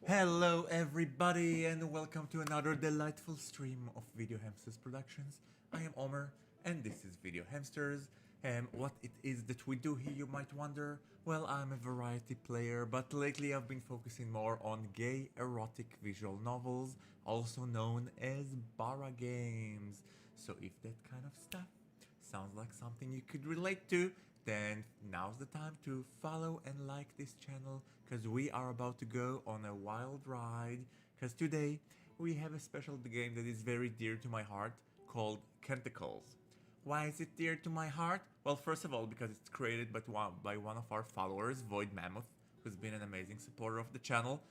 Hello everybody and welcome to another delightful stream of VideoHamsters Productions. I am Omer and this is VideoHamsters. What it is that we do here, you might wonder. Well, I'm a variety player, but lately I've been focusing more on gay erotic visual novels, also known as bara games. So if that kind of stuff sounds like something you could relate to, then now's the time to follow and like this channel, because we are about to go on a wild ride, because today we have a special game that is very dear to my heart called Canticles. Why is it dear to my heart? Well, first of all, because it's created by one of our followers, Void Mammoth, who's been an amazing supporter of the channel.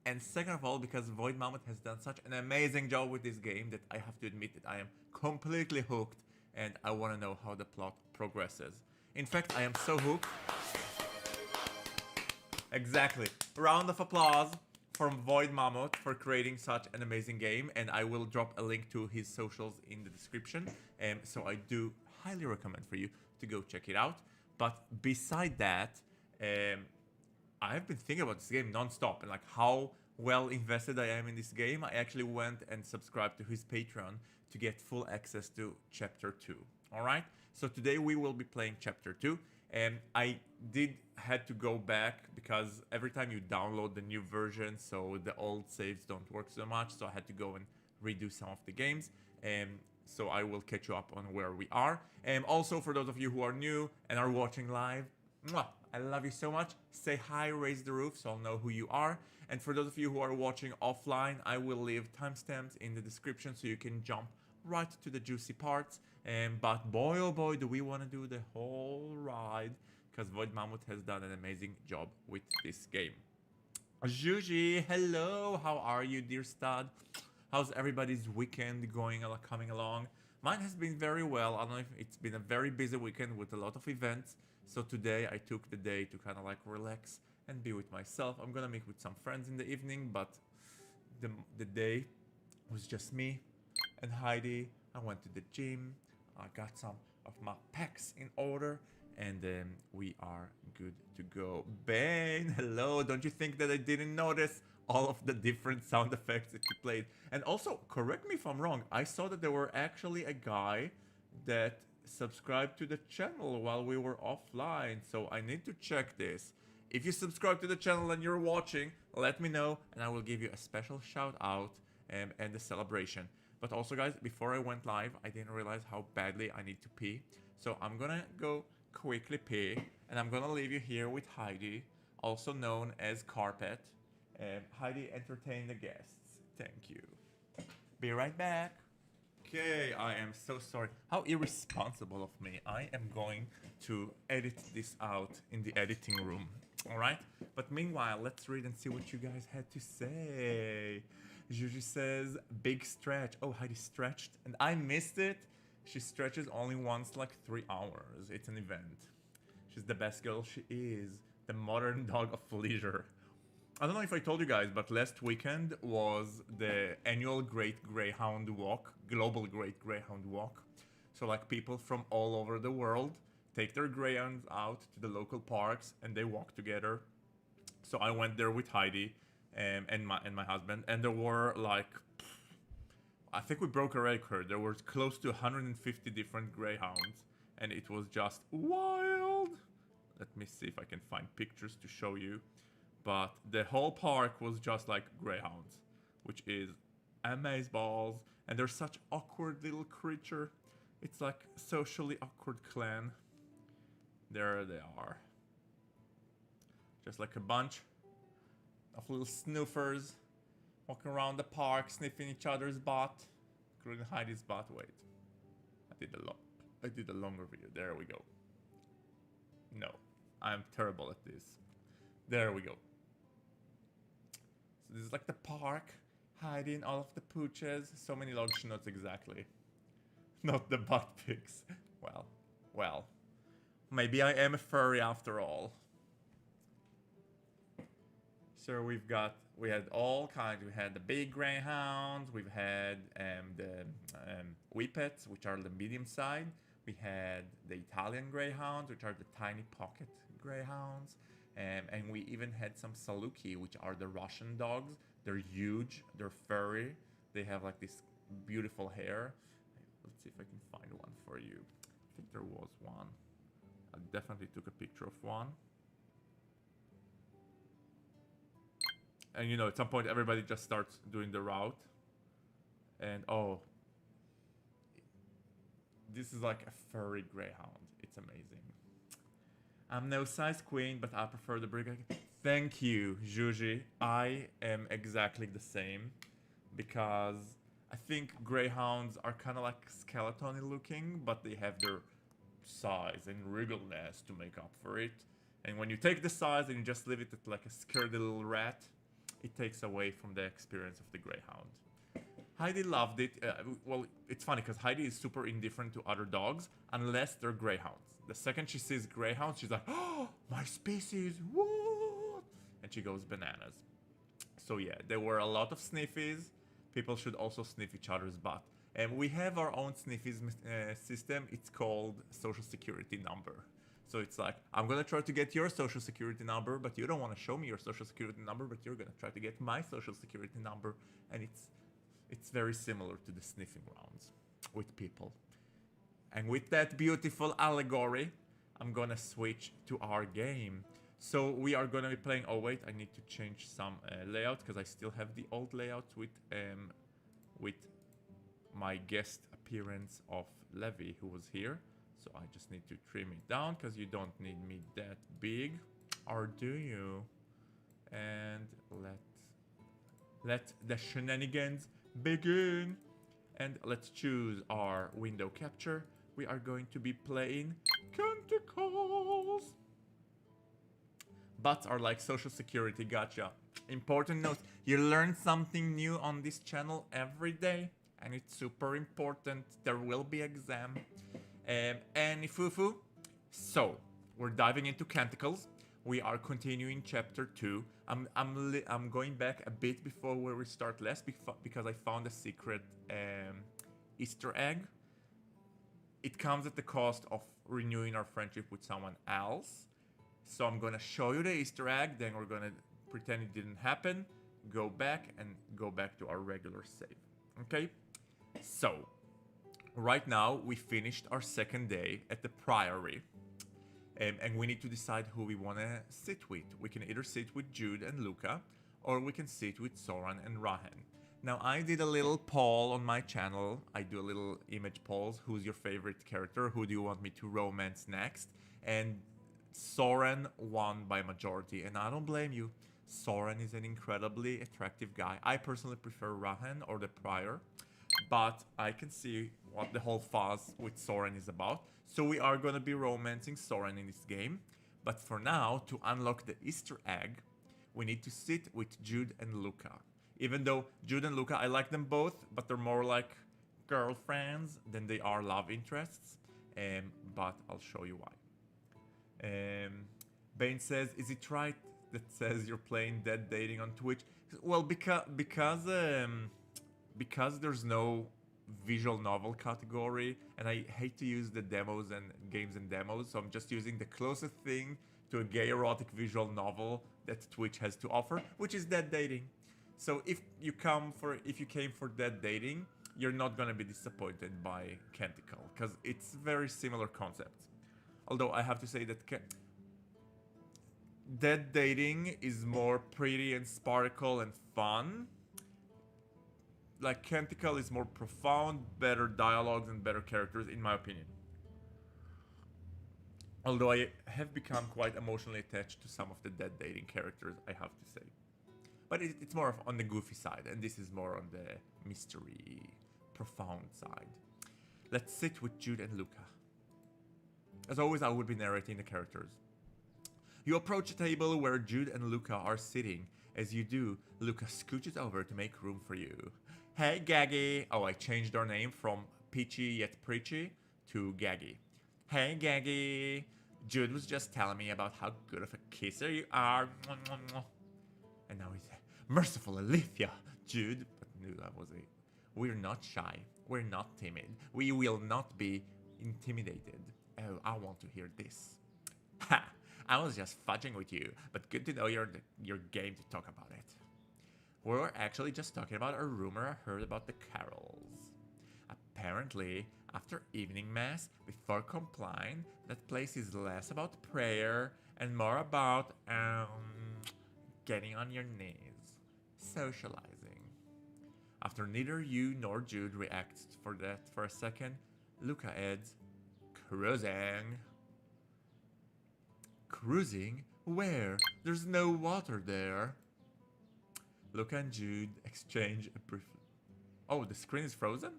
And second of all, because Void Mammoth has done such an amazing job with this game that I have to admit that I am completely hooked and I want to know how the plot progresses. In fact, I am so hooked. Exactly. Round of applause from Void Mammoth for creating such an amazing game, and I will drop a link to his socials in the description. So I do highly recommend for you to go check it out. But beside that, I've been thinking about this game non-stop and like how well invested I am in this game. I actually went and subscribed to his Patreon to get full access to Chapter 2. Alright? So today we will be playing Chapter 2. And I had to go back because every time you download the new version, so the old saves don't work so much. So I had to go and redo some of the games. So I will catch you up on where we are. Also, for those of you who are new and are watching live, mwah, I love you so much. Say hi, raise the roof so I'll know who you are. And for those of you who are watching offline, I will leave timestamps in the description so you can jump right to the juicy parts. But boy oh boy do we want to do the whole ride, because Void Mammoth has done an amazing job with this game. Juji, hello, how are you, dear stud? How's everybody's weekend coming along? Mine has been very well. I don't know if it's been a very busy weekend with a lot of events. So today I took the day to kind of like relax and be with myself. I'm gonna meet with some friends in the evening, but the day was just me and Heidi. I went to the gym. I got some of my packs in order, and we are good to go. Bane, hello. Don't you think that I didn't notice all of the different sound effects that you played? And also, correct me if I'm wrong, I saw that there were actually a guy that subscribed to the channel while we were offline, so I need to check this. If you subscribe to the channel and you're watching, let me know and I will give you a special shout out and a celebration. But also, guys, before I went live, I didn't realize how badly I need to pee. So I'm gonna go quickly pee, and I'm gonna leave you here with Heidi, also known as Carpet. Heidi, entertain the guests. Thank you. Be right back. Okay, I am so sorry. How irresponsible of me. I am going to edit this out in the editing room. Alright? But meanwhile, let's read and see what you guys had to say. Juju says, big stretch. Oh, Heidi stretched and I missed it. She stretches only once like 3 hours. It's an event. She's the best girl she is. The modern dog of leisure. I don't know if I told you guys, but last weekend was the annual Great Greyhound Walk, Global Great Greyhound Walk. So like people from all over the world take their greyhounds out to the local parks and they walk together. So I went there with Heidi and my husband, and there were like, I think we broke a record. There were close to 150 different greyhounds, and it was just wild. Let me see if I can find pictures to show you. But the whole park was just like greyhounds, which is amazeballs. And they're such awkward little creature. It's like socially awkward clan. There they are. Just like a bunch of little snoofers walking around the park, sniffing each other's butt. Couldn't hide his butt. Wait, I did a longer video. There we go. No, I'm terrible at this. There we go. So this is like the park, hiding all of the pooches. So many log schnots exactly. Not the butt pics. Well. Maybe I am a furry after all. So we had all kinds. We had the big greyhounds. We've had the whippets, which are the medium side. We had the Italian greyhounds, which are the tiny pocket greyhounds. And we even had some Saluki, which are the Russian dogs. They're huge, they're furry, they have like this beautiful hair. Let's see if I can find one for you. I think there was one. I definitely took a picture of one. And you know, at some point everybody just starts doing the route. And oh, this is like a furry greyhound. It's amazing. I'm no size queen, but I prefer the brigade. Thank you, Juji. I am exactly the same, because I think greyhounds are kind of like skeleton-y looking, but they have their size and wriggleness to make up for it. And when you take the size and you just leave it at like a scaredy little rat, it takes away from the experience of the greyhound. Heidi loved it. Well, it's funny because Heidi is super indifferent to other dogs unless they're greyhounds. The second she sees greyhounds, she's like, oh, my species, what? And she goes bananas. So yeah, there were a lot of sniffies. People should also sniff each other's butt. And we have our own sniffies system. It's called social security number. So it's like, I'm gonna try to get your social security number, but you don't wanna show me your social security number, but you're gonna try to get my social security number. And it's very similar to the sniffing rounds with people. And with that beautiful allegory, I'm gonna switch to our game. So we are gonna be playing, oh wait, I need to change some layout, because I still have the old layout with my guest appearance of Levi, who was here. So I just need to trim it down, because you don't need me that big, or do you? And let the shenanigans begin. And let's choose our window capture. We are going to be playing Canticles. Butts are like social security, gotcha. Important note, you learn something new on this channel every day, and it's super important. There will be exam. Any foo-foo? So, we're diving into Canticles. We are continuing chapter 2. I'm going back a bit before where we start last, because I found a secret Easter egg. It comes at the cost of renewing our friendship with someone else. So I'm gonna show you the Easter egg, then we're gonna pretend it didn't happen, go back to our regular save. Okay? So, right now we finished our second day at the Priory. And we need to decide who we want to sit with. We can either sit with Jude and Luca, or we can sit with Soran and Rahen. Now, I did a little poll on my channel. I do a little image polls. Who's your favorite character? Who do you want me to romance next? And Soran won by majority, and I don't blame you. Soran is an incredibly attractive guy. I personally prefer Rahen or the Prior, but I can see what the whole fuss with Soran is about. So we are going to be romancing Soran in this game. But for now, to unlock the Easter egg, we need to sit with Jude and Luca. Even though Jude and Luca, I like them both, but they're more like girlfriends than they are love interests. But I'll show you why. Bane says, is it right that says you're playing Dead Dating on Twitch? Well, because there's no visual novel category, and I hate to use the demos and games and demos, so I'm just using the closest thing to a gay erotic visual novel that Twitch has to offer, which is Dead Dating. So if you came for Dead Dating, you're not gonna be disappointed by Canticle, because it's very similar concepts. Although I have to say that Dead Dating is more pretty and sparkle and fun. Like, Canticle is more profound, better dialogues and better characters, in my opinion. Although I have become quite emotionally attached to some of the Dead Dating characters, I have to say. But it's more on the goofy side, and this is more on the mystery, profound side. Let's sit with Jude and Luca. As always, I will be narrating the characters. You approach a table where Jude and Luca are sitting. As you do, Luca scooches over to make room for you. Hey, Gaggy. Oh, I changed our name from Peachy yet Preachy to Gaggy. Hey, Gaggy. Jude was just telling me about how good of a kisser you are. And now he's merciful Alethea, Jude. But no, that was it. We're not shy. We're not timid. We will not be intimidated. Oh, I want to hear this. Ha! I was just fudging with you, but good to know you're game to talk about it. We were actually just talking about a rumor I heard about the Carrels. Apparently, after evening mass, before compline, that place is less about prayer and more about, getting on your knees, socializing. After neither you nor Jude reacts for that for a second, Luca adds, cruising. Cruising? Where? There's no water there. Luca and Jude exchange a brief... Oh, the screen is frozen?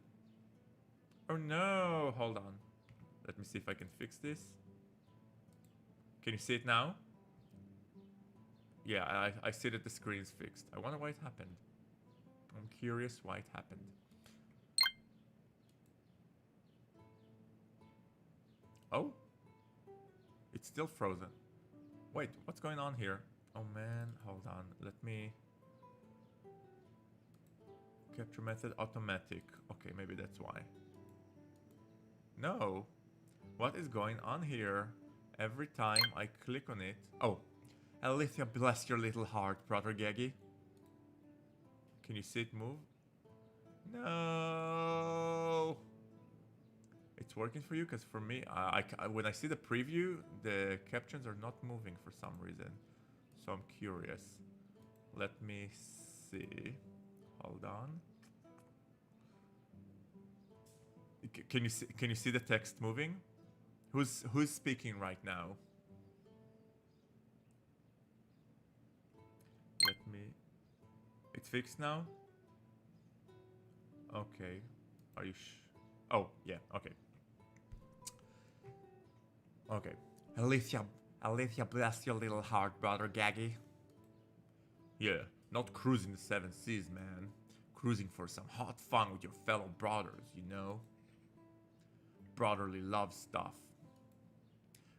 Oh no, hold on. Let me see if I can fix this. Can you see it now? Yeah, I see that the screen is fixed. I wonder why it happened. I'm curious why it happened. Oh? It's still frozen. Wait, what's going on here? Oh man, hold on. Let me... Capture method automatic. Okay, maybe that's why. No. What is going on here? Every time I click on it... Oh. Alithia, bless your little heart, brother Gaggy. Can you see it move? No. It's working for you? Because for me, when I see the preview, the captions are not moving for some reason. So I'm curious. Let me see. Hold on. Can you see the text moving? Who's speaking right now? Let me... It's fixed now? Okay. Are you Oh, yeah, okay. Okay. Alithia, bless your little heart, brother Gaggy. Yeah, not cruising the seven seas, man. Cruising for some hot fun with your fellow brothers, you know? Brotherly love stuff.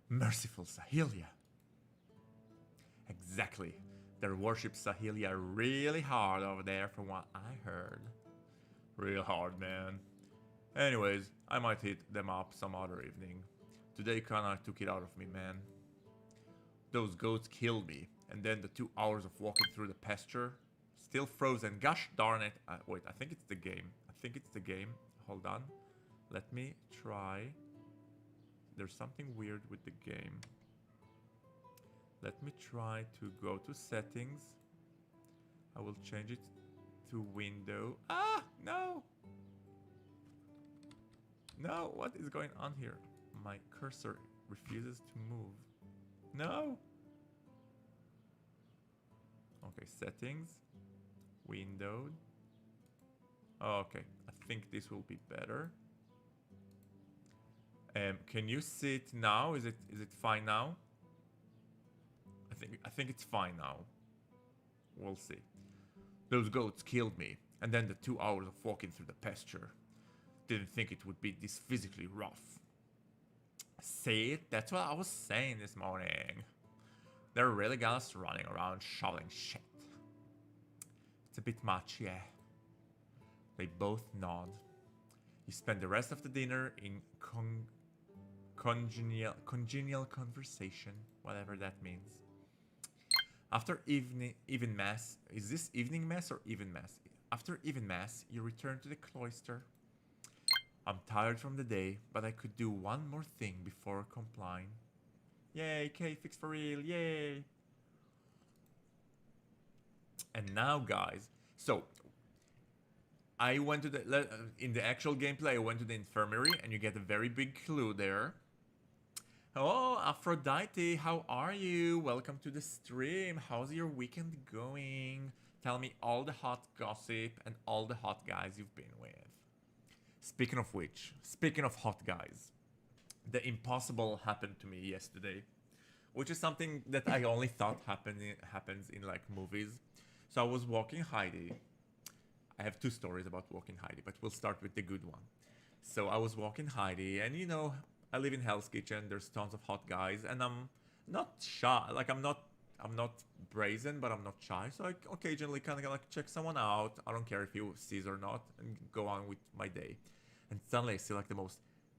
Merciful Sahelia. Exactly. They worship Sahelia really hard over there from what I heard. Real hard, man. Anyways, I might hit them up some other evening. Today kinda took it out of me, man. Those goats killed me, and then the 2 hours of walking through the pasture. Still frozen, gosh darn it. Wait, I think it's the game. Hold on. Let me try. There's something weird with the game. Let me try to go to settings. I will change it to window. Ah, no. No, what is going on here? My cursor refuses to move. No. Okay, settings. Windowed. Oh, okay, I think this will be better. Can you see it now? Is it fine now? I think it's fine now. We'll see. Those goats killed me, and then the 2 hours of walking through the pasture. Didn't think it would be this physically rough. See, that's what I was saying this morning. They're really got us running around shoveling shit. It's a bit much, yeah. They both nod. You spend the rest of the dinner in congenial conversation, whatever that means. After even mass, is this evening mass or even mass? After even mass, you return to the cloister. I'm tired from the day, but I could do one more thing before complying. Yay, K-Fix for real, yay! And now, guys, so I went to the in the actual gameplay. I went to the infirmary, and you get a very big clue there. Oh, Aphrodite, how are you? Welcome to the stream. How's your weekend going? Tell me all the hot gossip and all the hot guys you've been with. Speaking of which, speaking of hot guys, the impossible happened to me yesterday, which is something that I only thought happens in like movies. So I was walking Heidi. I have two stories about walking Heidi, but we'll start with the good one. So I was walking Heidi, and you know, I live in Hell's Kitchen. There's tons of hot guys, and I'm not shy. Like I'm not brazen, but I'm not shy. So I occasionally kind of like check someone out. I don't care if he sees or not, and go on with my day. And suddenly I see like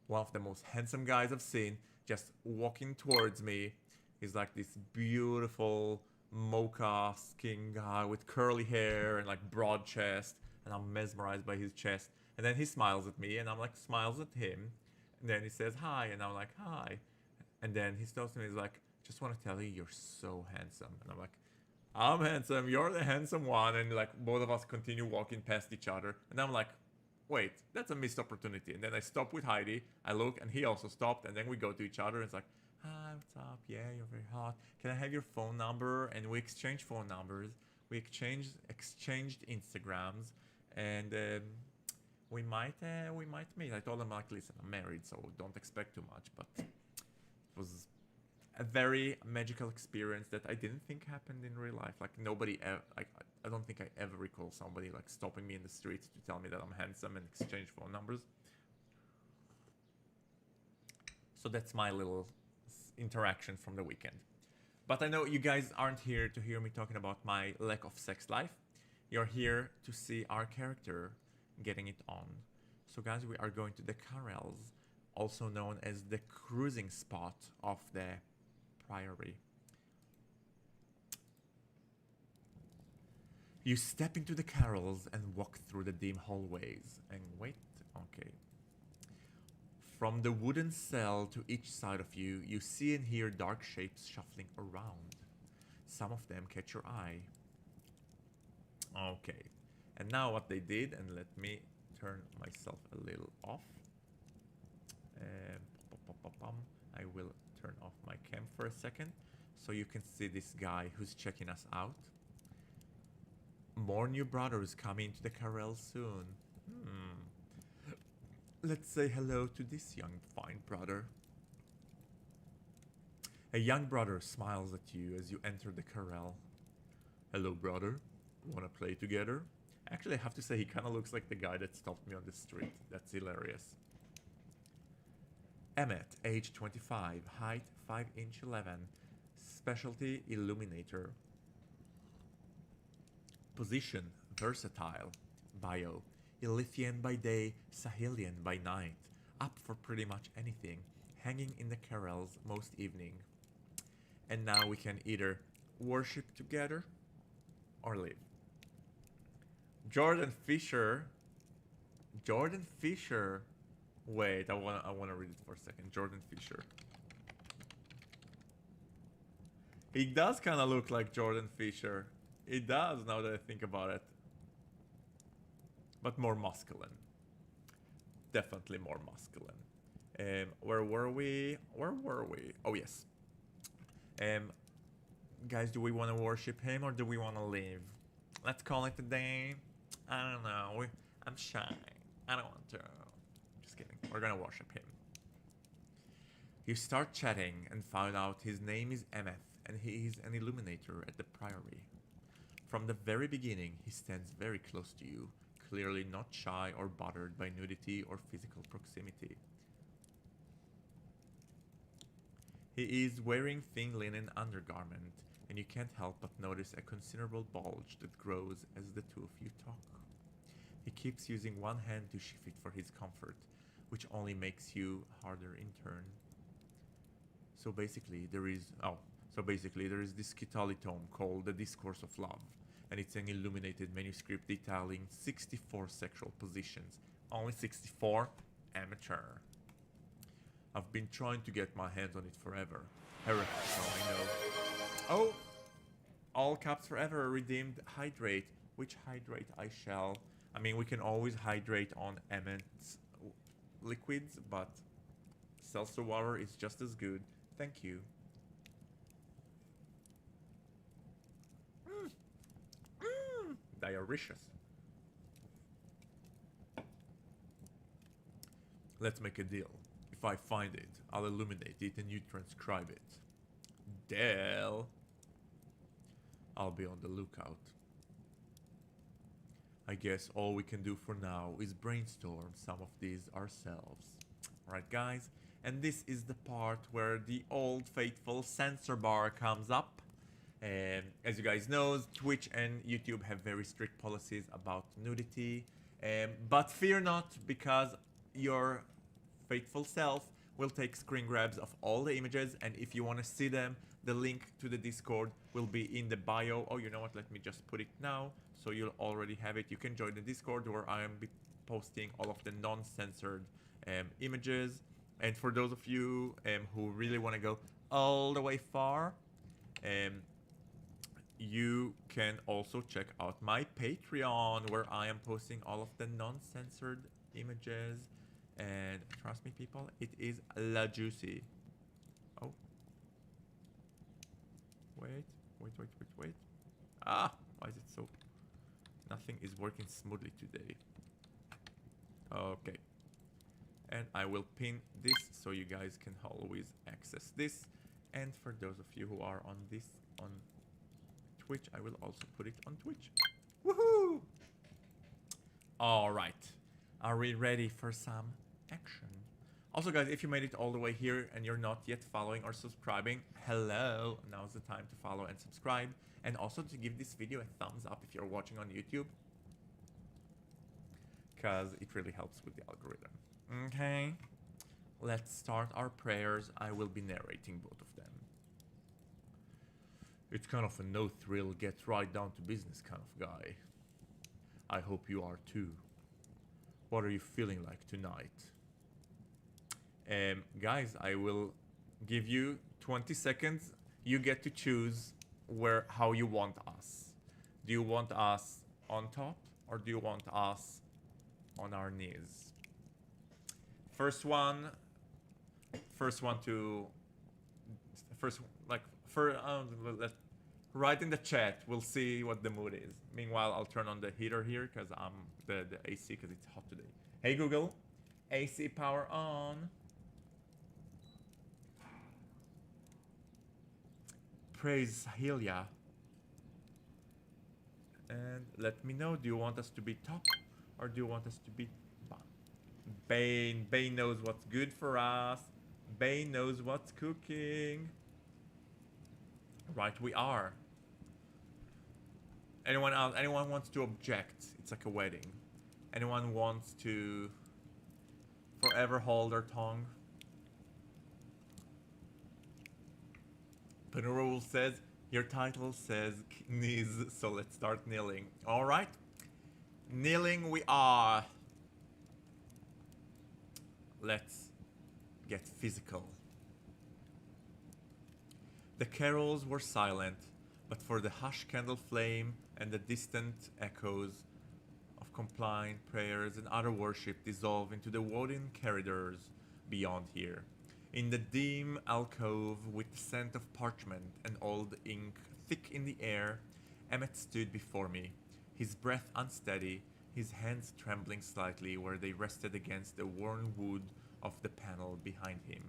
one of the most handsome guys I've seen just walking towards me, He's like this beautiful mocha skin guy with curly hair and like broad chest, and I'm mesmerized by his chest. And then he smiles at me, and I'm like smiles at him. And then he says hi, and I'm like hi. And then he stops me. He's like, just want to tell you, you're so handsome. And I'm like, I'm handsome. You're the handsome one. And like both of us continue walking past each other. And I'm like, wait, that's a missed opportunity. And then I stop with Heidi. I look, and he also stopped. And then we go to each other. And it's like, hi, what's up? Yeah, you're very hot. Can I have your phone number? And we exchange phone numbers. We exchanged Instagrams, and we might meet. I told him like, listen, I'm married, so don't expect too much. But it was a very magical experience that I didn't think happened in real life. Like nobody ever, like I don't think I ever recall somebody like stopping me in the streets to tell me that I'm handsome and exchange phone numbers. So that's my little interaction from the weekend. But I know you guys aren't here to hear me talking about my lack of sex life. You're here to see our character getting it on. So guys, we are going to the Carrels, also known as the cruising spot of the Priory. You step into the Carrels and walk through the dim hallways. And wait, okay. From the wooden cell to each side of you, you see and hear dark shapes shuffling around. Some of them catch your eye. Okay, and now what they did, and let me turn myself a little off. I will turn off my cam for a second, so you can see this guy who's checking us out. More new brothers coming to the Carrel soon. Let's say hello to this young fine brother. A young brother smiles at you as you enter the Carrel. Hello, brother. Wanna play together? Actually, I have to say he kind of looks like the guy that stopped me on the street. That's hilarious. Emmett, age 25, height 5 inch 11, specialty illuminator. Position, versatile. Bio, Ilithian by day, Sahelian by night. Up for pretty much anything. Hanging in the Carrels most evening. And now we can either worship together or live. Jordan Fisher. Wait, I wanna read it for a second. Jordan Fisher. He does kind of look like Jordan Fisher. He does, now that I think about it. But more masculine. Definitely more masculine. Where were we? Oh, yes. Guys, do we want to worship him or do we want to live? Let's call it a day. I don't know. I'm shy. I don't want to. Just kidding. We're gonna worship him. You start chatting and find out his name is Emmett and he is an illuminator at the Priory. From the very beginning, he stands very close to you, clearly not shy or bothered by nudity or physical proximity. He is wearing thin linen undergarment, and you can't help but notice a considerable bulge that grows as the two of you talk. He keeps using one hand to shift it for his comfort, which only makes you harder in turn. So basically there is this Kitali tome called The Discourse of Love, and it's an illuminated manuscript detailing 64 sexual positions. Only 64? Amateur. I've been trying to get my hands on it forever. Heretics only know. Oh! All caps forever redeemed hydrate. Which hydrate I shall? I mean, we can always hydrate on Emmett's liquids, but seltzer water is just as good. Thank you. Diarrhicious. Let's make a deal. If I find it, I'll illuminate it and you transcribe it. Deal. I'll be on the lookout. I guess all we can do for now is brainstorm some of these ourselves. Right, guys? And this is the part where the old faithful censor bar comes up. And as you guys know, Twitch and YouTube have very strict policies about nudity. But fear not, because your faithful self will take screen grabs of all the images, and if you want to see them, The link to the Discord will be in the bio. Oh, you know what? Let me just put it now, so you'll already have it. You can join the Discord where I am posting all of the non-censored images. And for those of you who really want to go all the way far, you can also check out my Patreon, where I am posting all of the non-censored images. And trust me, people, it is la juicy. Oh. Wait. Ah, why is it so... Nothing is working smoothly today. Okay. And I will pin this so you guys can always access this. And for those of you who are on Twitch, I will also put it on Twitch. Woohoo! Alright. Are we ready for some action? Also, guys, if you made it all the way here and you're not yet following or subscribing, hello! Now's the time to follow and subscribe. And also to give this video a thumbs up if you're watching on YouTube, because it really helps with the algorithm. Okay, let's start our prayers. I will be narrating both of them. It's kind of a no-thrill, get right down to business kind of guy. I hope you are too. What are you feeling like tonight? Guys, I will give you 20 seconds. You get to choose how you want us. Do you want us on top, or do you want us on our knees? First one to write in the chat. We'll see what the mood is. Meanwhile, I'll turn on the heater here because I'm the AC because it's hot today. Hey Google, AC power on. Praise Sahilia. And let me know, do you want us to be top or do you want us to be bottom? Bane knows what's good for us. Bane knows what's cooking. Right, we are. Anyone else? Anyone wants to object? It's like a wedding. Anyone wants to forever hold their tongue? Penurul says, your title says knees, so let's start kneeling. Alright. Kneeling we are. Let's get physical. The Carrels were silent, but for the hushed candle flame and the distant echoes of compliant prayers and other worship dissolve into the wooden corridors beyond here. In the dim alcove with the scent of parchment and old ink thick in the air, Emmett stood before me, his breath unsteady, his hands trembling slightly where they rested against the worn wood of the panel behind him.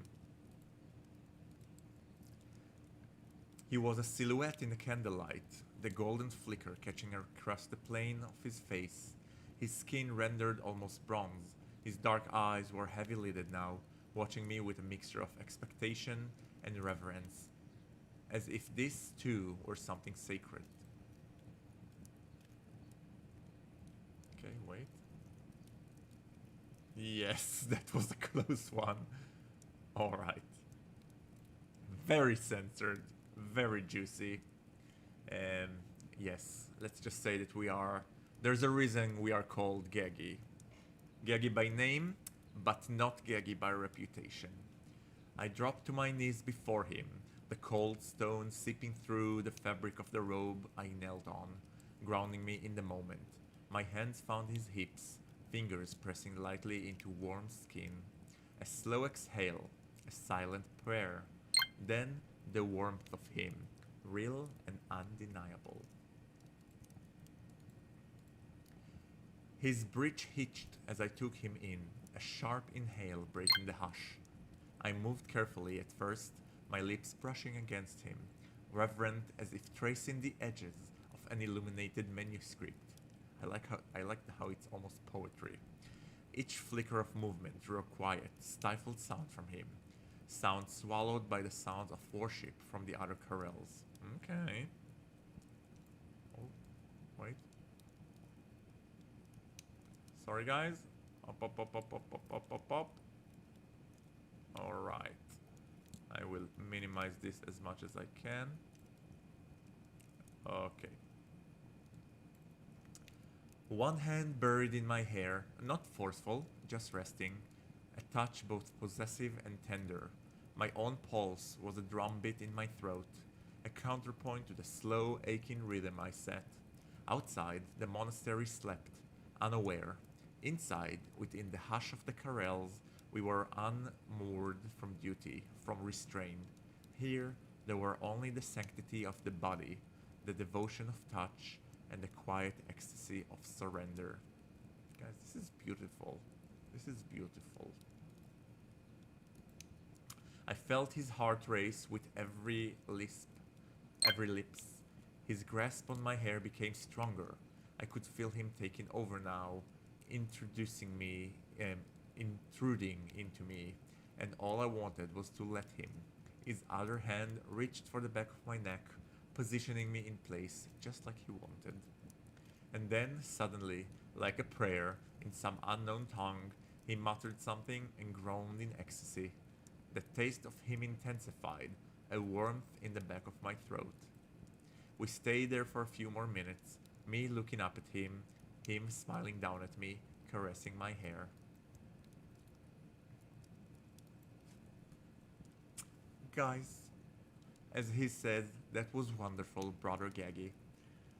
He was a silhouette in the candlelight, the golden flicker catching across the plane of his face, his skin rendered almost bronze. His dark eyes were heavy-lidded now, watching me with a mixture of expectation and reverence, as if this too were something sacred. Okay, wait. Yes, that was a close one. Alright. Very censored, very juicy. Yes, let's just say that we are... There's a reason we are called Gaggy. Gaggy by name, but not Gaggy by reputation. I dropped to my knees before him, the cold stone seeping through the fabric of the robe I knelt on, grounding me in the moment. My hands found his hips, fingers pressing lightly into warm skin. A slow exhale, a silent prayer. Then the warmth of him, real and undeniable. His breech hitched as I took him in, a sharp inhale breaking the hush. I moved carefully at first, my lips brushing against him, reverent as if tracing the edges of an illuminated manuscript. I like how it's almost poetry. Each flicker of movement drew a quiet, stifled sound from him. Sound swallowed by the sounds of worship from the other Carrels. Okay. Oh, wait. Sorry, guys. Up. Alright. I will minimize this as much as I can. Okay. One hand buried in my hair, not forceful, just resting. A touch both possessive and tender. My own pulse was a drumbeat in my throat, a counterpoint to the slow, aching rhythm I set. Outside, the monastery slept, unaware. Inside, within the hush of the Carrels, we were unmoored from duty, from restraint. Here, there were only the sanctity of the body, the devotion of touch, and the quiet ecstasy of surrender. Guys, this is beautiful. This is beautiful. I felt his heart race with every lisp, every lips. His grasp on my hair became stronger. I could feel him taking over now, introducing me, intruding into me, and all I wanted was to let him. His other hand reached for the back of my neck, positioning me in place just like he wanted. And then, suddenly, like a prayer, in some unknown tongue, he muttered something and groaned in ecstasy. The taste of him intensified, a warmth in the back of my throat. We stayed there for a few more minutes, me looking up at him smiling down at me, caressing my hair. Guys, as he said, that was wonderful, Brother Gaggy.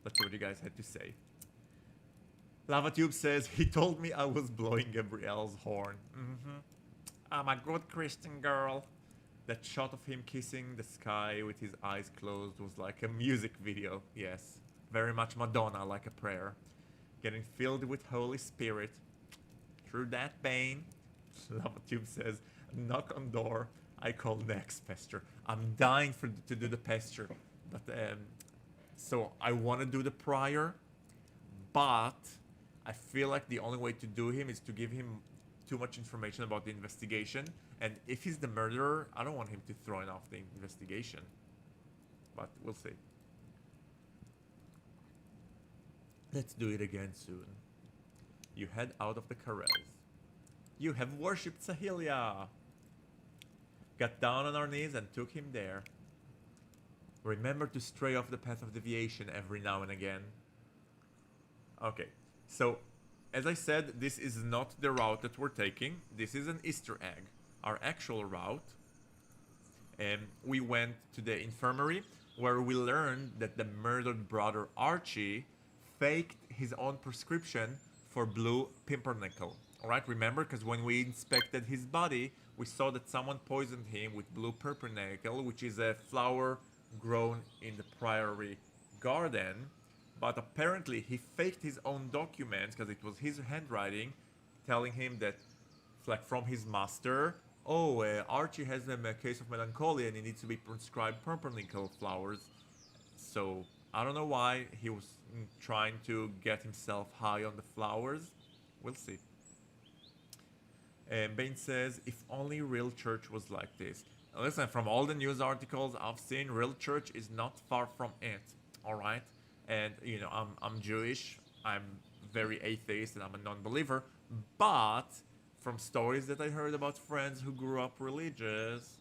Let's see what you guys had to say. LavaTube says, he told me I was blowing Gabrielle's horn. I'm a good Christian girl. That shot of him kissing the sky with his eyes closed was like a music video. Yes, very much Madonna, like a prayer. Getting filled with Holy Spirit. Through that pain, LavaTube says, knock on door. I call next pastor. I'm dying to do the pastor, but so I want to do the prior, but I feel like the only way to do him is to give him too much information about the investigation, and if he's the murderer, I don't want him to throw off the investigation, but we'll see. Let's do it again soon. You head out of the Carrels. You have worshipped Sahilia. Got down on our knees and took him there. Remember to stray off the path of deviation every now and again. Okay, so as I said, this is not the route that we're taking. This is an Easter egg. Our actual route, we went to the infirmary where we learned that the murdered brother Archie faked his own prescription for blue pumpernickel. Alright, remember, because when we inspected his body, we saw that someone poisoned him with blue pumpernickel, which is a flower grown in the priory garden. But apparently he faked his own documents, because it was his handwriting, telling him that, like, from his master, Archie has a case of melancholia and he needs to be prescribed pumpernickel flowers. So I don't know why he was trying to get himself high on the flowers. We'll see. Bane says, if only real church was like this. Now listen, from all the news articles I've seen, real church is not far from it. Alright? And, you know, I'm Jewish, I'm very atheist, and I'm a non-believer. But from stories that I heard about friends who grew up religious,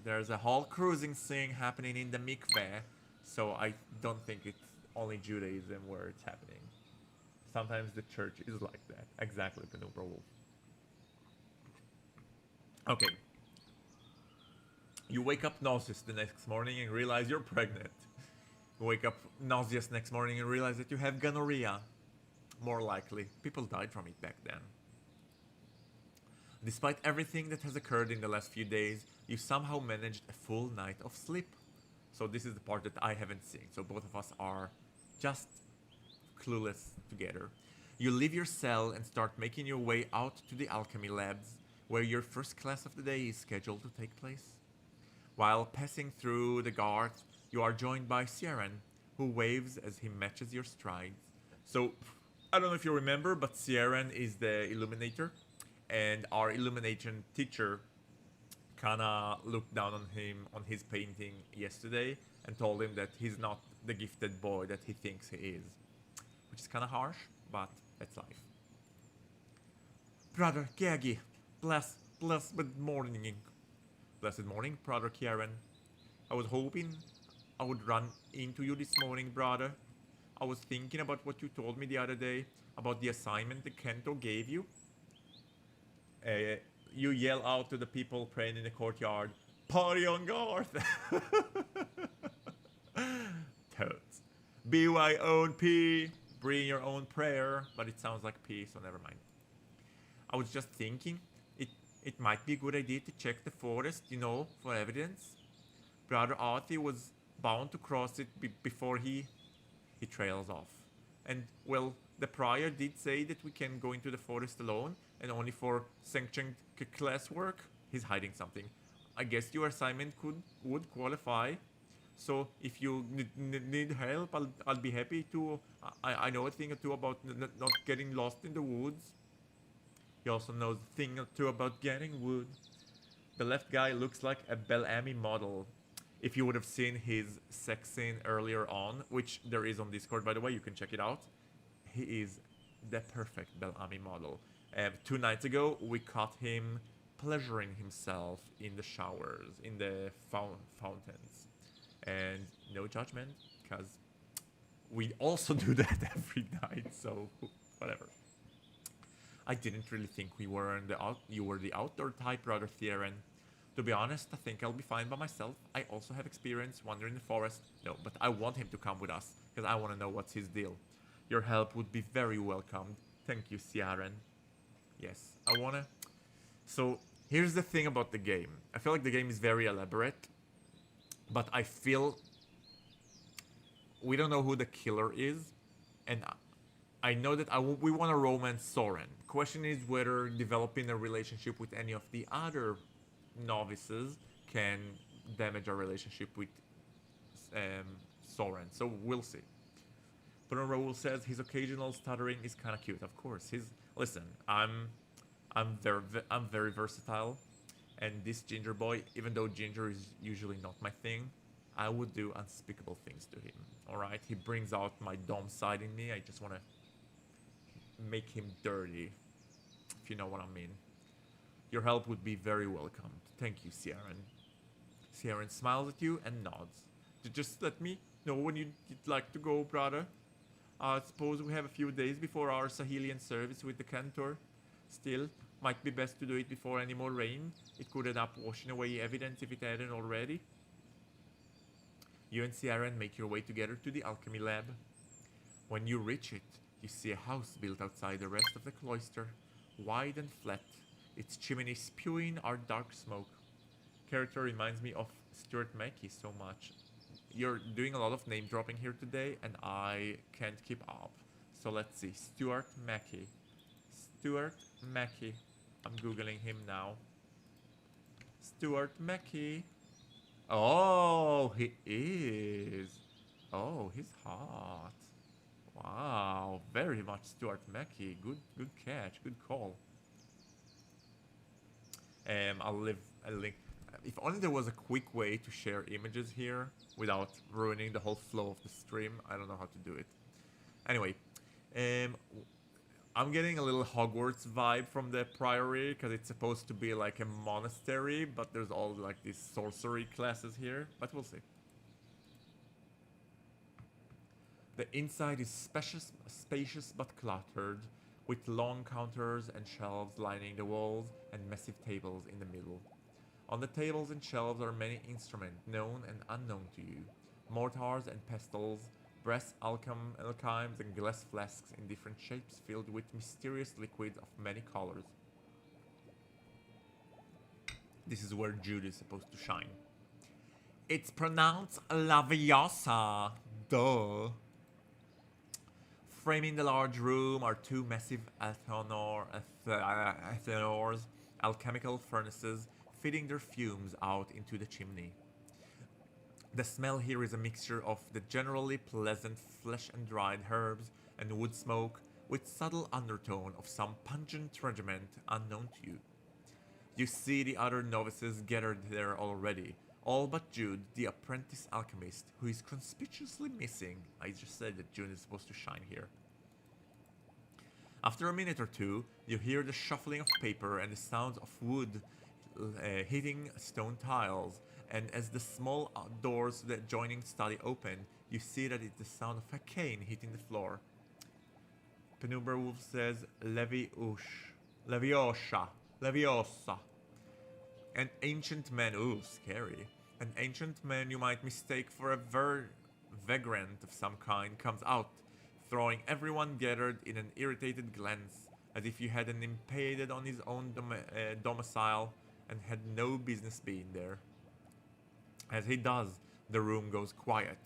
there's a whole cruising thing happening in the mikveh. So I don't think it's only Judaism where it's happening. Sometimes the church is like that. Exactly, Penumbra Wolf. Okay. You wake up nauseous the next morning and realize you're pregnant. You wake up nauseous next morning and realize that you have gonorrhea. More likely. People died from it back then. Despite everything that has occurred in the last few days, you somehow managed a full night of sleep. So this is the part that I haven't seen. So both of us are just clueless together. You leave your cell and start making your way out to the alchemy labs, where your first class of the day is scheduled to take place. While passing through the guards, you are joined by Soran, who waves as he matches your strides. So, I don't know if you remember, but Soran is the illuminator, and our illumination teacher kinda looked down on him on his painting yesterday and told him that he's not the gifted boy that he thinks he is. Which is kinda harsh, but that's life. Brother Gaggy, blessed morning. Blessed morning, brother Kieran. I was hoping I would run into you this morning, brother. I was thinking about what you told me the other day about the assignment the Kento gave you. You yell out to the people praying in the courtyard, "Party on Garth!" Toads. BYOP. Bring your own prayer. But it sounds like P, so never mind. I was just thinking, it might be a good idea to check the forest, you know, for evidence. Brother Arthur was bound to cross it before he trails off. And, well, the prior did say that we can go into the forest alone and only for sanctioned class work. He's hiding something. I guess your assignment would qualify. So if you need help, I'll be happy to. I know a thing or two about not getting lost in the woods. He also knows a thing or two about getting wood. The left guy looks like a Bellamy model. If you would have seen his sex scene earlier on, which there is on Discord, by the way, you can check it out. He is the perfect Bellamy model. 2 nights ago, we caught him pleasuring himself in the showers, in the fountains. And no judgment, because we also do that every night, so whatever. I didn't really think you were the outdoor type, brother Theron. To be honest, I think I'll be fine by myself. I also have experience wandering the forest. No, but I want him to come with us, because I want to know what's his deal. Your help would be very welcomed. Thank you, Siaren. Yes, I wanna... So, here's the thing about the game. I feel like the game is very elaborate, but I feel... we don't know who the killer is, and I know that we want to romance Soran. Question is whether developing a relationship with any of the other novices can damage our relationship with Soran. So we'll see. But Raoul says his occasional stuttering is kind of cute. Of course, listen. I'm very versatile, and this ginger boy, even though ginger is usually not my thing, I would do unspeakable things to him. All right, he brings out my dom side in me. I just want to make him dirty, if you know what I mean. Your help would be very welcomed. Thank you, Siaren. Siaren smiles at you and nods. Just let me know when you'd like to go, brother. I suppose we have a few days before our Sahelian service with the Cantor. Still, might be best to do it before any more rain. It could end up washing away evidence if it hadn't already. You and Siaren make your way together to the alchemy lab. When you reach it, you see a house built outside the rest of the cloister, wide and flat, its chimney spewing out dark smoke. Character reminds me of Stuart Mackey so much. You're doing a lot of name dropping here today, and I can't keep up. So let's see, Stuart Mackey. Stuart Mackey. I'm googling him now. Stuart Mackey. Oh, he is. Oh, he's hot. Wow, very much Stuart Mackey. Good catch, good call. I'll leave a link. If only there was a quick way to share images here without ruining the whole flow of the stream. I don't know how to do it. Anyway, I'm getting a little Hogwarts vibe from the Priory because it's supposed to be like a monastery, but there's all like these sorcery classes here. But we'll see. The inside is spacious but cluttered, with long counters and shelves lining the walls and massive tables in the middle. On the tables and shelves are many instruments known and unknown to you, mortars and pestles, brass alchems and glass flasks in different shapes filled with mysterious liquids of many colors. This is where Jude is supposed to shine. It's pronounced Laviosa. Duh. Framing the large room are two massive Athenors, alchemical furnaces, feeding their fumes out into the chimney. The smell here is a mixture of the generally pleasant flesh and dried herbs and wood smoke, with subtle undertone of some pungent regiment unknown to you. You see the other novices gathered there already, all but Jude, the apprentice alchemist, who is conspicuously missing. I just said that Jude is supposed to shine here. After a minute or two, you hear the shuffling of paper and the sounds of wood hitting stone tiles, and as the small doors to the adjoining study open, you see that it's the sound of a cane hitting the floor. Penumbra Wolf says, Leviosa. An ancient man, ooh, scary. An ancient man you might mistake for a vagrant of some kind comes out, throwing everyone gathered in an irritated glance, as if you had an impeded on his own domicile and had no business being there. As he does, the room goes quiet,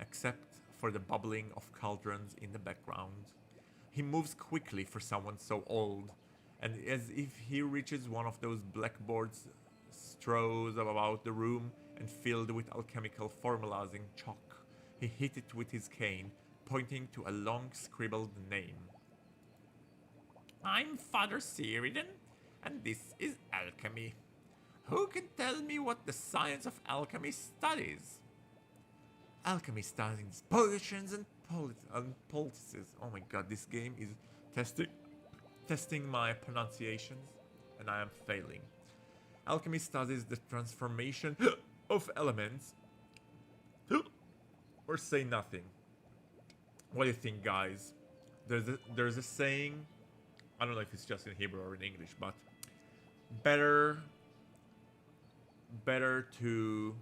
except for the bubbling of cauldrons in the background. He moves quickly for someone so old, and as if he reaches one of those blackboards strews about the room and filled with alchemical formulas in chalk, he hit it with his cane, pointing to a long scribbled name. I'm Father Sheridan, and this is alchemy. Who can tell me what the science of alchemy studies? Alchemy studies potions and poultices. Oh my god, this game is testing my pronunciations, and I am failing. Alchemy studies the transformation of elements, or say nothing. What do you think, guys? There's a saying, I don't know if it's just in Hebrew or in English, but better to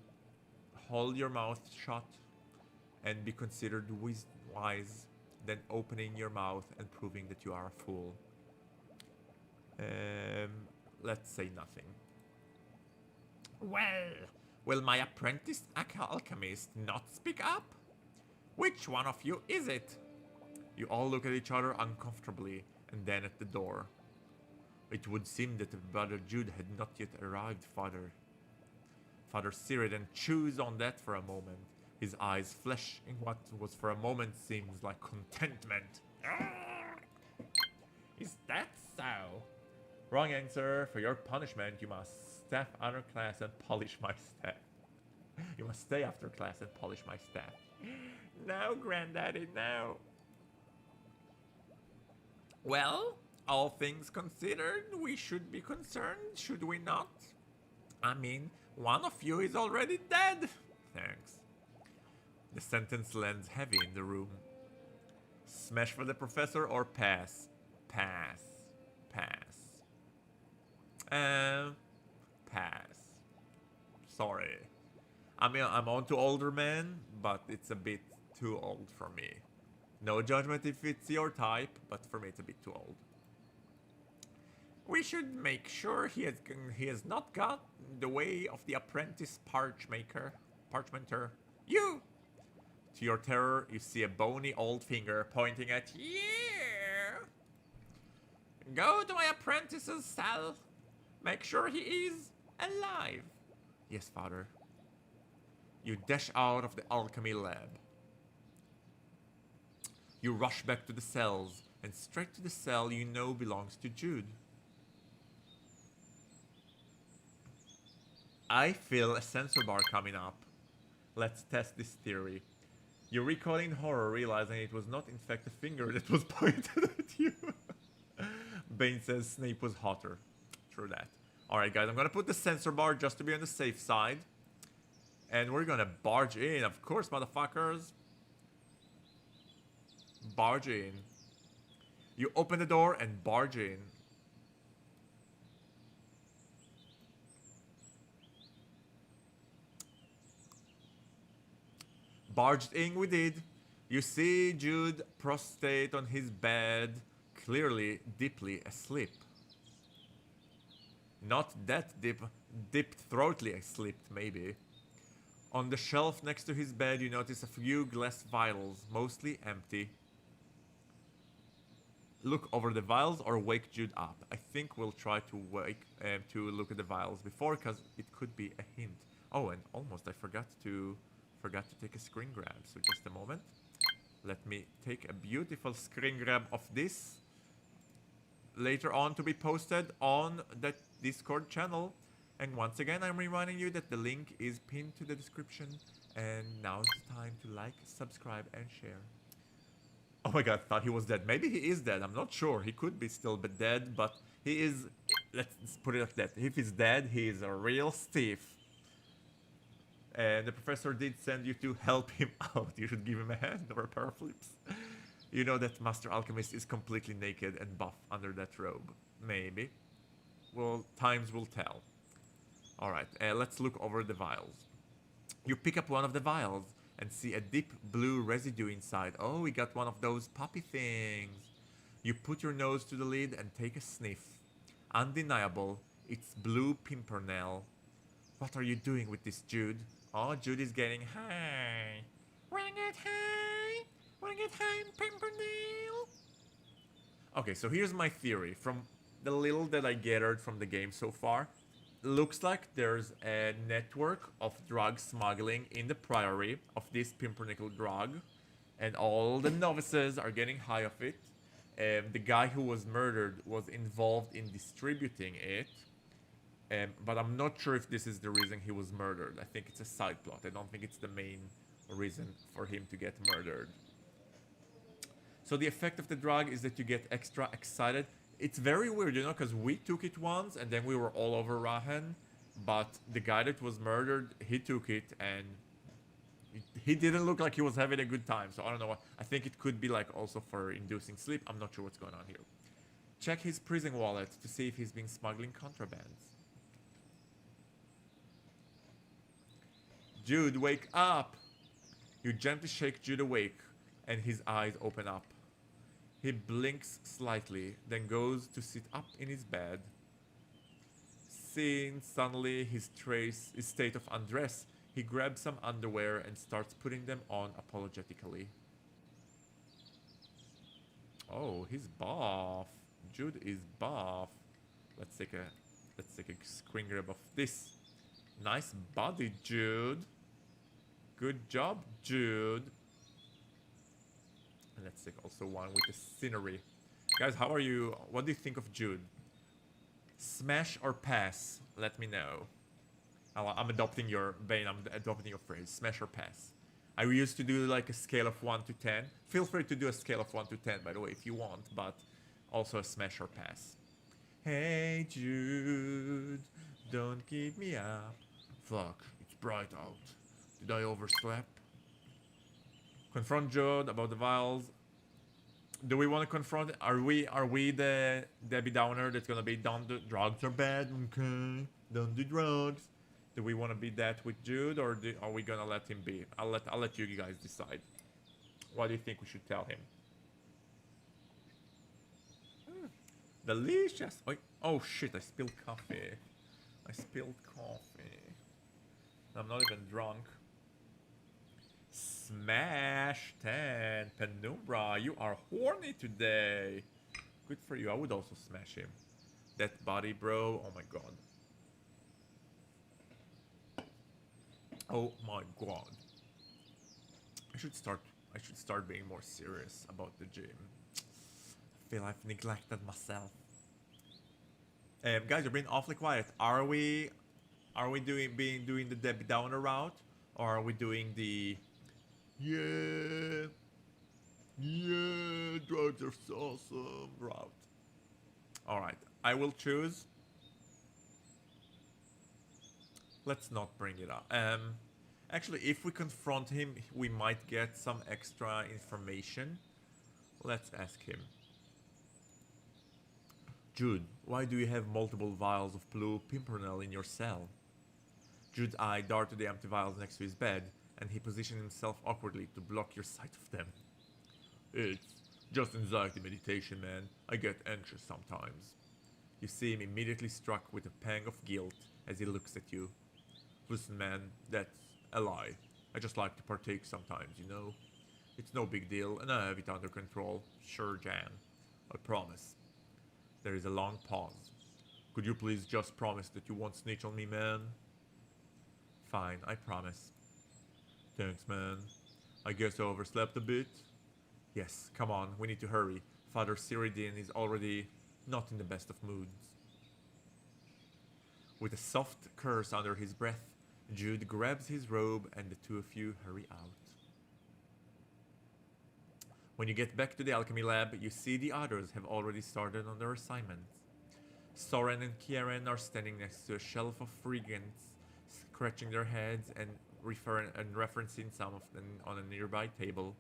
hold your mouth shut and be considered wise than opening your mouth and proving that you are a fool. Let's say nothing. Well, will my apprentice alchemist not speak up? Which one of you is it? You all look at each other uncomfortably, and then at the door. It would seem that Brother Jude had not yet arrived, Father Sheridan chews on that for a moment, his eyes flashing what was for a moment seems like contentment. Is that so? Wrong answer. For your punishment, you must staff after class and polish my staff. You must stay after class and polish my staff. No, Granddaddy, no. Well, all things considered, we should be concerned, should we not? I mean, one of you is already dead. Thanks. The sentence lands heavy in the room. Smash for the professor or pass? Pass. Pass. Sorry. I mean, I'm on to older men, but it's a bit too old for me. No judgment if it's your type, but for me it's a bit too old. We should make sure he has not got the way of the apprentice parchmenter. You! To your terror, you see a bony old finger pointing at you. Go to my apprentice's cell. Make sure he is alive. Yes, Father. You dash out of the alchemy lab. You rush back to the cells, and straight to the cell you know belongs to Jude. I feel a sensor bar coming up. Let's test this theory. You recoil in horror, realizing it was not in fact a finger that was pointed at you. Bane says Snape was hotter. True that. Alright guys, I'm gonna put the sensor bar just to be on the safe side. And we're gonna barge in, of course, motherfuckers. Barge in. You open the door and barge in. Barged in we did. You see Jude prostrate on his bed, clearly deeply asleep. Not that deep-throatly asleep, maybe. On the shelf next to his bed, you notice a few glass vials, mostly empty. Look over the vials or wake Jude up. I think we'll try to look at the vials before, because it could be a hint. Oh, and almost I forgot to take a screen grab. So just a moment. Let me take a beautiful screen grab of this later on to be posted on the Discord channel. And once again, I'm reminding you that the link is pinned to the description. And now it's time to like, subscribe, and share. Oh my god, I thought he was dead. Maybe he is dead, I'm not sure. He could be still dead, but he is let's put it like that. If he's dead, he is a real stiff. And the professor did send you to help him out. You should give him a hand or a pair of flips. You know that Master Alchemist is completely naked and buff under that robe. Maybe. Well, times will tell. Alright, let's look over the vials. You pick up one of the vials and see a deep blue residue inside. Oh, we got one of those puppy things. You put your nose to the lid and take a sniff. Undeniable, it's blue pimpernel. What are you doing with this, Jude? Oh, Jude is getting high. Wanna get high? Wanna get high in pimpernel? Okay, so here's my theory. From the little that I gathered from the game so far, looks like there's a network of drug smuggling in the priory of this pimpernickel drug, and all the novices are getting high of it. The guy who was murdered was involved in distributing it, but I'm not sure if this is the reason he was murdered. I think it's a side plot. I don't think it's the main reason for him to get murdered. So the effect of the drug is that you get extra excited. It's very weird, you know, because we took it once and then we were all over Rahan, but the guy that was murdered, he took it and he didn't look like he was having a good time. So I don't know what. I think it could be like also for inducing sleep. I'm not sure what's going on here. Check his prison wallet to see if he's been smuggling contrabands. Jude, wake up! You gently shake Jude awake and his eyes open up. He blinks slightly, then goes to sit up in his bed. Seeing suddenly his state of undress, he grabs some underwear and starts putting them on apologetically. Oh, he's buff. Jude is buff. Let's take a screen grab of this. Nice body, Jude. Good job, Jude. And let's take also one with the scenery. Guys, how are you? What do you think of Jude? Smash or pass? Let me know. I'm adopting your Bane. I'm adopting your phrase. Smash or pass. I used to do like a scale of 1 to 10. Feel free to do a scale of 1 to 10, by the way, if you want. But also a smash or pass. Hey, Jude. Don't keep me up. Fuck. It's bright out. Did I oversleep? Confront Jude about the vials. Do we want to confront? Are we the Debbie Downer that's gonna be don't do drugs are bad? Okay, don't do drugs. Do we want to be that with Jude, or are we gonna let him be? I'll let you guys decide. What do you think we should tell him? Delicious. Oh shit! I spilled coffee. I spilled coffee. I'm not even drunk. Smash 10. Penumbra, you are horny today. Good for you. I would also smash him. That body, bro. Oh my god. Oh my god. I should start being more serious about the gym. I feel I've neglected myself. Guys, you're being awfully quiet. Are we doing the Debbie Downer route, or are we doing the yeah, drugs are so awesome route? Alright, I will choose. Let's not bring it up. Actually, if we confront him, we might get some extra information. Let's ask him. Jude, why do you have multiple vials of blue pimpernel in your cell? Jude's eye darted to the empty vials next to his bed, and he positioned himself awkwardly to block your sight of them. It's just anxiety meditation, man. I get anxious sometimes. You see him immediately struck with a pang of guilt as he looks at you. Listen, man, that's a lie. I just like to partake sometimes, you know? It's no big deal, and I have it under control. Sure, Jan. I promise. There is a long pause. Could you please just promise that you won't snitch on me, man? Fine, I promise. Thanks, man. I guess I overslept a bit. Yes, come on, we need to hurry. Father Cyrodian is already not in the best of moods. With a soft curse under his breath, Jude grabs his robe and the two of you hurry out. When you get back to the alchemy lab, you see the others have already started on their assignments. Soran and Kieran are standing next to a shelf of frigants, scratching their heads and referencing some of them on a nearby table.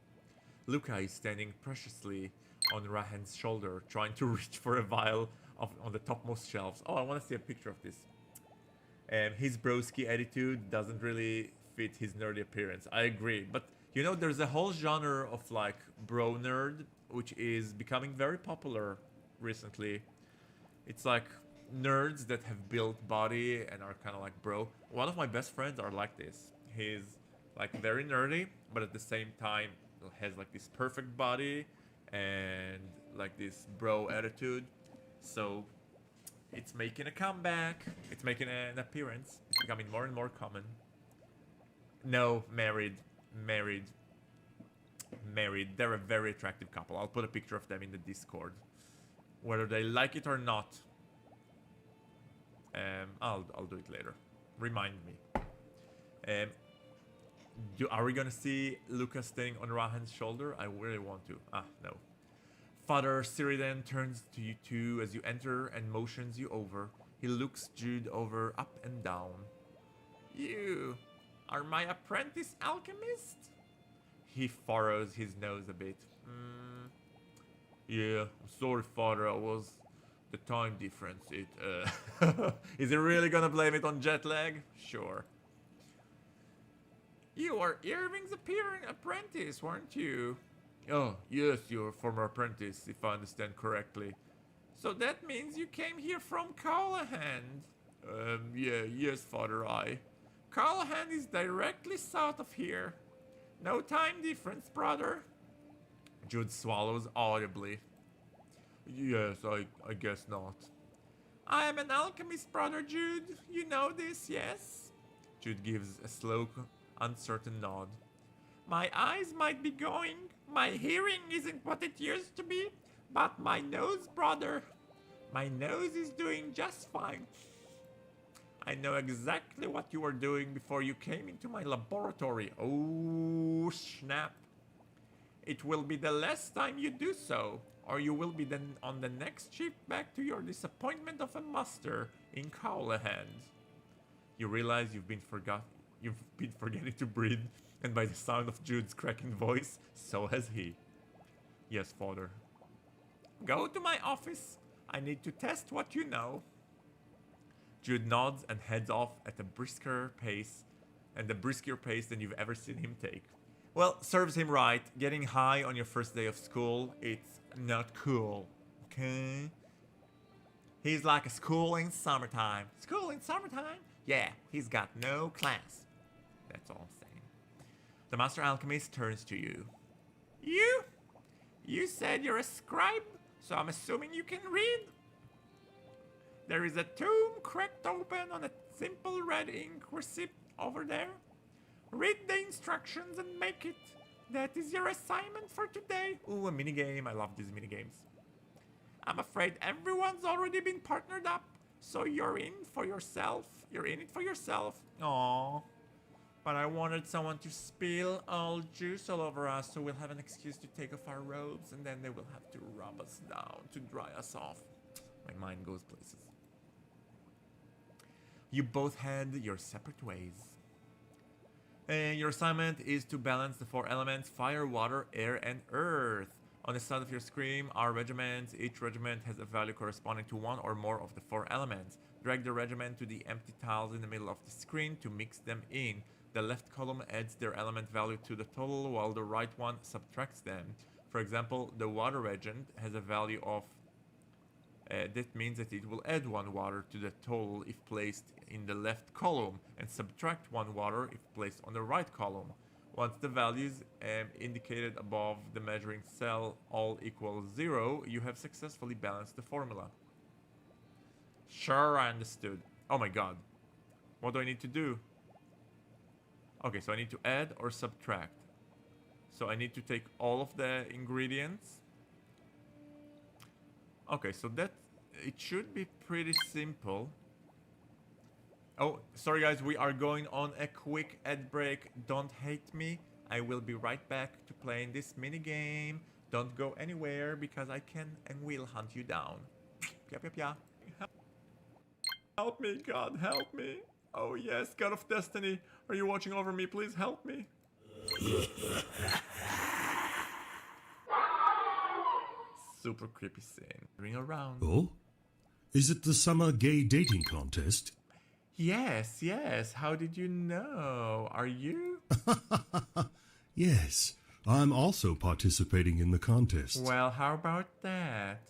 Luca is standing preciously on Rahan's shoulder, trying to reach for a vial on the topmost shelves. Oh, I want to see a picture of this. His broski attitude doesn't really fit his nerdy appearance. I agree, but you know, there's a whole genre of like bro nerd, which is becoming very popular recently. It's like nerds that have built body and are kind of like bro. One of my best friends are like this. He's like very nerdy, but at the same time has like this perfect body and like this bro attitude. So it's making a comeback. It's making an appearance. It's becoming more and more common. No, married. They're a very attractive couple. I'll put a picture of them in the Discord. Whether they like it or not, I'll do it later. Remind me. Are we gonna see Luca standing on Rahan's shoulder? I really want to. No. Father Cyriden turns to you two as you enter and motions you over. He looks Jude over, up and down. You are my apprentice alchemist? He furrows his nose a bit. Yeah, I'm sorry, Father. I was the time difference. Is he really gonna blame it on jet lag? Sure. You are Irving's apprentice, weren't you? Oh, yes, you're a former apprentice, if I understand correctly. So that means you came here from Callahan. Yes, Father, Callahan is directly south of here. No time difference, brother. Jude swallows audibly. Yes, I guess not. I am an alchemist, brother Jude. You know this, yes? Jude gives a slow, uncertain nod. My eyes might be going, my hearing isn't what it used to be, but my nose, brother, my nose is doing just fine. I know exactly what you were doing before you came into my laboratory. Oh, snap. It will be the last time you do so, or you will be then on the next ship back to your disappointment of a master in Callahan. You realize you've been forgetting to breathe, and by the sound of Jude's cracking voice, so has he. Yes, Father. Go to my office. I need to test what you know. Jude nods and heads off at a brisker pace than you've ever seen him take. Well, serves him right. Getting high on your first day of school, it's not cool, okay? He's like a school in summertime. School in summertime? Yeah, he's got no class. That's all I'm saying. The Master Alchemist turns to you. You said you're a scribe, so I'm assuming you can read? There is a tomb cracked open on a simple red ink receipt over there. Read the instructions and make it. That is your assignment for today. Ooh, a minigame. I love these minigames. I'm afraid everyone's already been partnered up, so you're in for yourself. You're in it for yourself. Aww. But I wanted someone to spill all juice all over us so we'll have an excuse to take off our robes and then they will have to rub us down to dry us off. My mind goes places. You both head your separate ways. Your assignment is to balance the four elements: fire, water, air, and earth. On the side of your screen are regiments. Each regiment has a value corresponding to one or more of the four elements. Drag the regiment to the empty tiles in the middle of the screen to mix them in. The left column adds their element value to the total, while the right one subtracts them. For example, the water regiment has a value of... that means that it will add one water to the total if placed in the left column, and subtract one water if placed on the right column. Once the values indicated above the measuring cell all equal 0, you have successfully balanced the formula. Sure, I understood. Oh my god. What do I need to do? Okay, so I need to add or subtract. So I need to take all of the ingredients. Okay, so that... it should be pretty simple. Oh, sorry guys, we are going on a quick ad break. Don't hate me. I will be right back to playing this minigame. Don't go anywhere because I can and will hunt you down. Pia, pia, pia. Help me, God, help me. Oh yes, God of Destiny, are you watching over me? Please help me. Super creepy scene. Ring around. Oh? Is it the summer gay dating contest? Yes, yes. How did you know? Are you? Yes, I'm also participating in the contest. Well, how about that?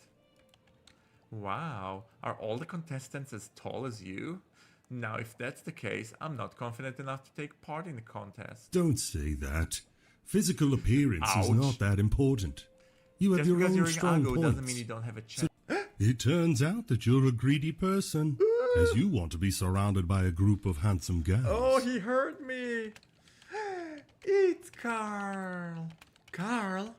Wow, are all the contestants as tall as you? Now, if that's the case, I'm not confident enough to take part in the contest. Don't say that. Physical appearance is Ouch. not that important. You have Just your because own you're strong an Ago points. doesn't mean you don't have a chance. It turns out that you're a greedy person, as you want to be surrounded by a group of handsome guys. Oh, he hurt me! It's Carl! Carl?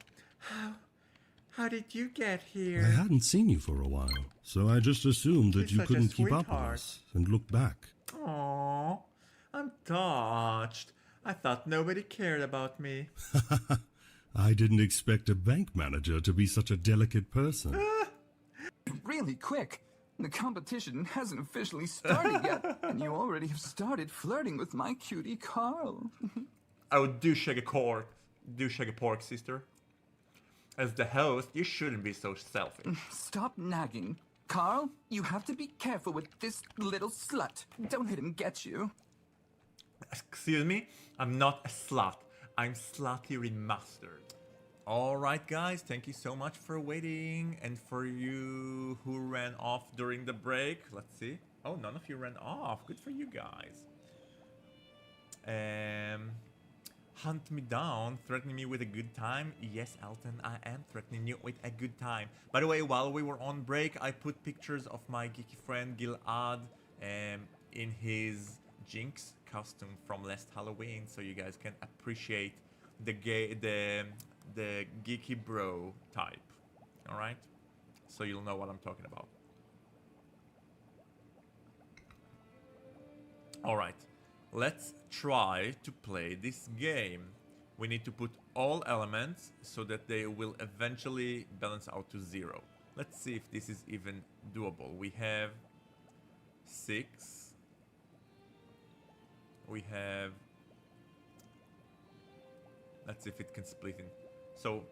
How did you get here? I hadn't seen you for a while, so I just assumed that You're you such a couldn't keep up with sweetheart. us and looked back. Aww, I'm touched. I thought nobody cared about me. I didn't expect a bank manager to be such a delicate person. Really quick. The competition hasn't officially started yet, and you already have started flirting with my cutie Carl. I would do shag a pork, sister. As the host, you shouldn't be so selfish. Stop nagging. Carl, you have to be careful with this little slut. Don't let him get you. Excuse me? I'm not a slut. I'm slutty remastered. Alright guys, thank you so much for waiting. And for you who ran off during the break, let's see. Oh, none of you ran off. Good for you guys. Hunt me down, threatening me with a good time. Yes, Alton, I am threatening you with a good time. By the way, while we were on break, I put pictures of my geeky friend Gilad in his Jinx costume from last Halloween, so you guys can appreciate the geeky bro type. All right, so you'll know what I'm talking about. All right. Let's try to play this game. We need to put all elements so that they will eventually balance out to 0. Let's see if this is even doable. We have 6. We have... Let's see if it can split in. So,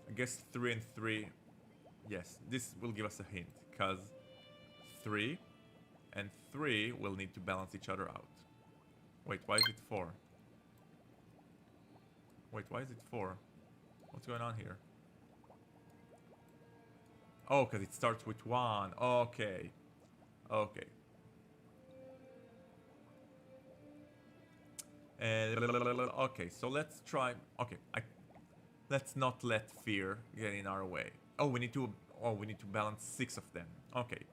I guess 3 and 3... Yes, this will give us a hint, because 3 and 3 will need to balance each other out. Wait, why is it 4? Wait, why is it 4? What's going on here? Oh, because it starts with 1. Okay. Okay. Okay, so let's try... Okay, let's not let fear get in our way. Oh, we need to balance 6 of them. Okay.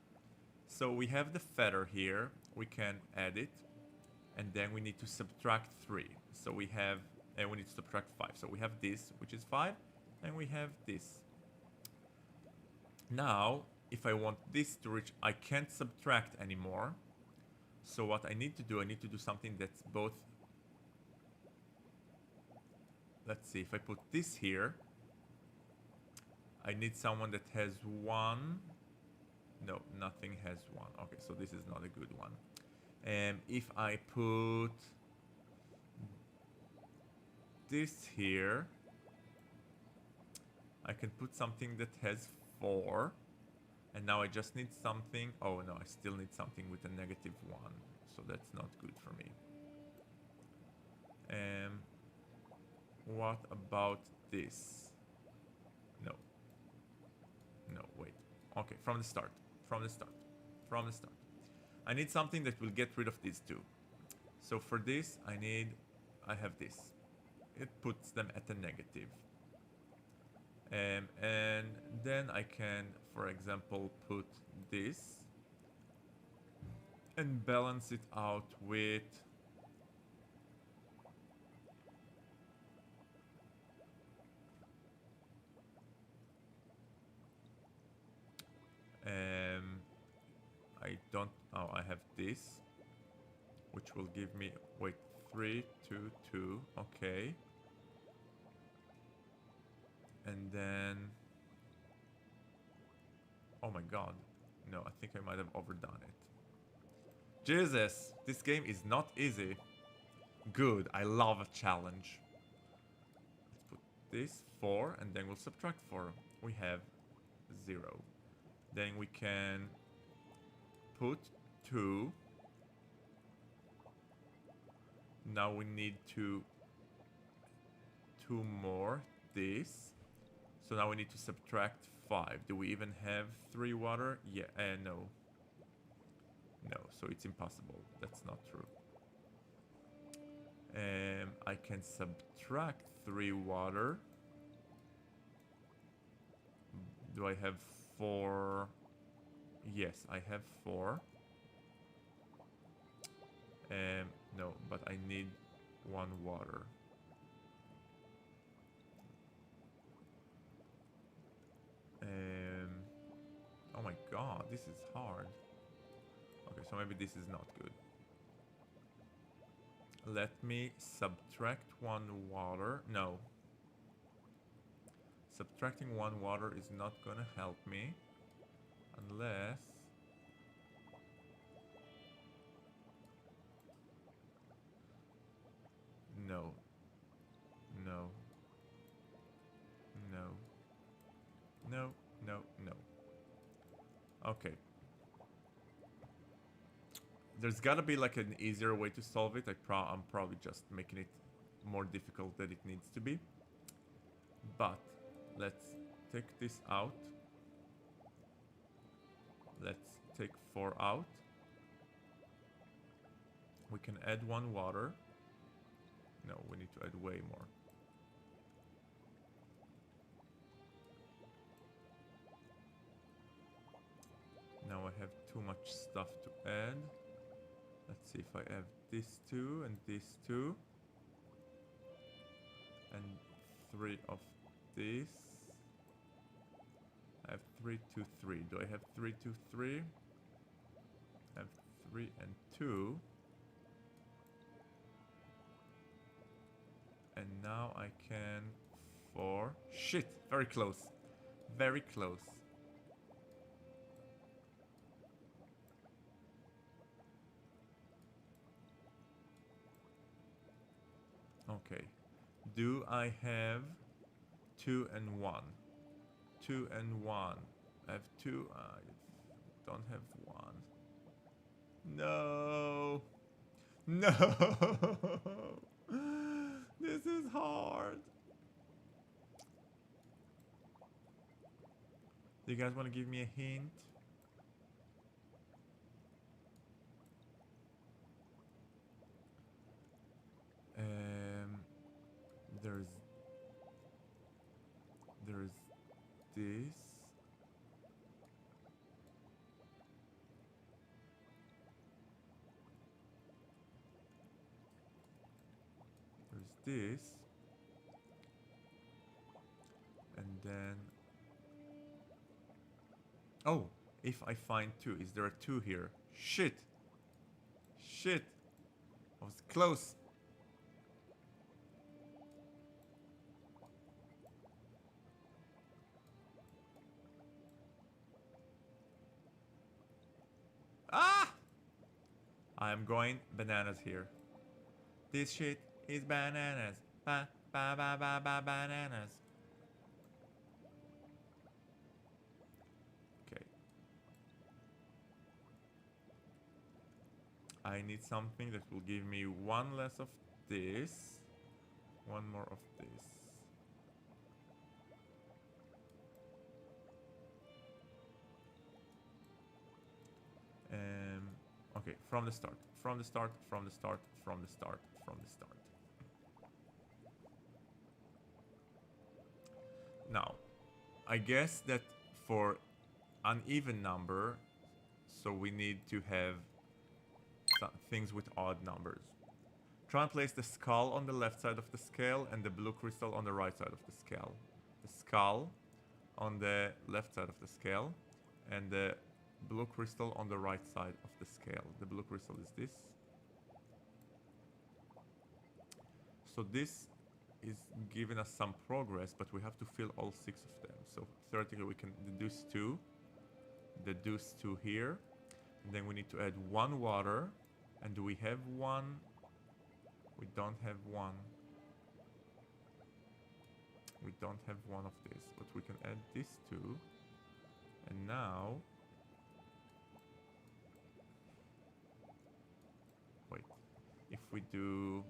So we have the feather here. We can add it. And then we need to subtract 3. So we have, and we need to subtract 5. So we have this, which is 5, and we have this. Now, if I want this to reach, I can't subtract anymore. So what I need to do something that's both... Let's see, if I put this here, I need someone that has 1. No, nothing has 1. Okay, so this is not a good one. If I put this here, I can put something that has 4, and now I just need something. Oh no, I still need something with a -1, so that's not good for me. What about this? No, wait. Okay, from the start. I need something that will get rid of these 2. So for this, I have this. It puts them at a negative. And then I can, for example, put this and balance it out with... I don't... Oh, I have this, which will give me... Wait, 3, 2, 2. Okay. And then... Oh my god. No, I think I might have overdone it. Jesus, this game is not easy. Good, I love a challenge. Let's put this 4 and then we'll subtract 4. We have 0. Then we can put 2. Now we need 2 more this. So now we need to subtract 5. Do we even have 3 water? Yeah, no. No, so it's impossible. That's not true. I can subtract 3 water. Do I have 4? Yes, I have 4. No, but I need 1 water. Oh my god, this is hard. Okay, so maybe this is not good. Let me subtract 1 water. No. Subtracting 1 water is not gonna help me. Unless... No. No. No. No, no, no. Okay. There's gotta be like an easier way to solve it. I'm probably just making it more difficult than it needs to be. But let's take this out. Let's take 4 out. We can add 1 water. No, we need to add way more. Now I have too much stuff to add. Let's see if I have this 2 and this 2. And 3 of this. I have 3, 2, 3. Do I have 3, 2, 3? I have 3 and 2. And now I can 4. Shit! Very close. Very close. Okay. Do I have 2 and 1? 2 and 1. I have 2. I don't have 1. No. No. This is hard. Do you guys want to give me a hint? There's this. There's this. And then... Oh, if I find 2, is there a 2 here? Shit! Shit! I was close. Ah! I am going bananas here. This shit is bananas. Ba ba ba ba ba bananas. Okay. I need something that will give me 1 less of this, 1 more of this. Okay, from the start, from the start, from the start, from the start, from the start. Now, I guess that for uneven number, so we need to have things with odd numbers. Try and place the skull on the left side of the scale and the blue crystal on the right side of the scale. The skull on the left side of the scale and the blue crystal on the right side of the scale. The blue crystal is this. So this is giving us some progress, but we have to fill all 6 of them. So theoretically we can deduce 2 here. And then we need to add 1 water. And do we have 1? We don't have 1. We don't have 1 of this, but we can add this too. And now... Wait. If we do...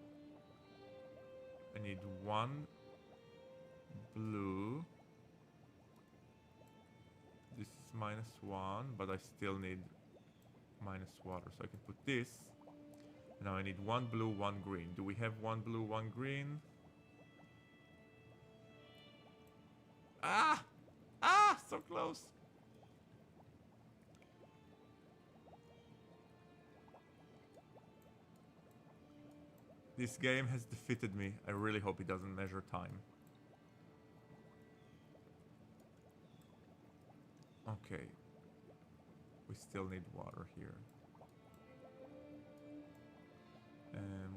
I need 1 blue. This is -1, but I still need minus water. So I can put this. And now I need 1 blue, 1 green. Do we have 1 blue, 1 green? Ah! Ah! So close. This game has defeated me. I really hope it doesn't measure time. Okay. We still need water here.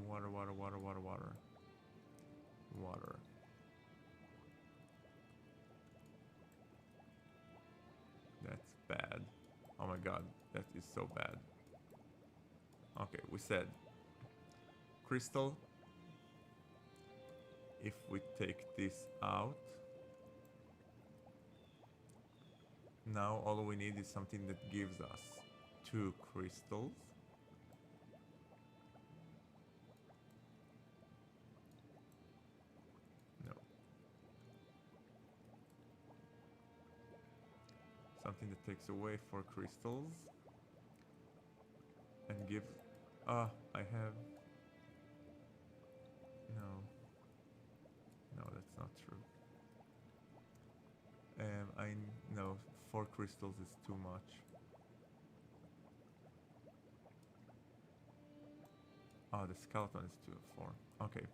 Water, water, water, water, water. Water. That's bad. Oh my god, that is so bad. Okay, we said crystal. If we take this out, now all we need is something that gives us 2 crystals. No. Something that takes away 4 crystals and gives... I have... No, that's not true. No, 4 crystals is too much. Oh, the skeleton is 2 of 4. Okay.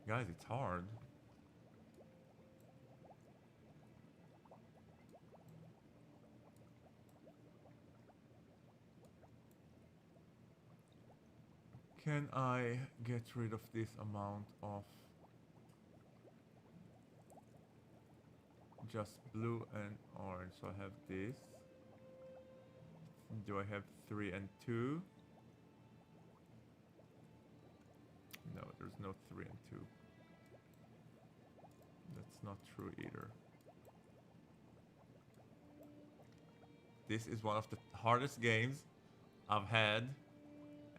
Guys, it's hard. Can I get rid of this amount of just blue and orange? So I have this. Do I have 3 and 2? No, there's no 3 and 2. That's not true either. This is one of the hardest games I've had,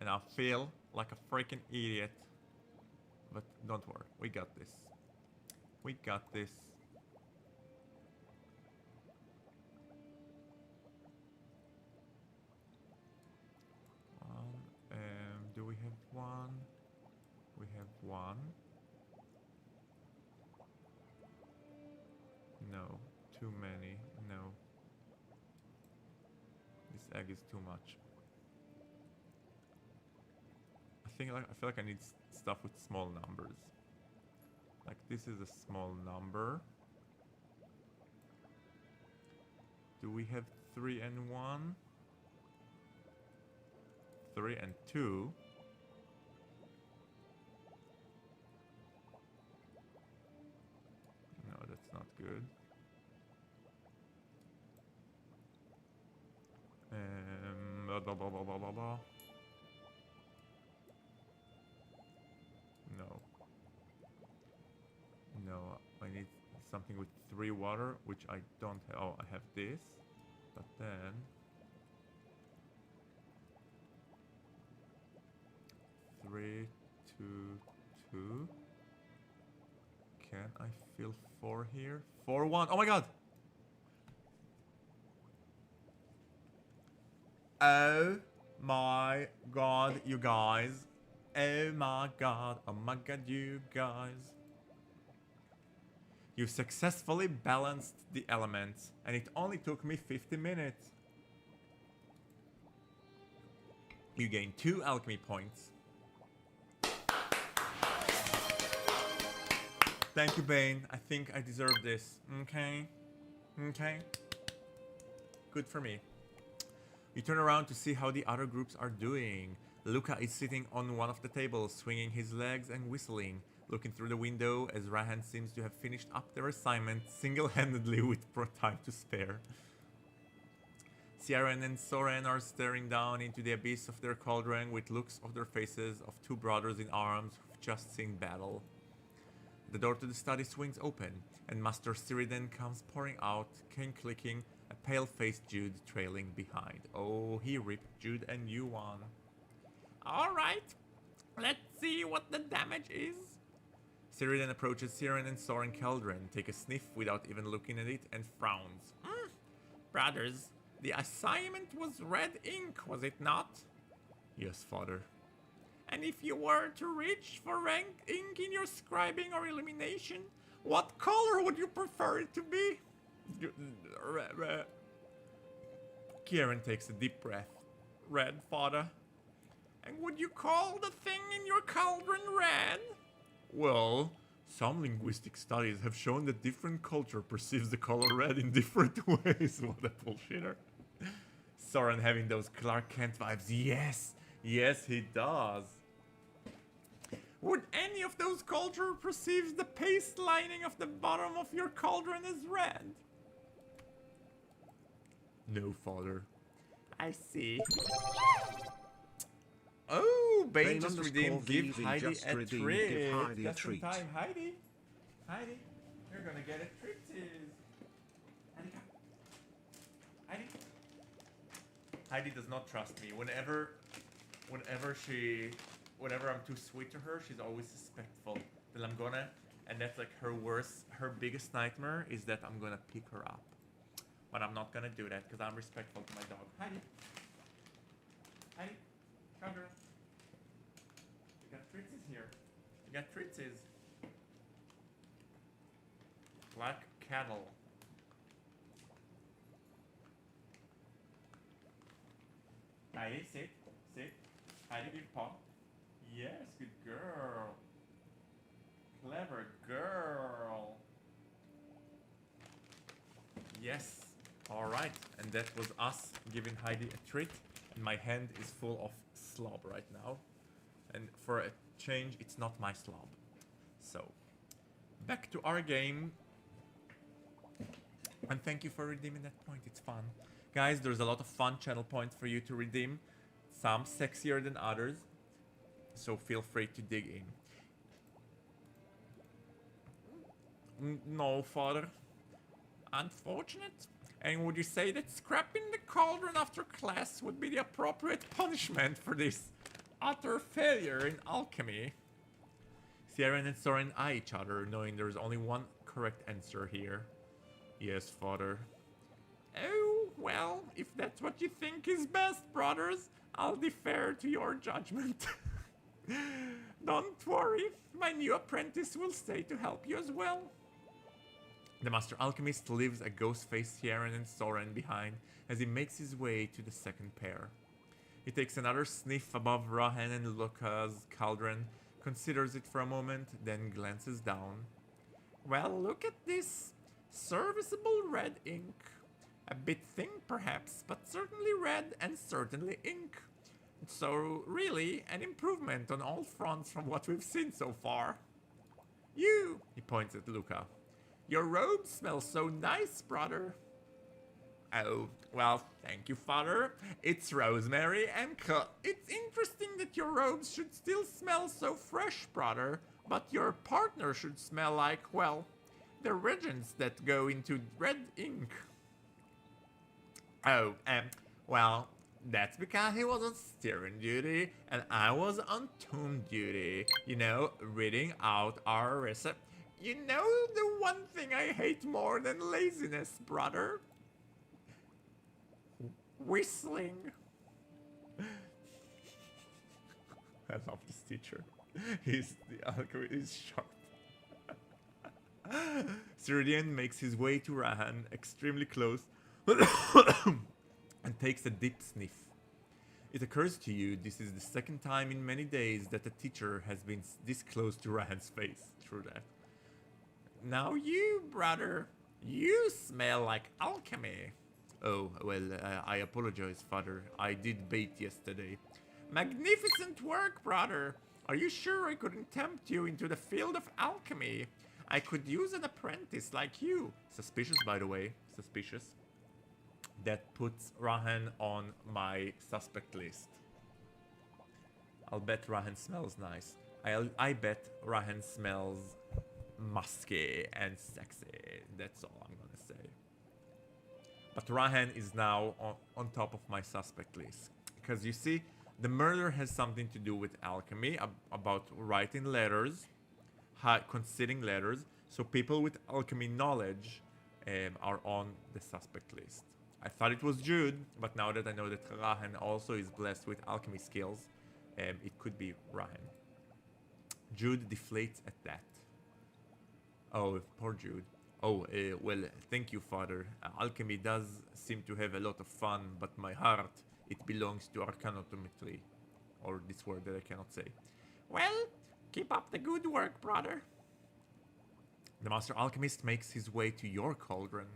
and I feel like a freaking idiot. But don't worry, we got this. We got this. Do we have 1? We have 1. No, too many. No. This egg is too much. I feel like I need stuff with small numbers. Like this is a small number. Do we have 3 and 1? 3 and 2. No, that's not good. Blah, blah, blah, blah, blah, blah. No. No, I need something with 3 water, which I don't have. Oh, I have this. But then... 3, 2, 2. Can I fill 4 here? 4, 1. Oh my god! Oh my god, you guys. Oh my god, you guys. You successfully balanced the elements, and it only took me 50 minutes. You gain 2 alchemy points. Thank you, Bane. I think I deserve this. Okay? Okay? Good for me. You turn around to see how the other groups are doing. Luca is sitting on one of the tables, swinging his legs and whistling, looking through the window as Rahan seems to have finished up their assignment single-handedly with time to spare. Soran and Soran are staring down into the abyss of their cauldron with looks of their faces of two brothers in arms who've just seen battle. The door to the study swings open, and Master Cyriden comes pouring out, cane clicking, a pale-faced Jude trailing behind. Oh, he ripped Jude a new one. Alright, let's see what the damage is. Cyriden approaches Soran and Soran Cauldron, take a sniff without even looking at it, and frowns. Brothers, the assignment was red ink, was it not? Yes, father. And if you were to reach for red ink in your scribing or illumination, what color would you prefer it to be? Kieran takes a deep breath. Red, father. And would you call the thing in your cauldron red? Well, some linguistic studies have shown that different culture perceives the color red in different ways. What a bullshitter. Soran having those Clark Kent vibes. Yes, yes he does. Would any of those culture perceive the paste lining of the bottom of your cauldron as red? No, father. I see. Oh, Bane just redeemed. Give Heidi a treat. Just in time, Heidi. Heidi, you're gonna get a treat. Heidi, come. Heidi. Heidi does not trust me. Whenever I'm too sweet to her, she's always suspectful that I'm gonna, and that's like her biggest nightmare is that I'm gonna pick her up. But I'm not gonna do that because I'm respectful to my dog. Heidi. Heidi, come girl. You got Fritzes here. You got Fritzes. Black cattle. Heidi, sit. Heidi, give paw. Yes, good girl. Clever girl. Yes. Alright, and that was us giving Heidi a treat. And my hand is full of slob right now. And for a change, it's not my slob. So, back to our game. And thank you for redeeming that point, it's fun. Guys, there's a lot of fun channel points for you to redeem. Some sexier than others. So feel free to dig in. No, father. Unfortunate. And would you say that scrapping the cauldron after class would be the appropriate punishment for this utter failure in alchemy? Soran and Soran eye each other, knowing there's only one correct answer here. Yes, father. Oh, well, if that's what you think is best, brothers, I'll defer to your judgment. Don't worry, my new apprentice will stay to help you as well. The Master Alchemist leaves a ghost-faced Soran and Soran behind as he makes his way to the second pair. He takes another sniff above Rahan and Luca's cauldron, considers it for a moment, then glances down. Well, look at this. Serviceable red ink. A bit thin, perhaps, but certainly red and certainly ink. So, really, an improvement on all fronts from what we've seen so far. You, he points at Luca. Your robe smells so nice, brother. Oh, well, thank you, father. It's rosemary and It's interesting that your robes should still smell so fresh, brother, but your partner should smell like, well, the regents that go into red ink. Oh, well, that's because he was on steering duty and I was on tomb duty. You know, reading out our recipe. You know the one thing I hate more than laziness, brother? Whistling. I love this teacher. The alchemist is sharp. Cyrodian makes his way to Rahan, extremely close, and takes a deep sniff. It occurs to you this is the second time in many days that a teacher has been this close to Rahan's face. True that. Now you, brother, you smell like alchemy. Oh, well, I apologize, father. I did bait yesterday. Magnificent work, brother. Are you sure I couldn't tempt you into the field of alchemy? I could use an apprentice like you. Suspicious, by the way. Suspicious. That puts Rahan on my suspect list. I'll bet Rahan smells nice. I bet Rahan smells musky and sexy. That's all I'm gonna say. But Rahan is now on top of my suspect list. Because you see, the murder has something to do with alchemy, about writing letters, concealing letters. So people with alchemy knowledge are on the suspect list. I thought it was Jude, but now that I know that Rahan also is blessed with alchemy skills, it could be Rahan. Jude deflates at that. Oh, poor Jude. Oh, well, thank you, Father. Alchemy does seem to have a lot of fun, but my heart, it belongs to arcanometry. Or this word that I cannot say. Well, keep up the good work, brother. The Master Alchemist makes his way to your cauldron.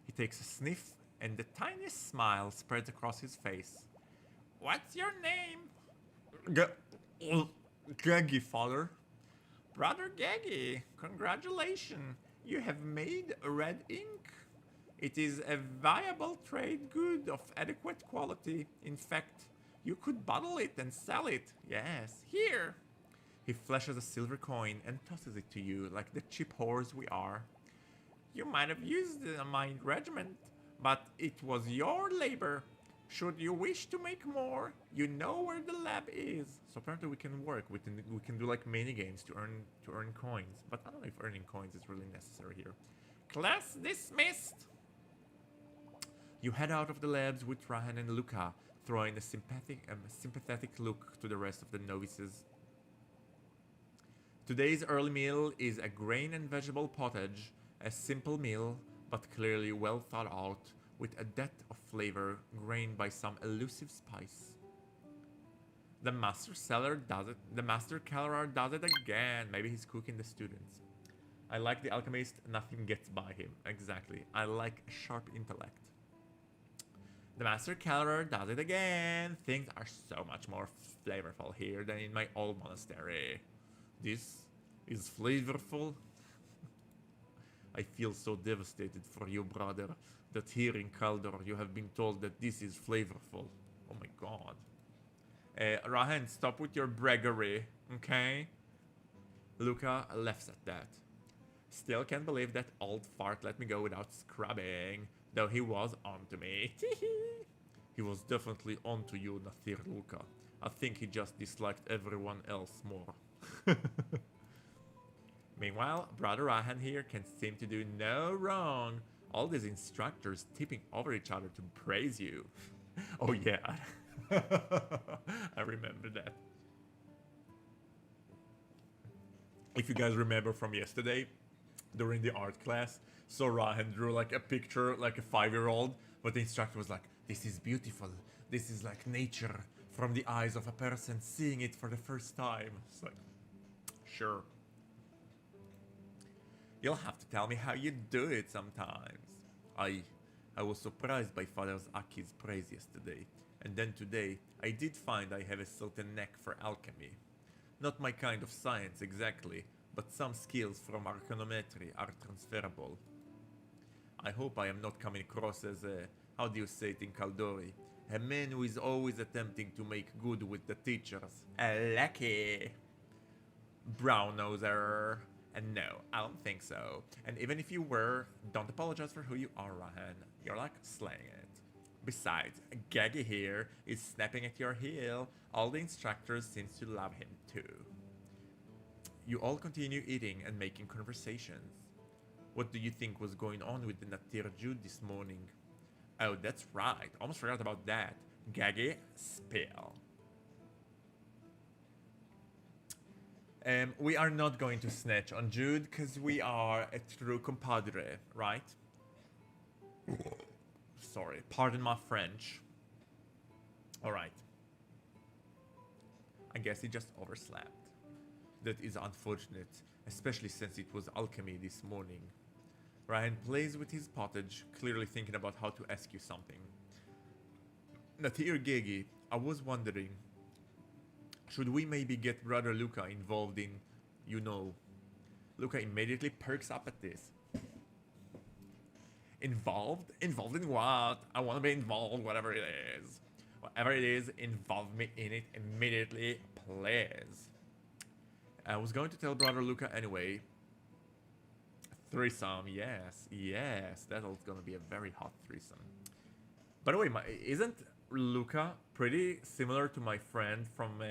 He takes a sniff, and the tiniest smile spreads across his face. What's your name? Gaggy, Father. Brother Gaggy, congratulations. You have made red ink. It is a viable trade good of adequate quality. In fact, you could bottle it and sell it. Yes, here. He flashes a silver coin and tosses it to you like the cheap whores we are. You might have used my regiment, but it was your labor. Should you wish to make more, you know where the lab is. So apparently we can work. We can do like mini games to earn coins. But I don't know if earning coins is really necessary here. Class dismissed. You head out of the labs with Rahan and Luca, throwing a sympathetic look to the rest of the novices. Today's early meal is a grain and vegetable pottage, a simple meal, but clearly well thought out, with a depth of flavor grained by some elusive spice. The master cellarer does it. The master cellarer does it again. Maybe he's cooking the students. I like the alchemist. Nothing gets by him. Exactly. I like a sharp intellect. The master cellarer does it again. Things are so much more flavorful here than in my old monastery. This is flavorful. I feel so devastated for you, brother, that here in Kaldor you have been told that this is flavorful. Oh my god. Rahan, stop with your braggery, okay? Luca laughs at that. Still can't believe that old fart let me go without scrubbing, though he was onto me. He was definitely onto you, Nathir Luca. I think he just disliked everyone else more. Meanwhile, Brother Rahan here can seem to do no wrong. All these instructors tipping over each other to praise you. Oh yeah, I remember that. If you guys remember from yesterday, during the art class, so Rahan drew like a picture, like a 5-year-old, but the instructor was like, this is beautiful. This is like nature from the eyes of a person seeing it for the first time. It's like, sure. You'll have to tell me how you do it sometimes. I was surprised by Father Aki's praise yesterday, and then today I did find I have a certain knack for alchemy. Not my kind of science exactly, but some skills from arcanometry are transferable. I hope I am not coming across as a, how do you say it in Kaldori, a man who is always attempting to make good with the teachers. A lucky brown noser. And no, I don't think so. And even if you were, don't apologize for who you are, Rahan. You're like slaying it. Besides, Gaggy here is snapping at your heel. All the instructors seem to love him too. You all continue eating and making conversations. What do you think was going on with the Natir Jude this morning? Oh, that's right. Almost forgot about that. Gaggy, spill. We are not going to snitch on Jude because we are a true compadre, right? Sorry, pardon my French. Alright. I guess he just overslept. That is unfortunate, especially since it was alchemy this morning. Ryan plays with his pottage, clearly thinking about how to ask you something. Natir Gegi, I was wondering, should we maybe get Brother Luca involved in, you know... Luca immediately perks up at this. Involved? Involved in what? I want to be involved, whatever it is. Whatever it is, involve me in it immediately, please. I was going to tell brother Luca anyway. Threesome, yes, yes. That's gonna be a very hot threesome. By the way, isn't Luca pretty similar to my friend from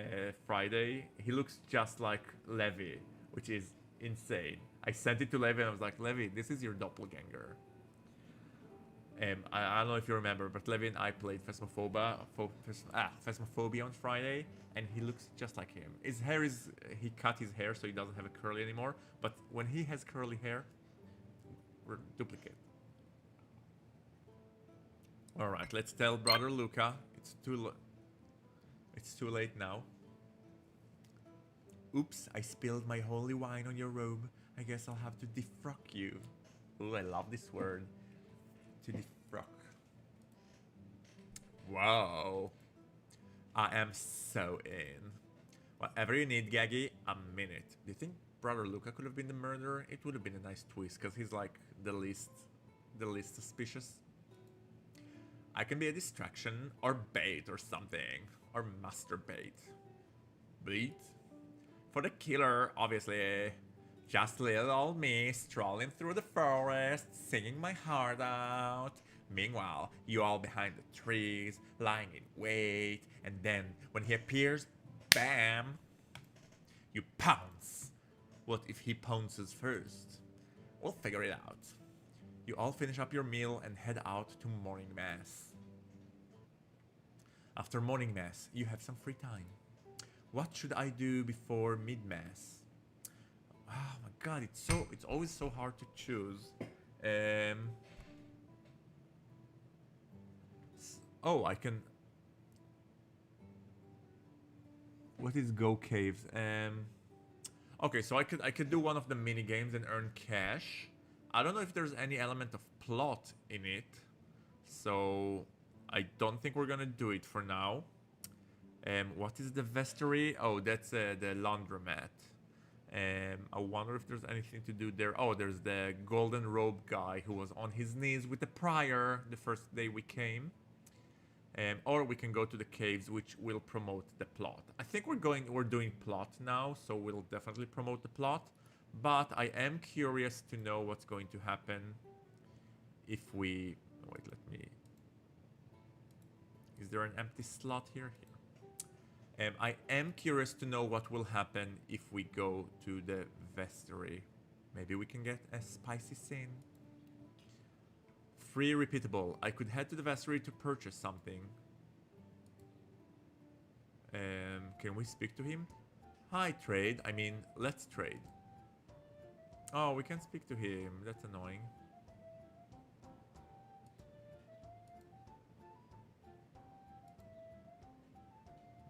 Friday? He looks just like Levi, which is insane. I sent it to Levi and I was like, Levi, this is your doppelganger. I don't know if you remember, but Levi and I played Phasmophobia on Friday, and he looks just like him. His hair is... He cut his hair so he doesn't have a curly anymore, but when he has curly hair, we're duplicate. Alright, let's tell brother Luca. It's too late now. Oops, I spilled my holy wine on your robe. I guess I'll have to defrock you. Ooh, I love this word. To defrock. Wow. I am so in. Whatever you need, Gaggy, I'm in it. Do you think brother Luca could have been the murderer? It would have been a nice twist, because he's like the least suspicious. I can be a distraction, or bait or something. Or masturbate. Bait? For the killer, obviously. Just little old me strolling through the forest, singing my heart out. Meanwhile, you all behind the trees, lying in wait, and then when he appears, bam! You pounce. What if he pounces first? We'll figure it out. You all finish up your meal and head out to morning mass. After morning mass, you have some free time. What should I do before mid-mass? Oh my god, it's always so hard to choose. Oh, I can... What is Go Caves? Okay, so I could do one of the mini games and earn cash. I don't know if there's any element of plot in it, so I don't think we're gonna do it for now. What is the vestry? Oh, that's the laundromat. I wonder if there's anything to do there. Oh, there's the golden robe guy who was on his knees with the prior the first day we came. Or we can go to the caves, which will promote the plot. I think we're doing plot now, so we'll definitely promote the plot. But I am curious to know what's going to happen if we... Wait, let me... Is there an empty slot here? I am curious to know what will happen if we go to the vestry. Maybe we can get a spicy scene. Free repeatable. I could head to the vestry to purchase something. Can we speak to him? Hi, trade. I mean, let's trade. Oh, we can speak to him. That's annoying.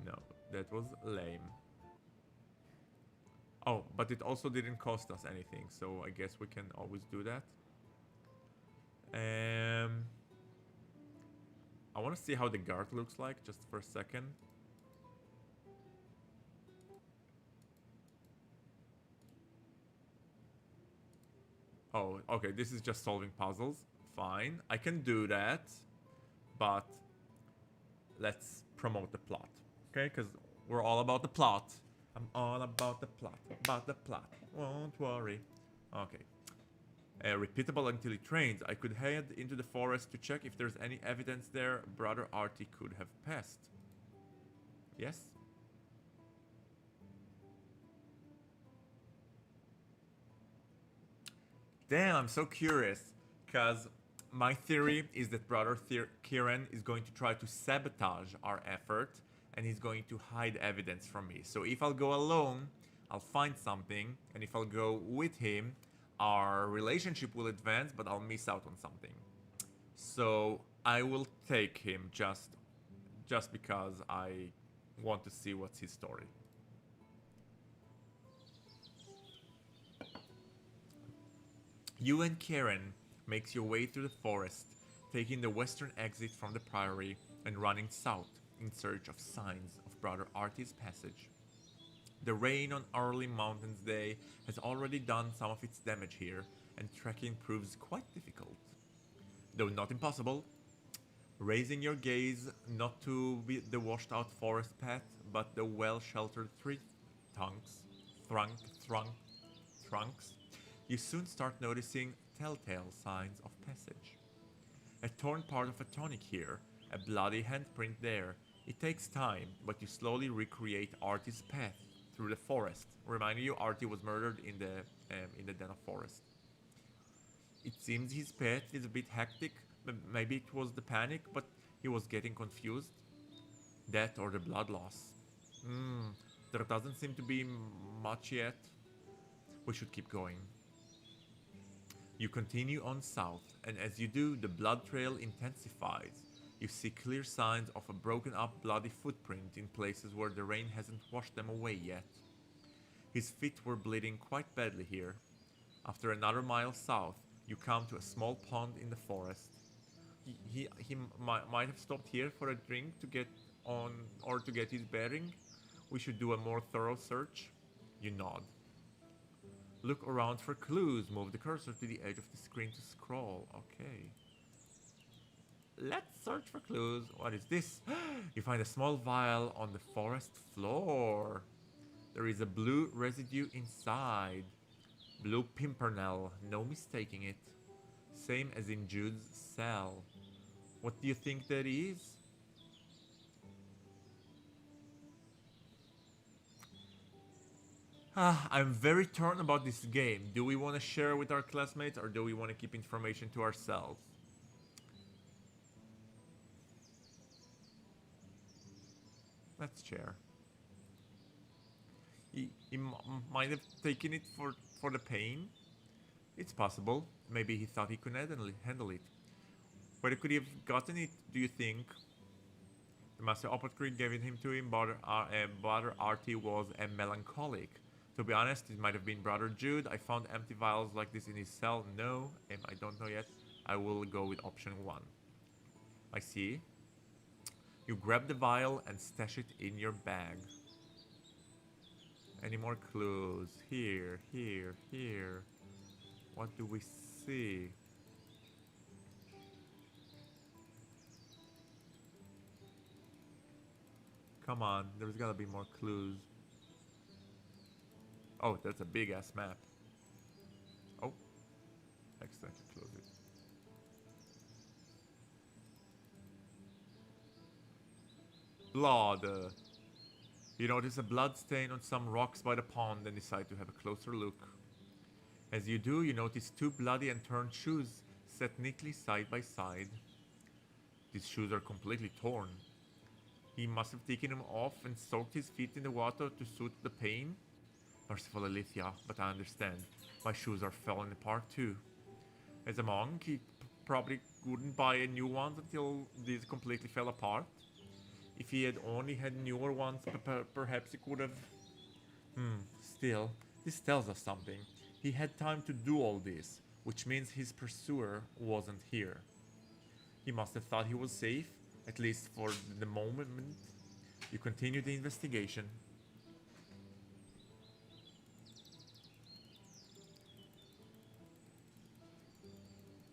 No, that was lame. Oh, but it also didn't cost us anything, so I guess we can always do that. I want to see how the guard looks like, just for a second. Oh, okay, this is just solving puzzles. Fine, I can do that, but let's promote the plot, okay? Because we're all about the plot. I'm all about the plot, won't worry. Okay. Repeatable until he trains. I could head into the forest to check if there's any evidence there Brother Artie could have passed. Yes? Damn, I'm so curious, because my theory is that Brother Kieran is going to try to sabotage our effort, and he's going to hide evidence from me. So if I'll go alone, I'll find something, and if I'll go with him, our relationship will advance, but I'll miss out on something. So I will take him just because I want to see what's his story. You and Karen makes your way through the forest, taking the western exit from the priory and running south in search of signs of Brother Artie's passage. The rain on early Mountains Day has already done some of its damage here, and trekking proves quite difficult. though not impossible. Raising your gaze not to the washed out forest path, but the well-sheltered tree trunks, you soon start noticing telltale signs of passage. A torn part of a tunic here, a bloody handprint there. It takes time, but you slowly recreate Artie's path through the forest, reminding you Artie was murdered in the den of forest. It seems his path is a bit hectic. Maybe it was the panic, but he was getting confused. That or the blood loss. There doesn't seem to be much yet. We should keep going. You continue on south, and as you do, the blood trail intensifies. You see clear signs of a broken up bloody footprint in places where the rain hasn't washed them away yet. His feet were bleeding quite badly here. After another mile south, you come to a small pond in the forest. He might have stopped here for a drink to get on or to get his bearing. We should do a more thorough search. You nod. Look around for clues. Move the cursor to the edge of the screen to scroll. Okay. Let's search for clues. What is this? You find a small vial on the forest floor. There is a blue residue inside. Blue pimpernel. No mistaking it. Same as in Jude's cell. What do you think that is? I'm very torn about this game. Do we want to share with our classmates or do we want to keep information to ourselves? Let's share. He might have taken it for the pain. It's possible. Maybe he thought he could handle it. Where could he have gotten it, do you think? The master apothecary gave it him to him, Brother Artie was a melancholic. To be honest, it might have been Brother Jude. I found empty vials like this in his cell. No, I don't know yet. I will go with option 1. I see. You grab the vial and stash it in your bag. Any more clues? Here, here, here. What do we see? Come on, there's gotta be more clues. Oh, that's a big ass map. Oh, accidentally close it. Blood. You notice a blood stain on some rocks by the pond and decide to have a closer look. As you do, you notice 2 bloody and turned shoes set neatly side by side. These shoes are completely torn. He must have taken them off and soaked his feet in the water to soothe the pain. Merciful Alithia, but I understand. My shoes are falling apart too. As a monk, he probably wouldn't buy a new ones until these completely fell apart. If he had only had newer ones, perhaps he could have... Still, this tells us something. He had time to do all this, which means his pursuer wasn't here. He must have thought he was safe, at least for the moment. You continue the investigation.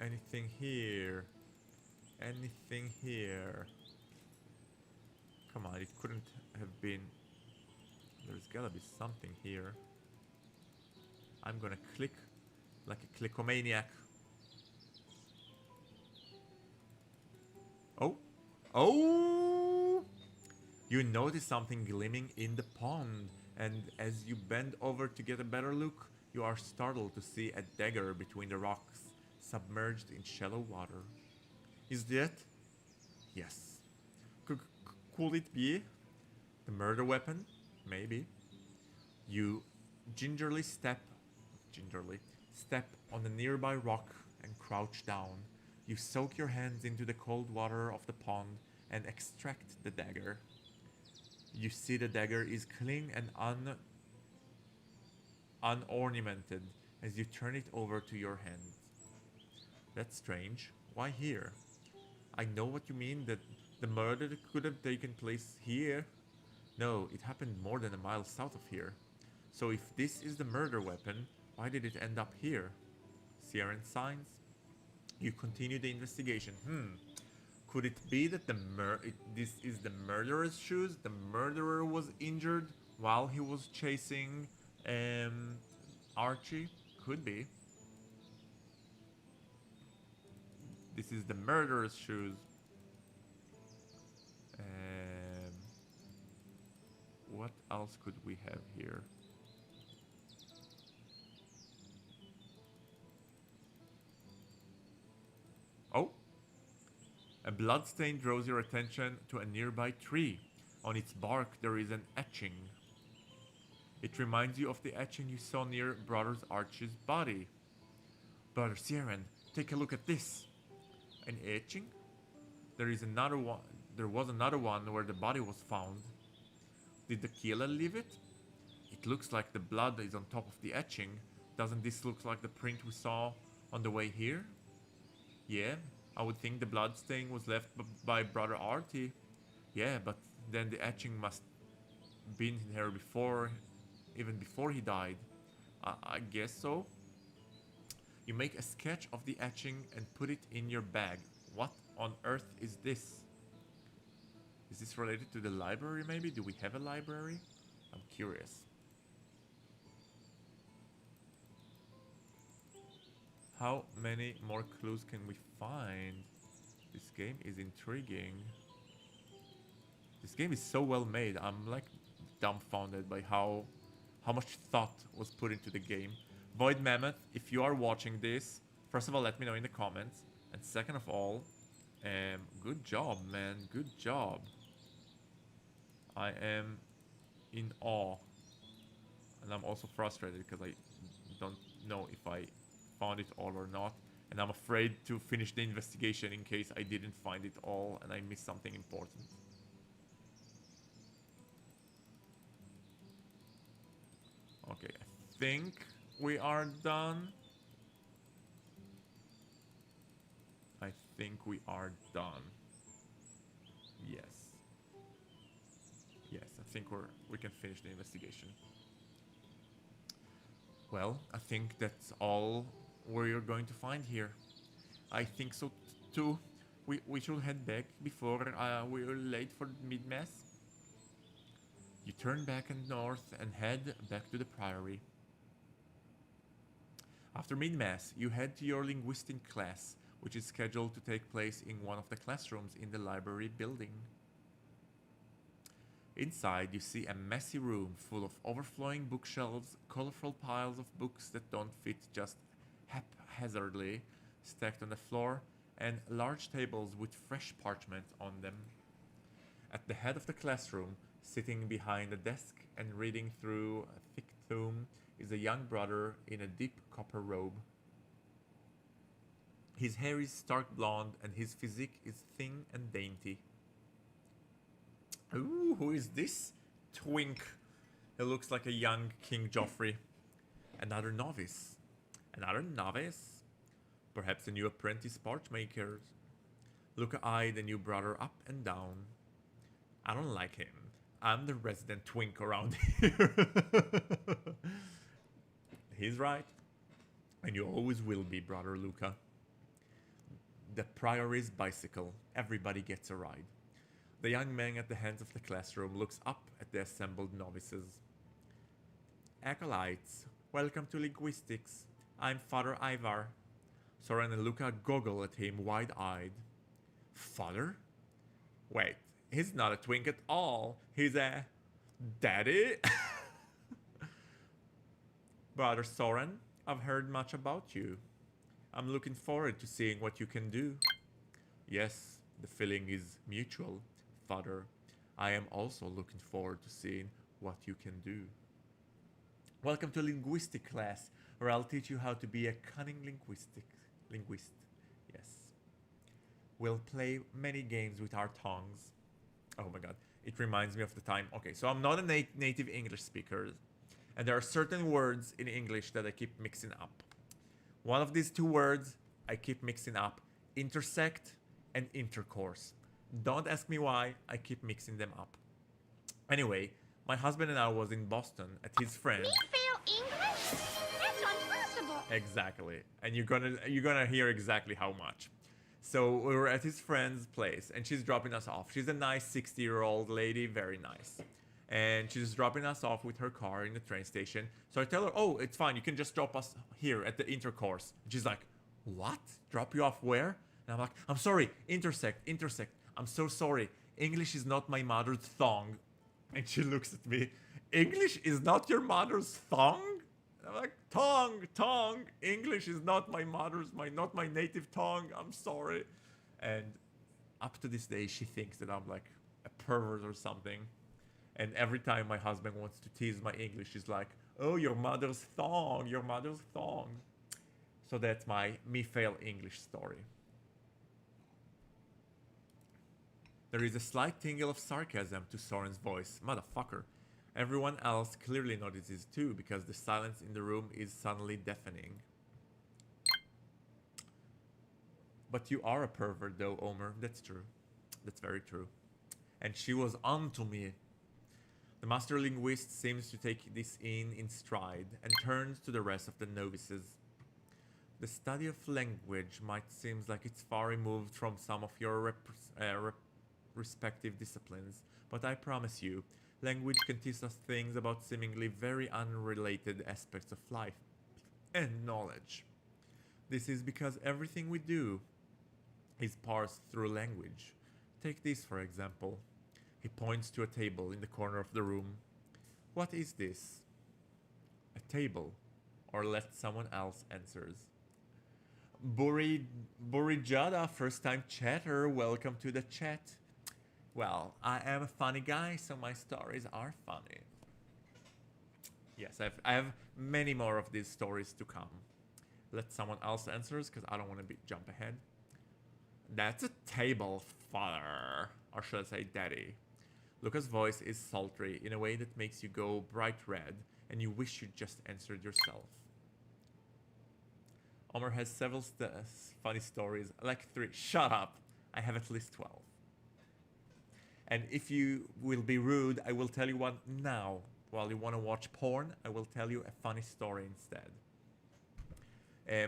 Anything here? Anything here? Come on, it couldn't have been... There's gotta be something here. I'm gonna click like a clickomaniac. Oh! Oh! You notice something gleaming in the pond, and as you bend over to get a better look, you are startled to see a dagger between the rocks, submerged in shallow water. Is that? Yes. Could it be the murder weapon? Maybe. You gingerly step on the nearby rock and crouch down. You soak your hands into the cold water of the pond and extract the dagger. You see the dagger is clean and unornamented as you turn it over to your hand. That's strange. Why here? I know what you mean, that the murder could have taken place here. No, it happened more than a mile south of here. So if this is the murder weapon, why did it end up here? Sierran signs? You continue the investigation. Could it be that this is the murderer's shoes? The murderer was injured while he was chasing Archie? Could be. This is the murderer's shoes. What else could we have here? Oh! A bloodstain draws your attention to a nearby tree. On its bark there is an etching. It reminds you of the etching you saw near Brother Archie's body. Brother Soran, take a look at this. An etching? There was another one where the body was found. Did the killer leave it? It looks like the blood is on top of the etching. Doesn't this look like the print we saw on the way here? Yeah, I would think the blood stain was left by Brother Artie. Yeah, but then the etching must been here before, even before he died. I guess so. You make a sketch of the etching and put it in your bag. What on earth is this? Is this related to the library maybe? Do we have a library? I'm curious. How many more clues can we find? This game is intriguing. This game is so well made. I'm like dumbfounded by how much thought was put into the game. Void Mammoth, if you are watching this, first of all, let me know in the comments. And second of all, good job, man. Good job. I am in awe. And I'm also frustrated because I don't know if I found it all or not. And I'm afraid to finish the investigation in case I didn't find it all and I missed something important. Okay, I think we are done. I think we are done. Yes. Yes, I think we can finish the investigation. Well, I think that's all we're going to find here. I think so too. We should head back before we're late for mid-mass. You turn back and north and head back to the priory. After mid-mass, you head to your linguistic class, which is scheduled to take place in one of the classrooms in the library building. Inside, you see a messy room full of overflowing bookshelves, colorful piles of books that don't fit just haphazardly stacked on the floor, and large tables with fresh parchment on them. At the head of the classroom, sitting behind a desk and reading through a thick tome, is a young brother in a deep copper robe. His hair is stark blonde and his physique is thin and dainty. Ooh, who is this twink? He looks like a young King Joffrey. Another novice. Another novice? Perhaps a new apprentice parchmaker. Luca eyed the new brother up and down. I don't like him. I'm the resident twink around here. He's right. And you always will be, brother Luca. The priory's bicycle. Everybody gets a ride. The young man at the end of the classroom looks up at the assembled novices. Acolytes, welcome to linguistics. I'm Father Ivar. Soran and Luca goggle at him wide-eyed. Father? Wait, he's not a twink at all. He's a... daddy? Brother Soran, I've heard much about you. I'm looking forward to seeing what you can do. Yes, the feeling is mutual, Father. I am also looking forward to seeing what you can do. Welcome to linguistic class, where I'll teach you how to be a cunning linguist. Yes. We'll play many games with our tongues. Oh my god, it reminds me of the time. Okay, so I'm not a native English speaker, and there are certain words in English that I keep mixing up. One of these two words I keep mixing up, intersect and intercourse. Don't ask me why, I keep mixing them up. Anyway, my husband and I was in Boston at his friend. Me fail English? That's impossible. Exactly. And you're gonna hear exactly how much. So we were at his friend's place and she's dropping us off. She's a nice 60-year-old lady, very nice. And she's dropping us off with her car in the train station. So I tell her, oh, it's fine, you can just drop us here at the intercourse. And she's like, what? Drop you off where? And I'm like, I'm sorry, intersect. I'm so sorry. English is not my mother's thong. And she looks at me, English is not your mother's thong? I'm like, tongue. English is not my not my native tongue. I'm sorry. And up to this day, she thinks that I'm like a pervert or something. And every time my husband wants to tease my English, she's like, oh, your mother's thong. So that's my me fail English story. There is a slight tingle of sarcasm to Soran's voice. Motherfucker. Everyone else clearly notices too, because the silence in the room is suddenly deafening. But you are a pervert though, Omer. That's true. That's very true. And she was on to me. The master linguist seems to take this in stride and turns to the rest of the novices. The study of language might seem like it's far removed from some of your respective disciplines, but I promise you, language can teach us things about seemingly very unrelated aspects of life and knowledge. This is because everything we do is parsed through language. Take this for example. He points to a table in the corner of the room. What is this? A table. Or let someone else answers. Burijada, first time chatter, welcome to the chat. Well, I am a funny guy, so my stories are funny. Yes, I have many more of these stories to come. Let someone else answers, because I don't want to jump ahead. That's a table, father. Or should I say daddy. Luca's voice is sultry in a way that makes you go bright red, and you wish you'd just answered yourself. Omer has several funny stories, like 3. Shut up! I have at least 12. And if you will be rude, I will tell you one now. While you want to watch porn, I will tell you a funny story instead.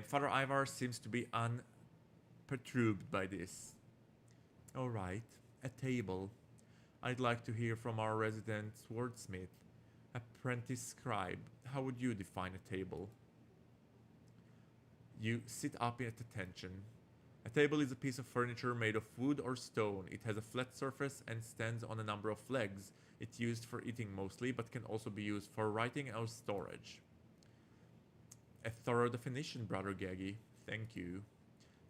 Father Ivar seems to be unperturbed by this. Alright, a table. I'd like to hear from our resident wordsmith. Apprentice scribe, how would you define a table? You sit up at attention. A table is a piece of furniture made of wood or stone. It has a flat surface and stands on a number of legs. It's used for eating mostly, but can also be used for writing or storage. A thorough definition, Brother Gaggy. Thank you.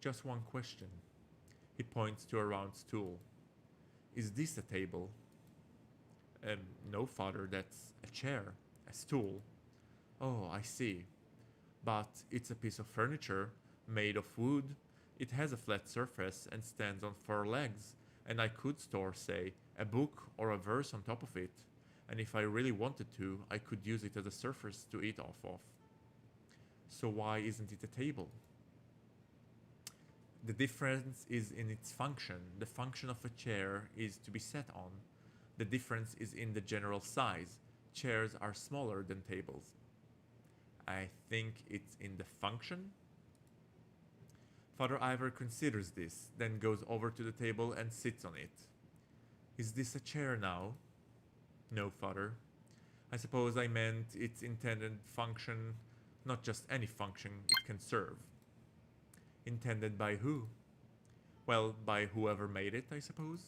Just one question. He points to a round stool. Is this a table? No, Father, that's a chair. A stool. Oh, I see. But it's a piece of furniture made of wood. It has a flat surface and stands on 4 legs, and I could store, say, a book or a verse on top of it, and if I really wanted to, I could use it as a surface to eat off of. So why isn't it a table? The difference is in its function. The function of a chair is to be sat on. The difference is in the general size. Chairs are smaller than tables. I think it's in the function. Father Ivar considers this, then goes over to the table and sits on it. Is this a chair now? No, Father. I suppose I meant its intended function, not just any function it can serve. Intended by who? Well, by whoever made it, I suppose.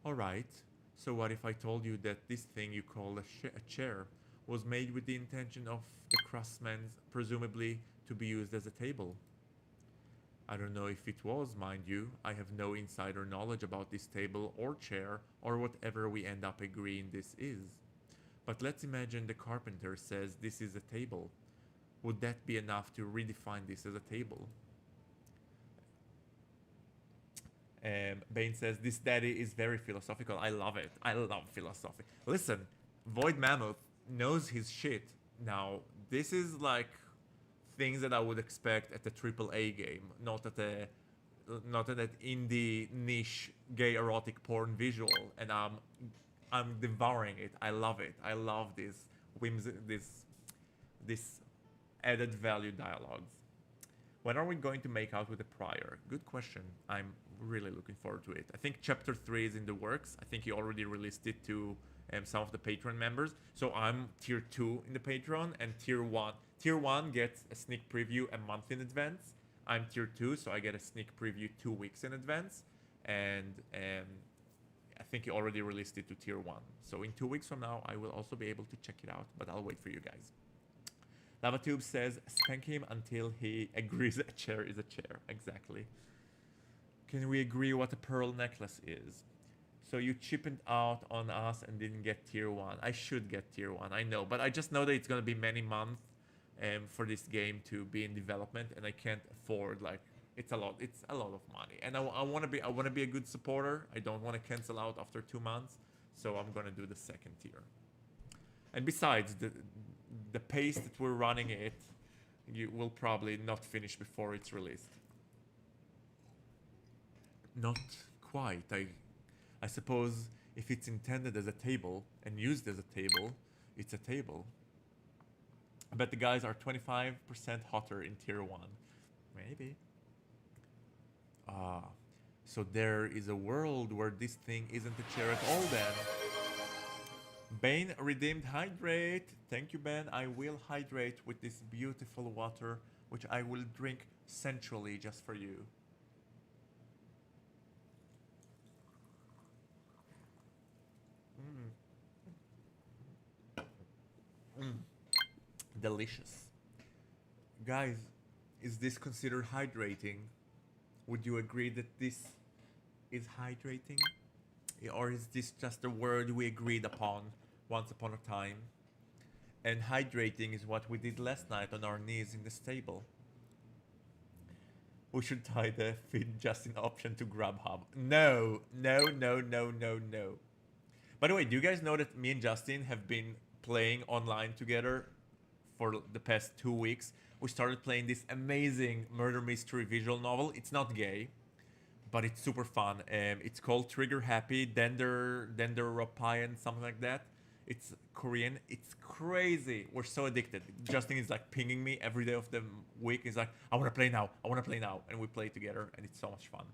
Alright, so what if I told you that this thing you call a chair was made with the intention of the craftsman, presumably to be used as a table? I don't know if it was, mind you. I have no insider knowledge about this table or chair or whatever we end up agreeing this is. But let's imagine the carpenter says this is a table. Would that be enough to redefine this as a table? Bane says, this daddy is very philosophical. I love it. I love philosophy. Listen, Void Mammoth knows his shit. Now, this is like things that I would expect at a AAA game, not at an indie niche gay erotic porn visual, and I'm devouring it. I love it. I love this added value dialogues. When are we going to make out with the prior? Good question. I'm really looking forward to it. I think chapter 3 is in the works. I think he already released it to some of the Patreon members. So I'm tier 2 in the Patreon, and tier 1. Tier 1 gets a sneak preview a month in advance. I'm tier 2, so I get a sneak preview 2 weeks in advance. And I think he already released it to tier 1. So in 2 weeks from now, I will also be able to check it out, but I'll wait for you guys. LavaTube says, spank him until he agrees a chair is a chair. Exactly. Can we agree what a pearl necklace is? So you chippened out on us and didn't get tier 1. I should get tier 1, I know. But I just know that it's going to be many months for this game to be in development. And I can't afford, like, it's a lot of money. And I want to be a good supporter. I don't want to cancel out after 2 months. So I'm going to do the second tier. And besides, the pace that we're running it, you will probably not finish before it's released. Not quite. I suppose if it's intended as a table and used as a table, it's a table. I bet the guys are 25% hotter in tier 1. Maybe. Ah, so there is a world where this thing isn't a chair at all then. Bane redeemed hydrate. Thank you, Ben. I will hydrate with this beautiful water, which I will drink sensually just for you. Delicious. Guys, is this considered hydrating? Would you agree that this is hydrating? Or is this just a word we agreed upon once upon a time? And hydrating is what we did last night on our knees in the stable. We should tie the feed Justin option to Grubhub. No. By the way, do you guys know that me and Justin have been playing online together for the past 2 weeks? We started playing this amazing murder mystery visual novel. It's not gay, but it's super fun. It's called Trigger Happy, Denderopian, something like that. It's Korean. It's crazy. We're so addicted. Justin is like pinging me every day of the week. He's like, I want to play now. And we play together, and it's so much fun.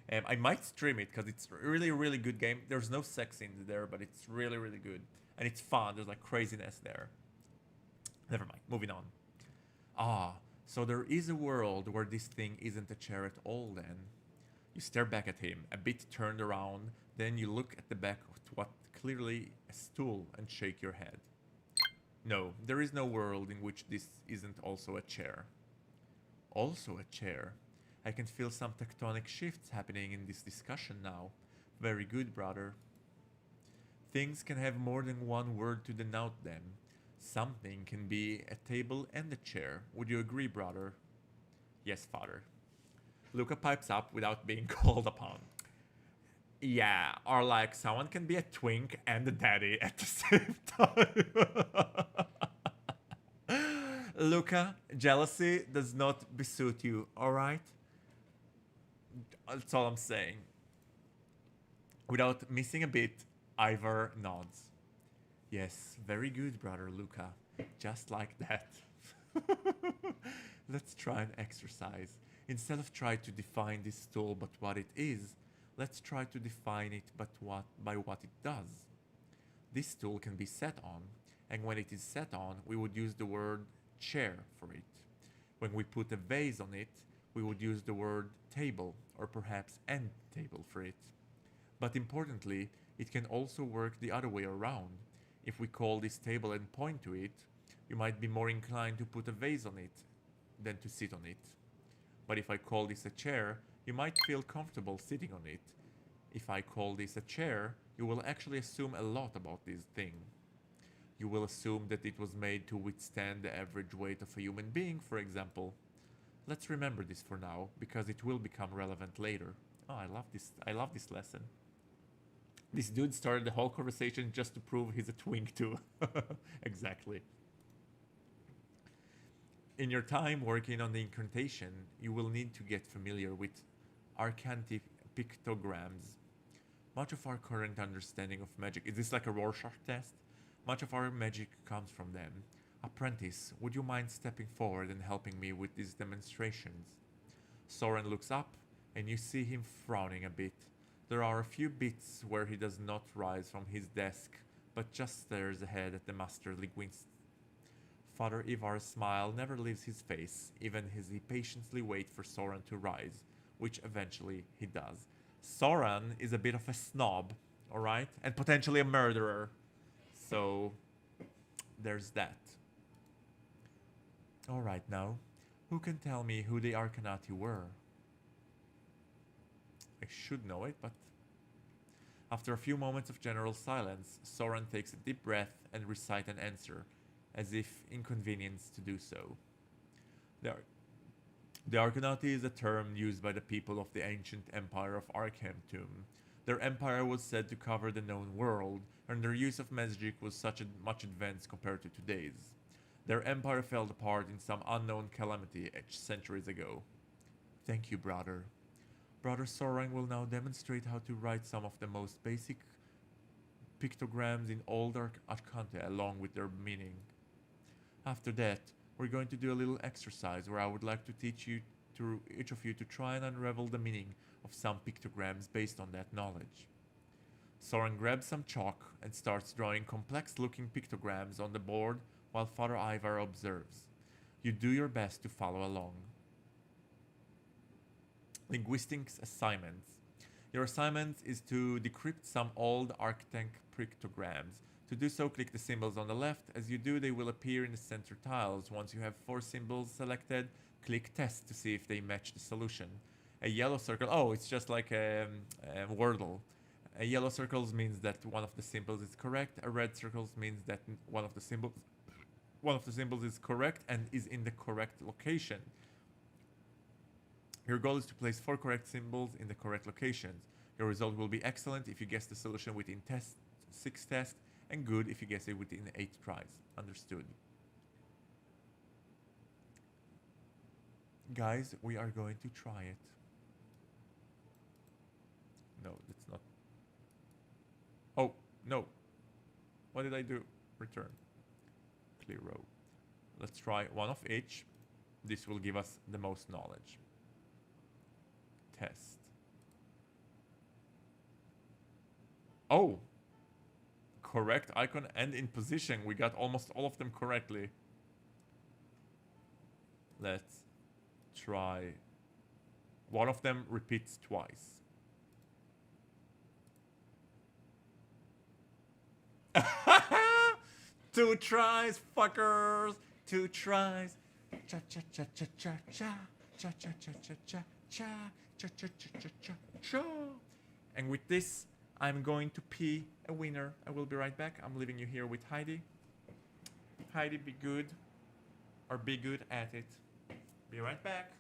I might stream it because it's really, really good game. There's no sex in there, but it's really, really good. And it's fun. There's like craziness there. Never mind. Moving on. Ah, so there is a world where this thing isn't a chair at all then. You stare back at him, a bit turned around, then you look at the back of what clearly a stool and shake your head. No, there is no world in which this isn't also a chair. Also a chair. I can feel some tectonic shifts happening in this discussion now. Very good, brother. Things can have more than one word to denote them. Something can be a table and a chair. Would you agree, brother? Yes, father. Luca pipes up without being called upon. Yeah, or like someone can be a twink and a daddy at the same time. Luca, jealousy does not besuit you, alright? That's all I'm saying. Without missing a bit, Ivor nods. Yes, very good, brother Luca. Just like that. Let's try an exercise. Instead of try to define this stool but what it is, let's try to define it by what it does. This stool can be sat on, and when it is sat on, we would use the word chair for it. When we put a vase on it, we would use the word table, or perhaps end table for it. But importantly, it can also work the other way around. If we call this table and point to it, you might be more inclined to put a vase on it than to sit on it. But if I call this a chair, you might feel comfortable sitting on it. If I call this a chair, you will actually assume a lot about this thing. You will assume that it was made to withstand the average weight of a human being, for example. Let's remember this for now, because it will become relevant later. Oh, I love this lesson. This dude started the whole conversation just to prove he's a twink too. Exactly. In your time working on the incantation, you will need to get familiar with arcantic pictograms. Much of our current understanding of magic, is this like a Rorschach test? Much of our magic comes from them. Apprentice, would you mind stepping forward and helping me with these demonstrations? Soran looks up, and you see him frowning a bit. There are a few bits where he does not rise from his desk, but just stares ahead at the master linguist. Father Ivar's smile never leaves his face, even as he patiently waits for Soran to rise, which eventually he does. Soran is a bit of a snob, alright? And potentially a murderer. So, there's that. Alright now, who can tell me who the Arcanati were? I should know it, but... After a few moments of general silence, Soran takes a deep breath and recites an answer, as if inconvenienced to do so. The Arcanati is a term used by the people of the ancient empire of Arkhamtum. Their empire was said to cover the known world, and their use of magic was much advanced compared to today's. Their empire fell apart in some unknown calamity centuries ago. Thank you, brother. Brother Soran will now demonstrate how to write some of the most basic pictograms in old Arcante along with their meaning. After that, we're going to do a little exercise where I would like to teach each of you to try and unravel the meaning of some pictograms based on that knowledge. Soran grabs some chalk and starts drawing complex-looking pictograms on the board while Father Ivar observes. You do your best to follow along. Linguistics assignments. Your assignment is to decrypt some old Arctank pictograms. To do so, click the symbols on the left. As you do, they will appear in the center tiles. Once you have 4 symbols selected, click Test to see if they match the solution. A yellow circle... Oh, it's just like a Wordle. A yellow circle means that one of the symbols is correct. A red circle means that one of the symbols is correct and is in the correct location. Your goal is to place 4 correct symbols in the correct locations. Your result will be excellent if you guess the solution within 6 tests, and good if you guess it within 8 tries. Understood. Guys, we are going to try it. No, that's not. Oh, no. What did I do? Return. Clear row. Let's try one of each. This will give us the most knowledge. Test. Oh! Correct icon and in position. We got almost all of them correctly. Let's try. One of them repeats twice. 2 tries, fuckers! 2 tries. Cha cha cha cha cha cha cha cha cha cha cha cha cha cha cha cha cha. And with this, I'm going to pee a winner. I will be right back. I'm leaving you here with Heidi. Heidi, be good. Or be good at it. Be right back.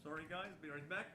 Sorry guys, be right back.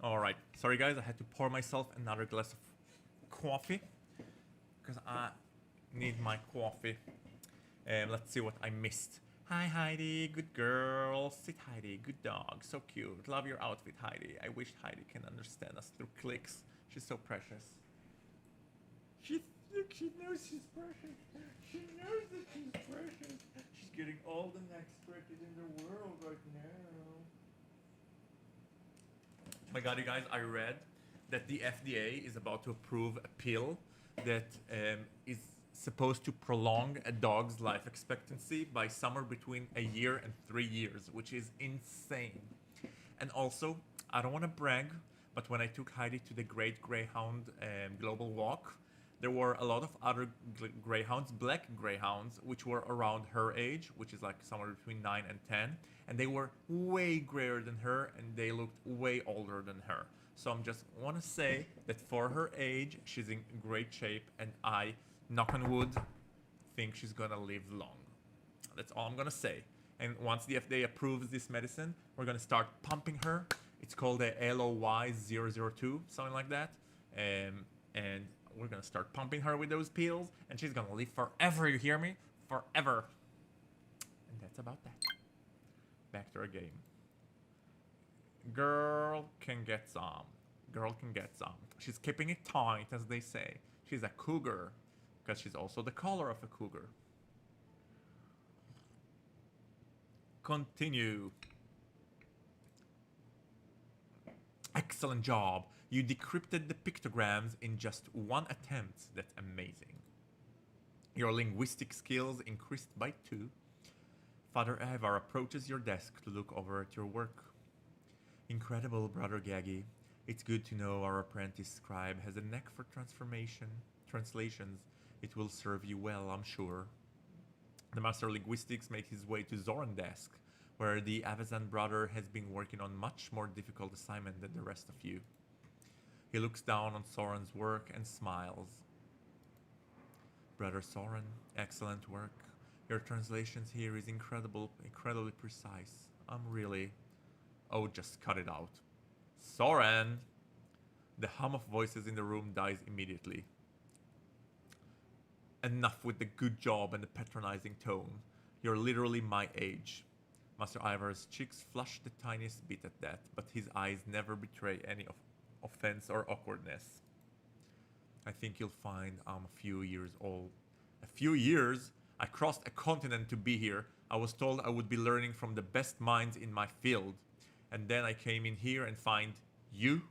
Alright, sorry guys, I had to pour myself another glass of coffee. Because I need my coffee. Let's see what I missed. Hi Heidi, good girl. Sit Heidi, good dog, so cute. Love your outfit Heidi. I wish Heidi can understand us through clicks. She's so precious. She knows she's precious. She knows that she's precious. She's getting all the unexpected in the world right now. Oh my god, you guys, I read that the FDA is about to approve a pill that is supposed to prolong a dog's life expectancy by somewhere between a year and 3 years, which is insane. And also, I don't want to brag, but when I took Heidi to the Great Greyhound Global Walk, there were a lot of other greyhounds, black greyhounds, which were around her age, which is like somewhere between 9 and 10, and they were way grayer than her, and they looked way older than her. So I'm just want to say that for her age, she's in great shape, and I, knock on wood, think she's gonna live long. That's all I'm gonna say. And once the FDA approves this medicine, we're gonna start pumping her. It's called the LOY002, something like that. And we're gonna start pumping her with those pills, and she's gonna live forever, you hear me? Forever. And that's about that. Back to our game. Girl can get some. Girl can get some. She's keeping it tight, as they say. She's a cougar, because she's also the color of a cougar. Continue. Excellent job. You decrypted the pictograms in just one attempt. That's amazing. Your linguistic skills increased by 2. Father Ivar approaches your desk to look over at your work. Incredible, Brother Gaggy. It's good to know our apprentice scribe has a knack for translations. It will serve you well, I'm sure. The Master of Linguistics makes his way to Soran's desk, where the Avazan brother has been working on much more difficult assignment than the rest of you. He looks down on Soran's work and smiles. Brother Soran, excellent work. Your translations here is incredibly precise. I'm really... Oh, just cut it out. Soran! The hum of voices in the room dies immediately. Enough with the good job and the patronizing tone. You're literally my age. Master Ivar's cheeks flush the tiniest bit at that, but his eyes never betray any offense or awkwardness. I think you'll find I'm a few years old. A few years? I crossed a continent to be here. I was told I would be learning from the best minds in my field. And then I came in here and find you?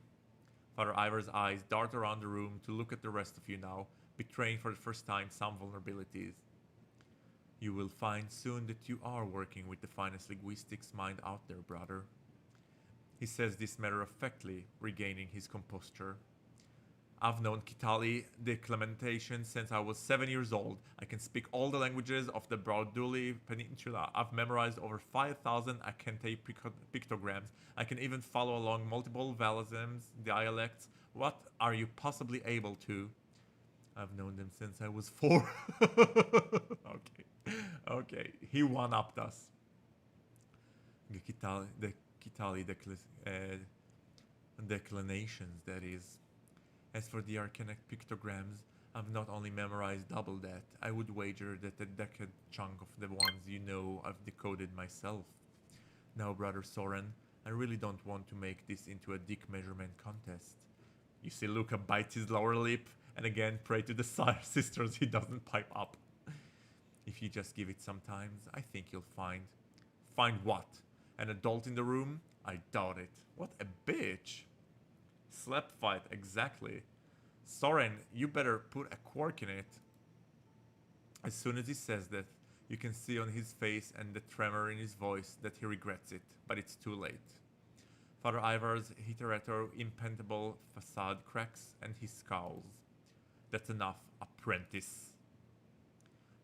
Father Ivar's eyes dart around the room to look at the rest of you now, betraying for the first time some vulnerabilities. You will find soon that you are working with the finest linguistics mind out there, brother. He says this matter-of-factly, regaining his composure. I've known Kitali declamentation since I was 7 years old. I can speak all the languages of the Brauduli Peninsula. I've memorized over 5,000 Akente pictograms. I can even follow along multiple valisms, dialects. What are you possibly able to? I've known them since I was 4. Okay. He one-upped us. The Kitali declinations, that is. As for the arcanic pictograms, I've not only memorized double that, I would wager that a decade chunk of the ones you know I've decoded myself. Now, Brother Soran, I really don't want to make this into a dick measurement contest. You see Luca bite his lower lip, and again pray to the sire sisters he doesn't pipe up. If you just give it some time, I think you'll find... Find what? An adult in the room? I doubt it. What a bitch. Slap fight, exactly. Soran, you better put a quirk in it. As soon as he says that, you can see on his face and the tremor in his voice that he regrets it, but it's too late. Father Ivar's hitherto impenetrable facade cracks and he scowls. That's enough, apprentice.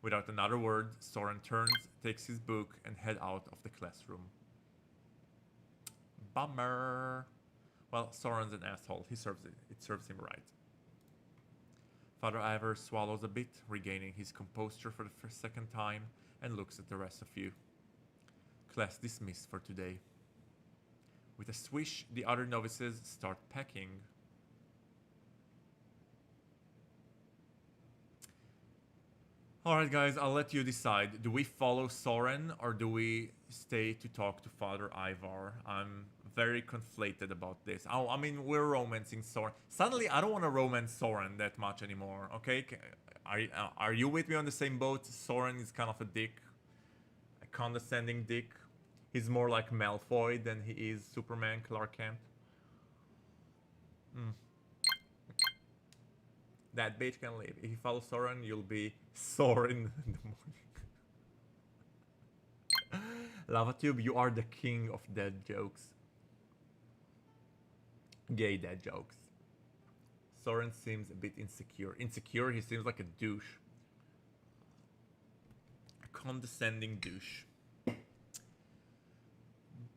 Without another word, Soran turns, takes his book, and head out of the classroom. Bummer. Well, Soran's an asshole. It serves him right. Father Ivar swallows a bit, regaining his composure for the second time, and looks at the rest of you. Class dismissed for today. With a swish, the other novices start packing. Alright guys, I'll let you decide. Do we follow Soran or do we stay to talk to Father Ivar? I'm very conflated about this. Oh, I mean, we're romancing Soran. Suddenly, I don't want to romance Soran that much anymore, okay? Are you with me on the same boat? Soran is kind of a dick. A condescending dick. He's more like Malfoy than he is Superman, Clark Kent. That bitch can live. If you follow Soran, you'll be Soran in the morning. LavaTube, you are the king of dead jokes. Gay dead jokes. Soran seems a bit insecure. Insecure? He seems like a douche. A condescending douche.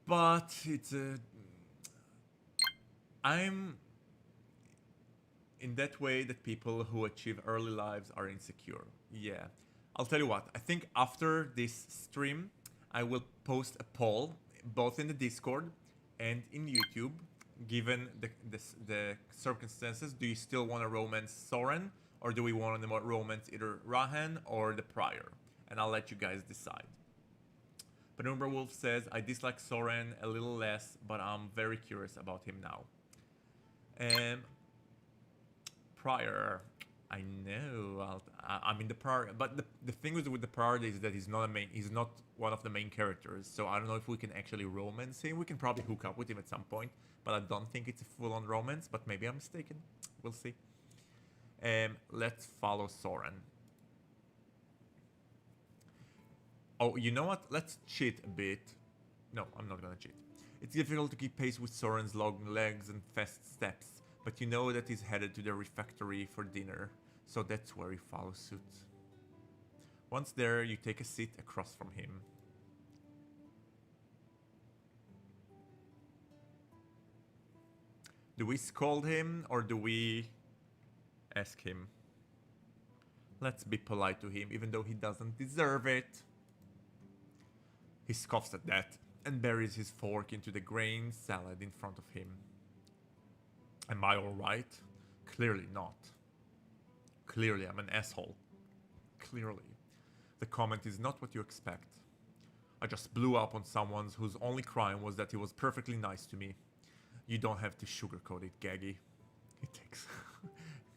But it's a... I'm... in that way that people who achieve early lives are insecure. Yeah. I'll tell you what, I think after this stream, I will post a poll, both in the Discord and in YouTube, given the circumstances. Do you still want to romance Soran, or do we want to romance either Rahan or the Prior? And I'll let you guys decide. Penumbra Wolf says, I dislike Soran a little less, but I'm very curious about him now. Prior, I know. I mean the Prior, but the thing with the Prior is that he's not one of the main characters. So I don't know if we can actually romance him. We can probably hook up with him at some point, but I don't think it's a full-on romance. But maybe I'm mistaken. We'll see. Let's follow Soran. Oh, you know what? Let's cheat a bit. No, I'm not gonna cheat. It's difficult to keep pace with Soran's long legs and fast steps. But you know that he's headed to the refectory for dinner, so that's where you follow suit. Once there, you take a seat across from him. Do we scold him, or do we ask him? Let's be polite to him, even though he doesn't deserve it. He scoffs at that, and buries his fork into the grain salad in front of him. Am I alright? Clearly not. Clearly I'm an asshole. Clearly. The comment is not what you expect. I just blew up on someone whose only crime was that he was perfectly nice to me. You don't have to sugarcoat it, Gaggy. It takes...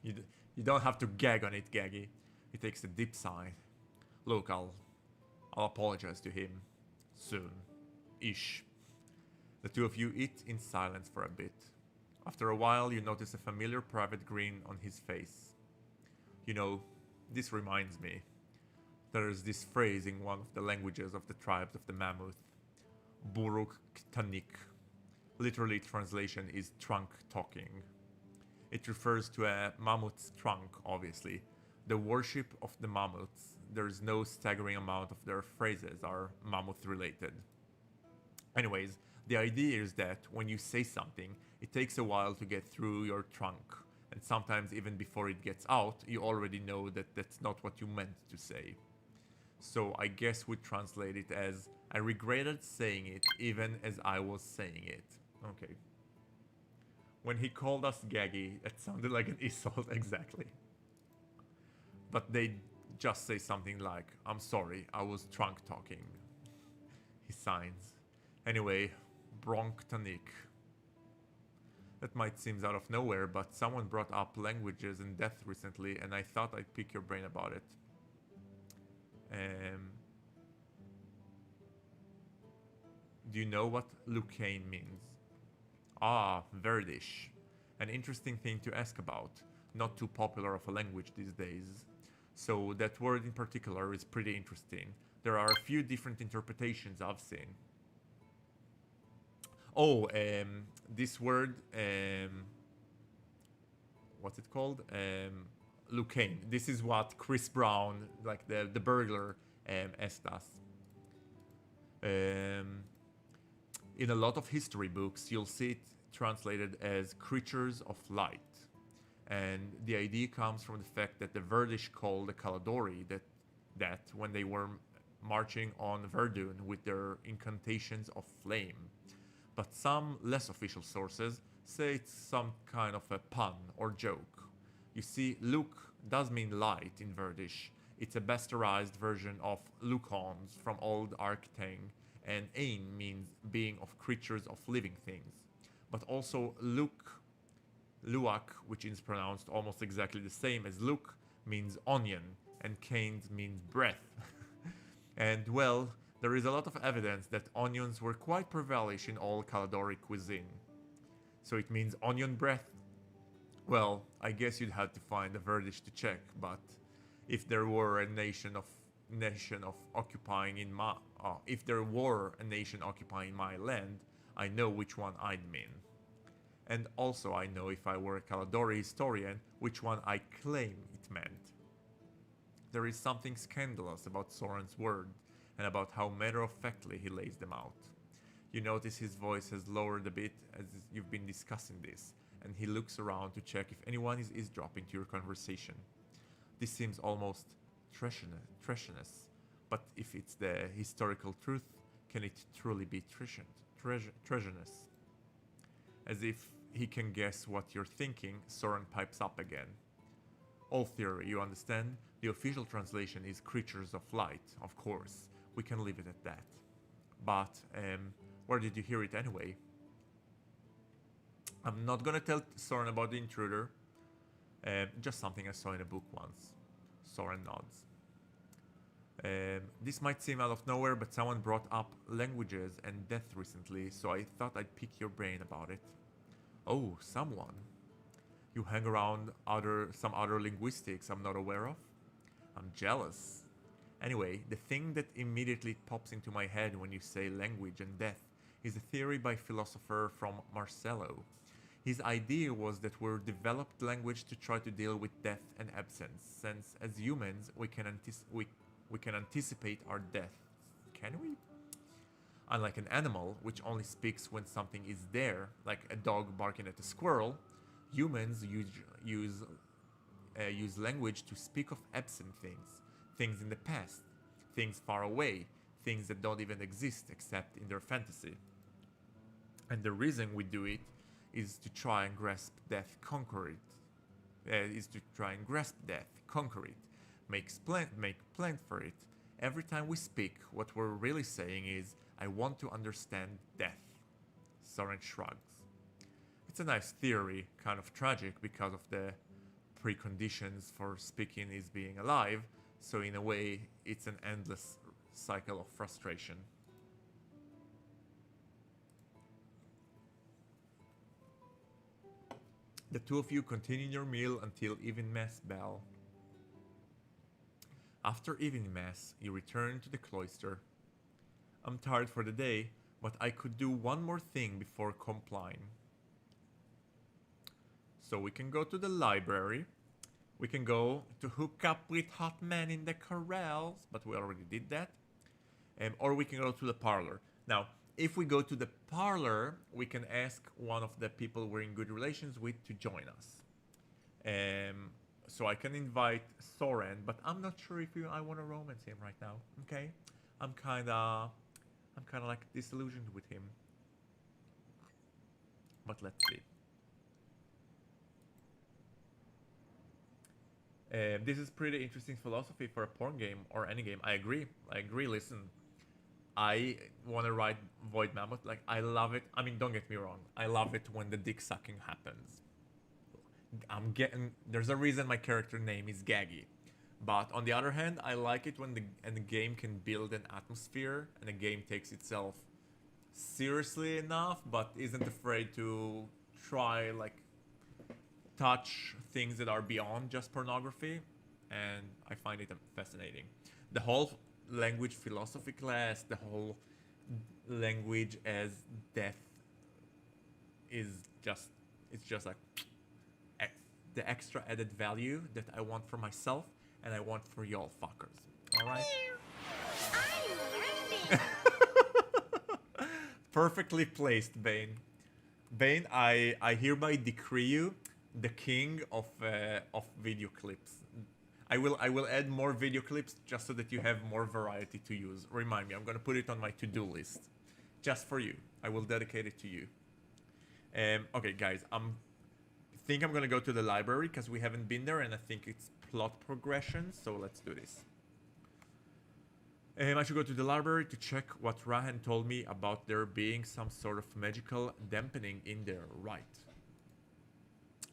you don't have to gag on it, Gaggy. It takes a deep sigh. Look, I'll apologize to him. Soon. Ish. The two of you eat in silence for a bit. After a while, you notice a familiar private grin on his face. You know, this reminds me. There's this phrase in one of the languages of the tribes of the mammoth. Buruk Tanik. Literally, translation is trunk talking. It refers to a mammoth's trunk, obviously. The worship of the mammoths. There's no staggering amount of their phrases are mammoth related. Anyways, the idea is that when you say something, it takes a while to get through your trunk, and sometimes even before it gets out, you already know that that's not what you meant to say. So I guess we translate it as, I regretted saying it even as I was saying it. Okay. When he called us Gaggy, it sounded like an insult, exactly. But they just say something like, I'm sorry, I was trunk talking. He signs. Anyway, Bronktanik. That might seem out of nowhere, but someone brought up languages and death recently, and I thought I'd pick your brain about it. Do you know what Lucane means? Ah, Verdish. An interesting thing to ask about. Not too popular of a language these days. So that word in particular is pretty interesting. There are a few different interpretations I've seen. Oh, this word, what's it called? Lucane. This is what Chris Brown, like the burglar, asked us. In a lot of history books, you'll see it translated as creatures of light. And the idea comes from the fact that the Verdish called the Caladori that when they were marching on Verdun with their incantations of flame. but some less official sources say it's some kind of a pun or joke. You see, Luke does mean light in Verdish. It's a bastardized version of Lucons from old Arctang, and Ain means being of creatures of living things. But also Luak, which is pronounced almost exactly the same as Luke, means onion, and Canes means breath. And well, there is a lot of evidence that onions were quite prevalent in all Caladori cuisine. So it means onion breath? Well, I guess you'd have to find a verdict to check, but if there were a nation occupying my land, I know which one I'd mean. And also I know if I were a Caladori historian, which one I claim it meant. There is something scandalous about Soran's word, and about how matter-of-factly he lays them out. You notice his voice has lowered a bit as you've been discussing this, and he looks around to check if anyone is eavesdropping to your conversation. This seems almost treasonous, but if it's the historical truth, can it truly be treasonous? As if he can guess what you're thinking, Soran pipes up again. All theory, you understand? The official translation is creatures of light, of course. We can leave it at that. But, where did you hear it anyway? I'm not gonna tell Soran about the intruder. Just something I saw in a book once. Soran nods. This might seem out of nowhere, but someone brought up languages and death recently, so I thought I'd pick your brain about it. Oh, someone. You hang around some other linguistics I'm not aware of? I'm jealous. Anyway, the thing that immediately pops into my head when you say language and death is a theory by a philosopher from Marcello. His idea was that we're developed language to try to deal with death and absence, since as humans we can anticipate our death. Can we? Unlike an animal, which only speaks when something is there, like a dog barking at a squirrel, humans use language to speak of absent things, things in the past, things far away, things that don't even exist except in their fantasy. And the reason we do it is to try and grasp death, conquer it. Make plan for it. Every time we speak, what we're really saying is, I want to understand death. Soran shrugs. It's a nice theory, kind of tragic because of the preconditions for speaking is being alive, so in a way, it's an endless cycle of frustration. The two of you continue your meal until evening mass bell. After evening mass, you return to the cloister. I'm tired for the day, but I could do one more thing before complying. So we can go to the library. We can go to hook up with hot men in the Carrels, but we already did that. Or we can go to the parlor. Now, if we go to the parlor, we can ask one of the people we're in good relations with to join us. So I can invite Soran, but I'm not sure if I want to romance him right now. Okay, I'm kind of like disillusioned with him. But let's see. This is pretty interesting philosophy for a porn game or any game. I agree. Listen, I want to write Void Mammoth. Like, I love it. I mean, don't get me wrong. I love it when the dick sucking happens. There's a reason my character name is Gaggy. But on the other hand, I like it when the game can build an atmosphere and the game takes itself seriously enough, but isn't afraid to try, like, touch things that are beyond just pornography, and I find it fascinating. The whole language philosophy class, the whole language as death is just, it's just like the extra added value that I want for myself and I want for y'all fuckers. Alright? Perfectly placed, Bane. Bane, I hereby decree you the king of video clips. I will add more video clips just so that you have more variety to use. Remind me, I'm gonna put it on my to-do list. just for you. I will dedicate it to you. Okay, guys, think I'm gonna go to the library because we haven't been there, and I think it's plot progression. So let's do this. I should go to the library to check what Rahan told me about there being some sort of magical dampening in there, right?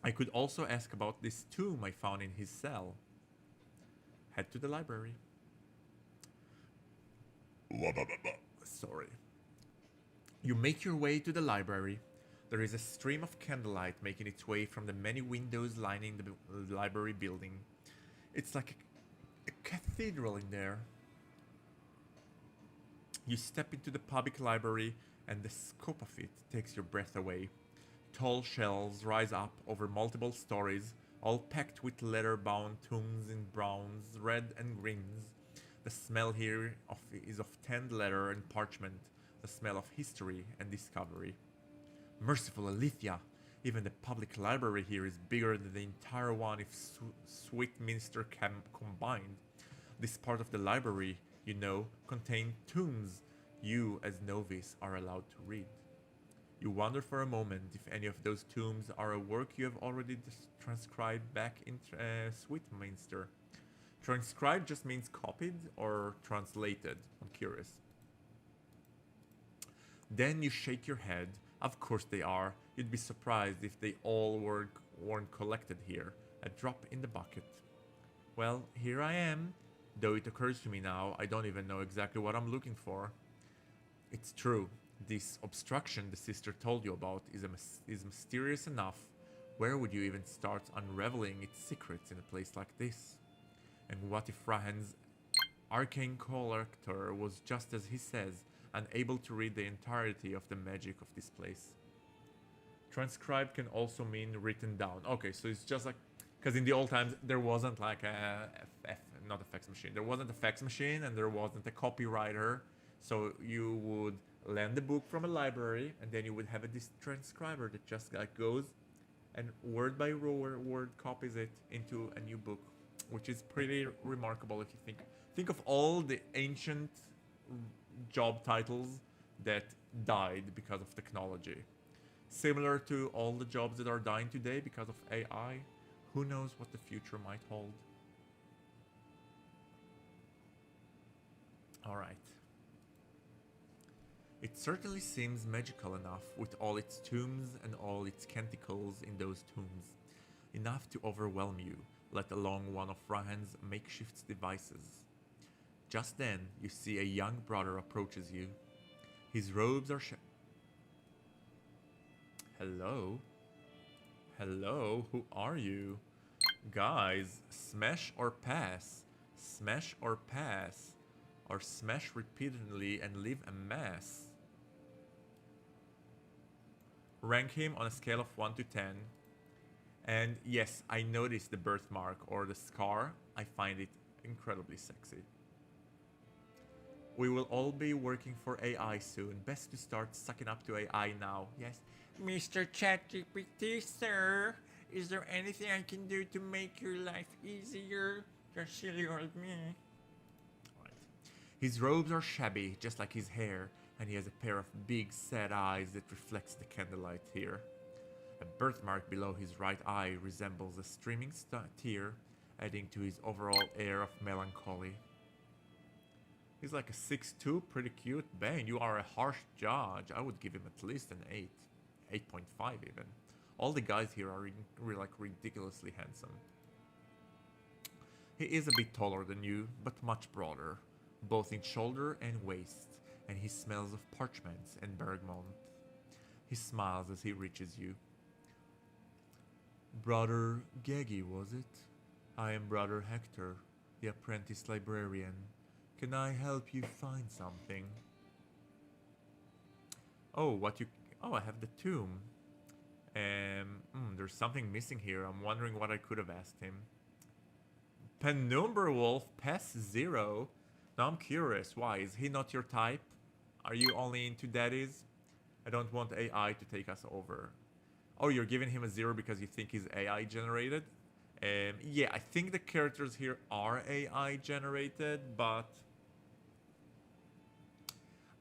I could also ask about this tomb I found in his cell. Head to the library. Sorry. You make your way to the library. There is a stream of candlelight making its way from the many windows lining the library building. It's like a cathedral in there. You step into the public library and the scope of it takes your breath away. Tall shelves rise up over multiple stories, all packed with leather-bound tomes in browns, red and greens. The smell here is of tanned leather and parchment, the smell of history and discovery. Merciful Alethea! Even the public library here is bigger than the entire one if Sweetminster combined. This part of the library, you know, contains tomes you as novice are allowed to read. You wonder for a moment if any of those tomes are a work you have already transcribed back in Sweetminster. Transcribed just means copied or translated? I'm curious. Then you shake your head. Of course they are. You'd be surprised if they all weren't collected here. A drop in the bucket. Well, here I am. Though it occurs to me now, I don't even know exactly what I'm looking for. It's true. This obstruction the sister told you about is mysterious enough. Where would you even start unraveling its secrets in a place like this? And what if Rahan's arcane collector was just as he says, unable to read the entirety of the magic of this place? Transcribed can also mean written down. Okay, so it's just like, because in the old times there wasn't like not a fax machine. There wasn't a fax machine and there wasn't a copywriter. So you would lend the book from a library and then you would have a transcriber that just like goes and word by word copies it into a new book, which is pretty remarkable if you think of all the ancient job titles that died because of technology. Similar to all the jobs that are dying today because of AI. Who knows what the future might hold? Alright. It certainly seems magical enough with all its tombs and all its canticles in those tombs. Enough to overwhelm you, let alone one of Rahan's makeshift devices. Just then, you see a young brother approaches you. His robes are Hello? Hello, who are you? Guys, smash or pass? Smash or pass? Or smash repeatedly and leave a mess? Rank him on a scale of 1 to 10. And yes, I noticed the birthmark or the scar. I find it incredibly sexy. We will all be working for AI soon. Best to start sucking up to AI now. Yes. Mr. ChatGPT, sir, is there anything I can do to make your life easier? You silly old me. Right. His robes are shabby, just like his hair, and he has a pair of big, sad eyes that reflects the candlelight here. A birthmark below his right eye resembles a streaming tear, adding to his overall air of melancholy. He's like a 6'2", pretty cute. Bang, you are a harsh judge. I would give him at least an 8. 8.5 even. All the guys here are like ridiculously handsome. He is a bit taller than you, but much broader, both in shoulder and waist, and he smells of parchments and bergamot. He smiles as he reaches you. Brother Gaggy, was it? I am Brother Hector, the apprentice librarian. Can I help you find something? Oh, I have the tomb. There's something missing here. I'm wondering what I could have asked him. Penumbra Wolf, Pass 0. Now I'm curious, why? Is he not your type? Are you only into daddies? I don't want AI to take us over. Oh, you're giving him a 0 because you think he's AI generated? Yeah, I think the characters here are AI generated, but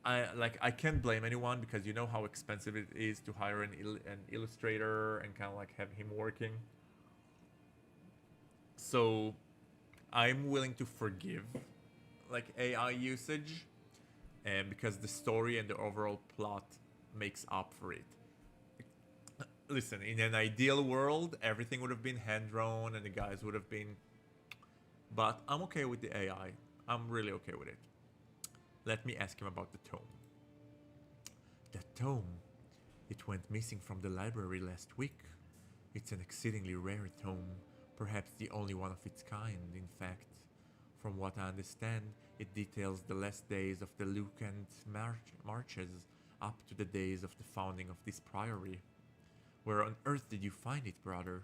I can't blame anyone because you know how expensive it is to hire an illustrator and kind of like have him working. So I'm willing to forgive like AI usage, and because the story and the overall plot makes up for it. Listen, in an ideal world, everything would have been hand drawn and the guys would have been. But I'm okay with the AI. I'm really okay with it. Let me ask him about the tome. The tome. It went missing from the library last week. It's an exceedingly rare tome, perhaps the only one of its kind, in fact. From what I understand, it details the last days of the Lucent marches up to the days of the founding of this priory. Where on earth did you find it, brother?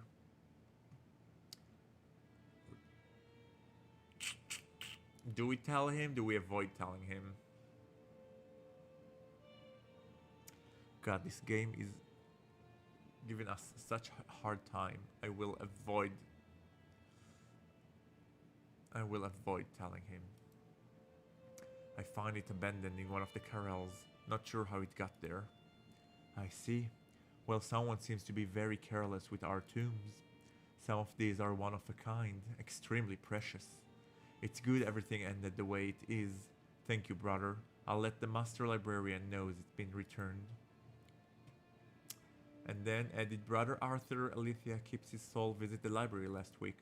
Do we tell him? Do we avoid telling him? God, this game is giving us such a hard time. I will avoid telling him. I find it abandoned in one of the Carrels. Not sure how it got there. I see. Well, someone seems to be very careless with our tombs. Some of these are one of a kind, extremely precious. It's good everything ended the way it is. Thank you, brother. I'll let the master librarian know it's been returned. And then, did Brother Arthur Alethea keeps his soul visit the library last week?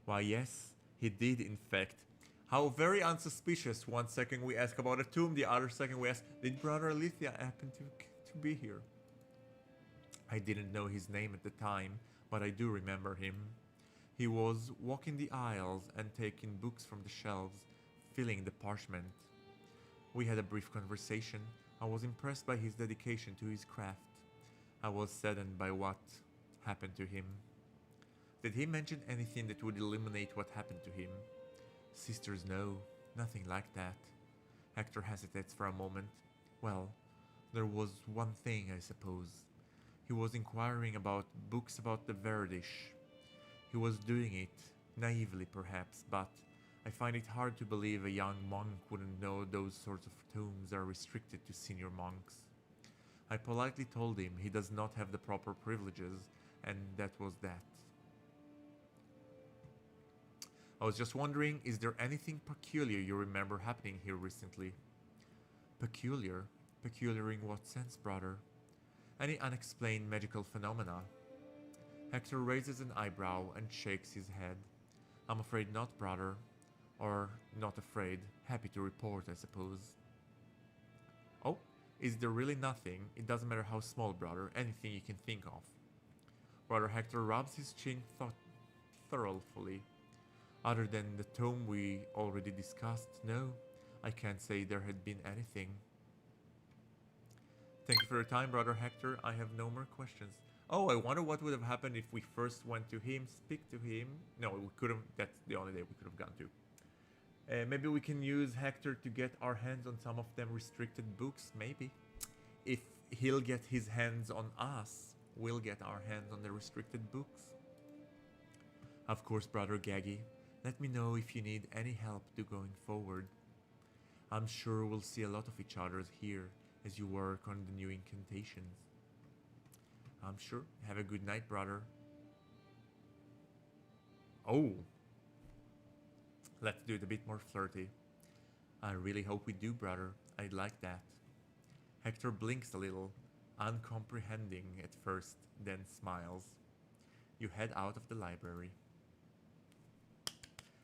Why, yes, he did, in fact. How very unsuspicious. 1 second we ask about a tomb, the other second we ask, did Brother Alethea happen to be here? I didn't know his name at the time, but I do remember him. He was walking the aisles and taking books from the shelves, filling the parchment. We had a brief conversation. I was impressed by his dedication to his craft. I was saddened by what happened to him. Did he mention anything that would illuminate what happened to him? Sisters, no, nothing like that. Hector hesitates for a moment. Well, there was one thing, I suppose. He was inquiring about books about the Verdish. He was doing it, naively perhaps, but I find it hard to believe a young monk wouldn't know those sorts of tomes are restricted to senior monks. I politely told him he does not have the proper privileges, and that was that. I was just wondering, is there anything peculiar you remember happening here recently? Peculiar? Peculiar in what sense, brother? Any unexplained magical phenomena? Hector raises an eyebrow and shakes his head. I'm afraid not, brother. Or, not afraid. Happy to report, I suppose. Oh, is there really nothing? It doesn't matter how small, brother. Anything you can think of. Brother Hector rubs his chin thoroughly. Other than the tome we already discussed, no. I can't say there had been anything. Thank you for your time, Brother Hector. I have no more questions. Oh, I wonder what would have happened if we first went to him, speak to him. No, we could have. That's the only day we could have gone to. Maybe we can use Hector to get our hands on some of them restricted books. Maybe. If he'll get his hands on us, we'll get our hands on the restricted books. Of course, Brother Gaggy. Let me know if you need any help to going forward. I'm sure we'll see a lot of each other here as you work on the new incantations. I'm sure. Have a good night, brother. Oh. Let's do it a bit more flirty. I really hope we do, brother. I'd like that. Hector blinks a little, uncomprehending at first, then smiles. You head out of the library.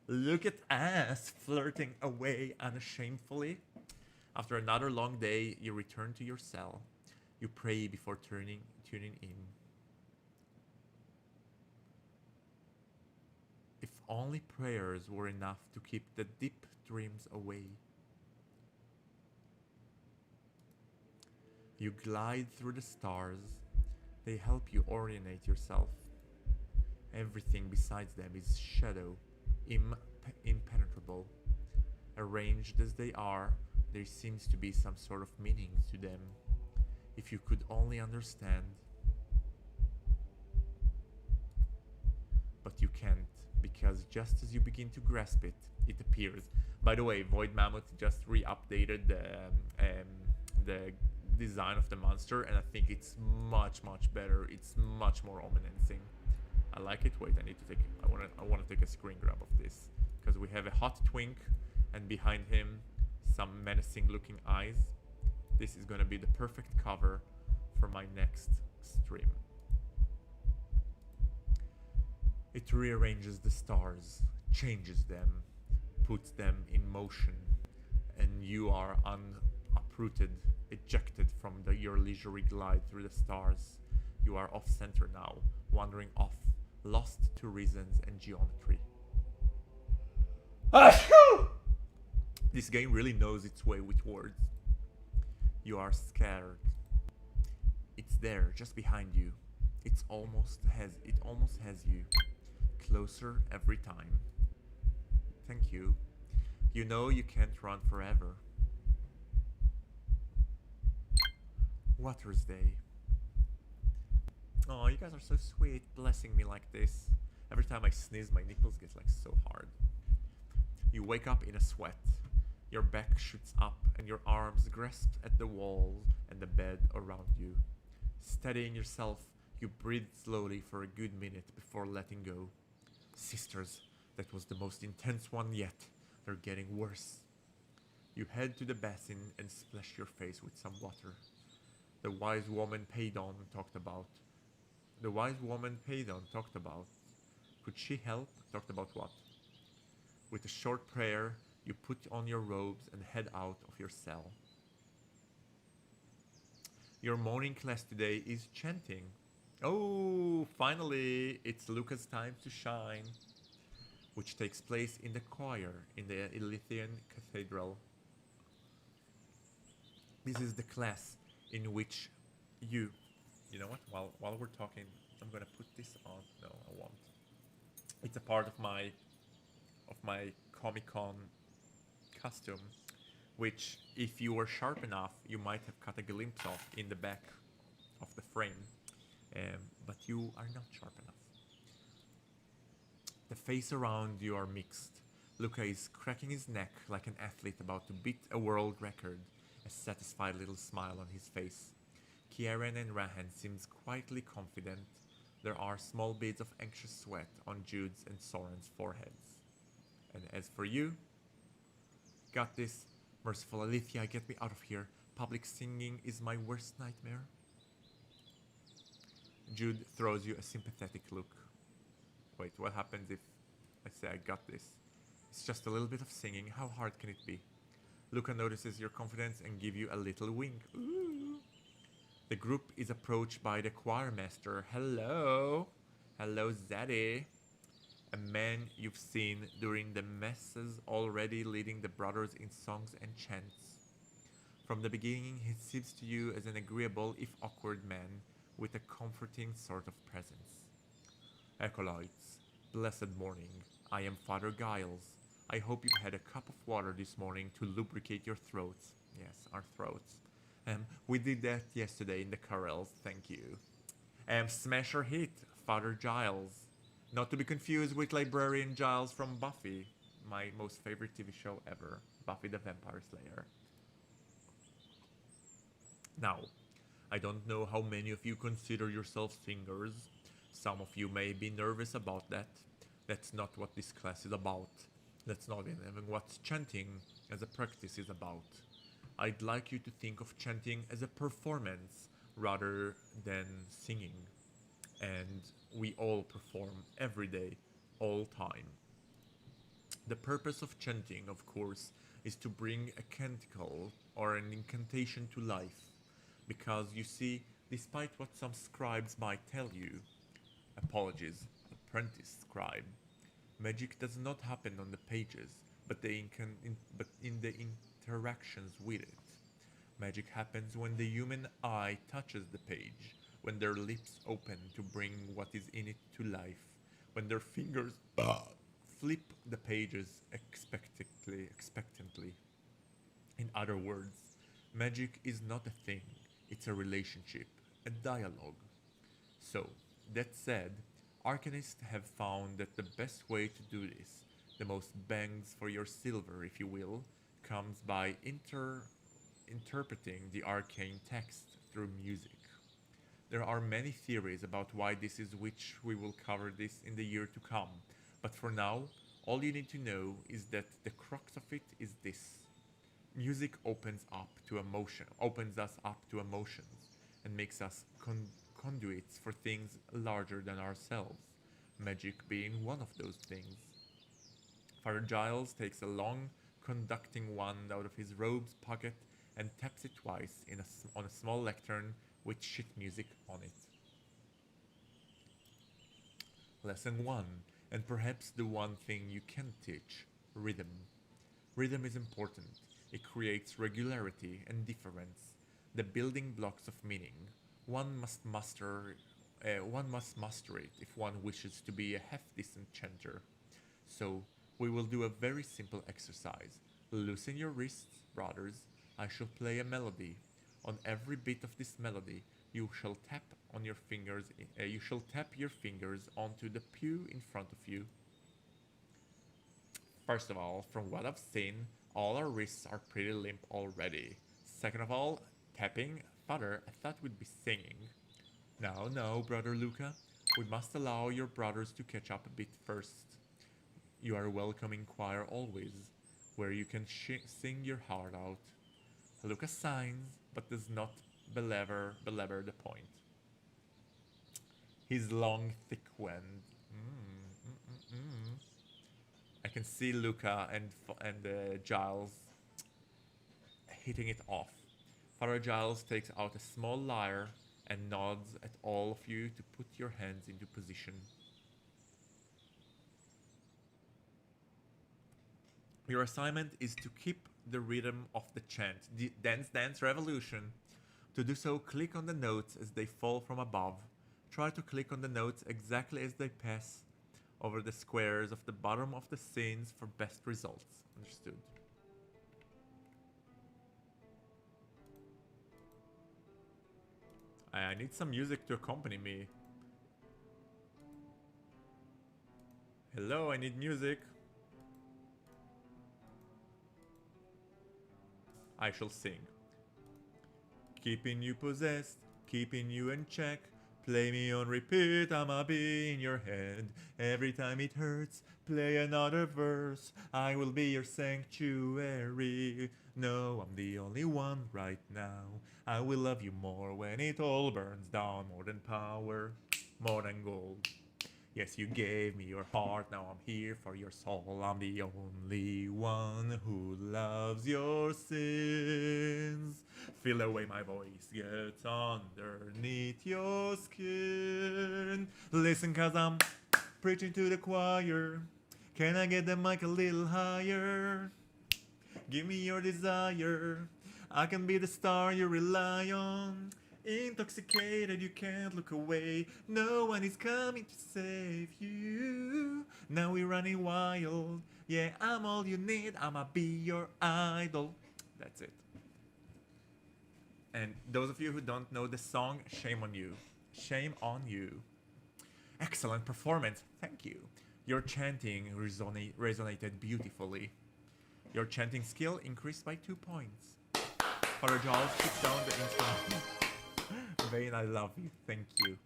Look at us, flirting away unashamedly. After another long day, you return to your cell. You pray before tuning in. If only prayers were enough to keep the deep dreams away. You glide through the stars. They help you orientate yourself. Everything besides them is shadow, impenetrable. Arranged as they are, there seems to be some sort of meaning to them. If you could only understand. But you can't, because just as you begin to grasp it, it appears. By the way, Void Mammoth just re-updated the design of the monster, and I think it's much better. It's much more ominous. I like it. Wait, I want to take a screen grab of this, because we have a hot twink, and behind him some menacing looking eyes. This is gonna be the perfect cover for my next stream. It rearranges the stars, changes them, puts them in motion, and you are uprooted, ejected from your leisurely glide through the stars. You are off center now, wandering off, lost to reasons and geometry. This game really knows its way with words. You are scared. It's there, just behind you. It almost has you. Closer every time. Thank you. You know you can't run forever. Water's Day. Oh, you guys are so sweet, blessing me like this. Every time I sneeze, my nipples get like so hard. You wake up in a sweat. Your back shoots up and your arms grasp at the walls and the bed around you. Steadying yourself, you breathe slowly for a good minute before letting go. Sisters, that was the most intense one yet. They're getting worse. You head to the basin and splash your face with some water. The wise woman Paydon talked about. Could she help? Talked about what? With a short prayer, you put on your robes and head out of your cell. Your morning class today is chanting. Oh, finally, it's Luca's time to shine, which takes place in the choir in the Elysian Cathedral. This is the class in which you know what? While we're talking, I'm gonna put this on. No, I won't. It's a part of my Comic-Con costume, which, if you were sharp enough, you might have caught a glimpse of in the back of the frame. But you are not sharp enough. The face around you are mixed. Luca is cracking his neck like an athlete about to beat a world record, a satisfied little smile on his face. Kieran and Rahan seems quietly confident. There are small beads of anxious sweat on Jude's and Soran's foreheads. And as for you, got this. Merciful Alethea, get me out of here. Public singing is my worst nightmare. Jude throws you a sympathetic look. Wait, what happens if I say I got this? It's just a little bit of singing. How hard can it be? Luca notices your confidence and gives you a little wink. Ooh. The group is approached by the choir master. Hello. Hello, Zaddy. A man you've seen during the messes, already leading the brothers in songs and chants. From the beginning, he seems to you as an agreeable, if awkward man, with a comforting sort of presence. Acolytes, blessed morning. I am Father Giles. I hope you've had a cup of water this morning to lubricate your throats. Yes, our throats. We did that yesterday in the Carrels, thank you. Smash or hit, Father Giles. Not to be confused with librarian Giles from Buffy, my most favorite TV show ever, Buffy the Vampire Slayer. Now, I don't know how many of you consider yourselves singers. Some of you may be nervous about that. That's not what this class is about. That's not even what chanting as a practice is about. I'd like you to think of chanting as a performance rather than singing. And we all perform every day, all time. The purpose of chanting, of course, is to bring a canticle or an incantation to life. Because, you see, despite what some scribes might tell you, apologies, apprentice scribe, magic does not happen on the pages, but in the interactions with it. Magic happens when the human eye touches the page, when their lips open to bring what is in it to life, when their fingers flip the pages expectantly. In other words, magic is not a thing, it's a relationship, a dialogue. So, that said, arcanists have found that the best way to do this, The most bangs for your silver, if you will, comes by interpreting the arcane text through music. There are many theories about why this is, which we will cover this in the year to come, but for now, all you need to know is that the crux of it is this. Music opens us up to emotions, and makes us conduits for things larger than ourselves, magic being one of those things. Father Giles takes a long conducting wand out of his robe's pocket and taps it twice on a small lectern with shit music on it. Lesson 1, and perhaps the one thing you can teach, rhythm. Rhythm is important. It creates regularity and difference, the building blocks of meaning. One must master it if one wishes to be a half-decent chanter. So, we will do a very simple exercise. Loosen your wrists, brothers. I shall play a melody. On every bit of this melody, you shall tap your fingers onto the pew in front of you. First of all, from what I've seen, all our wrists are pretty limp already. Second of all, tapping. Father, I thought we'd be singing. No, brother Luca. We must allow your brothers to catch up a bit first. You are welcome in choir always, where you can sing your heart out. Luca signs, but does not belabor the point. His long, thick wand. I can see Luca and Giles hitting it off. Father Giles takes out a small lyre and nods at all of you to put your hands into position. Your assignment is to keep the rhythm of the chant, the dance revolution. To do so, click on the notes as they fall from above. Try to click on the notes exactly as they pass over the squares of the bottom of the scenes for best results. Understood. I need some music to accompany me. Hello, I need music. I shall sing. Keeping you possessed, keeping you in check. Play me on repeat, I'ma be in your head. Every time it hurts, play another verse. I will be your sanctuary. No, I'm the only one right now. I will love you more when it all burns down. More than power, more than gold. Yes, you gave me your heart, now I'm here for your soul. I'm the only one who loves your sins. Feel the way my voice gets underneath your skin. Listen, cause I'm preaching to the choir. Can I get the mic a little higher? Give me your desire. I can be the star you rely on. Intoxicated, you can't look away. No one is coming to save you. Now we're running wild. Yeah, I'm all you need. I'ma be your idol. That's it. And those of you who don't know the song, shame on you. Shame on you. Excellent performance. Thank you. Your chanting resonated beautifully. Your chanting skill increased by 2 points. Father Giles puts down the instrument. Vane, I love you. Thank you.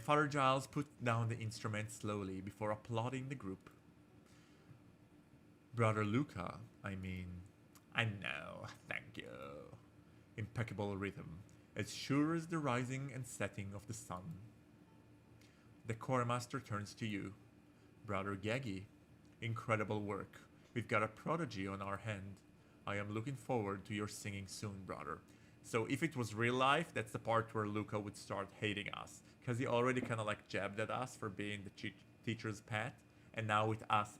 Father Giles put down the instrument slowly before applauding the group. Brother Luca, I know. Thank you. Impeccable rhythm, as sure as the rising and setting of the sun. The choirmaster turns to you. Brother Gaggy, incredible work. We've got a prodigy on our hand. I am looking forward to your singing soon, brother. So if it was real life, that's the part where Luca would start hating us. Because he already kind of like jabbed at us for being the teacher's pet. And now with us,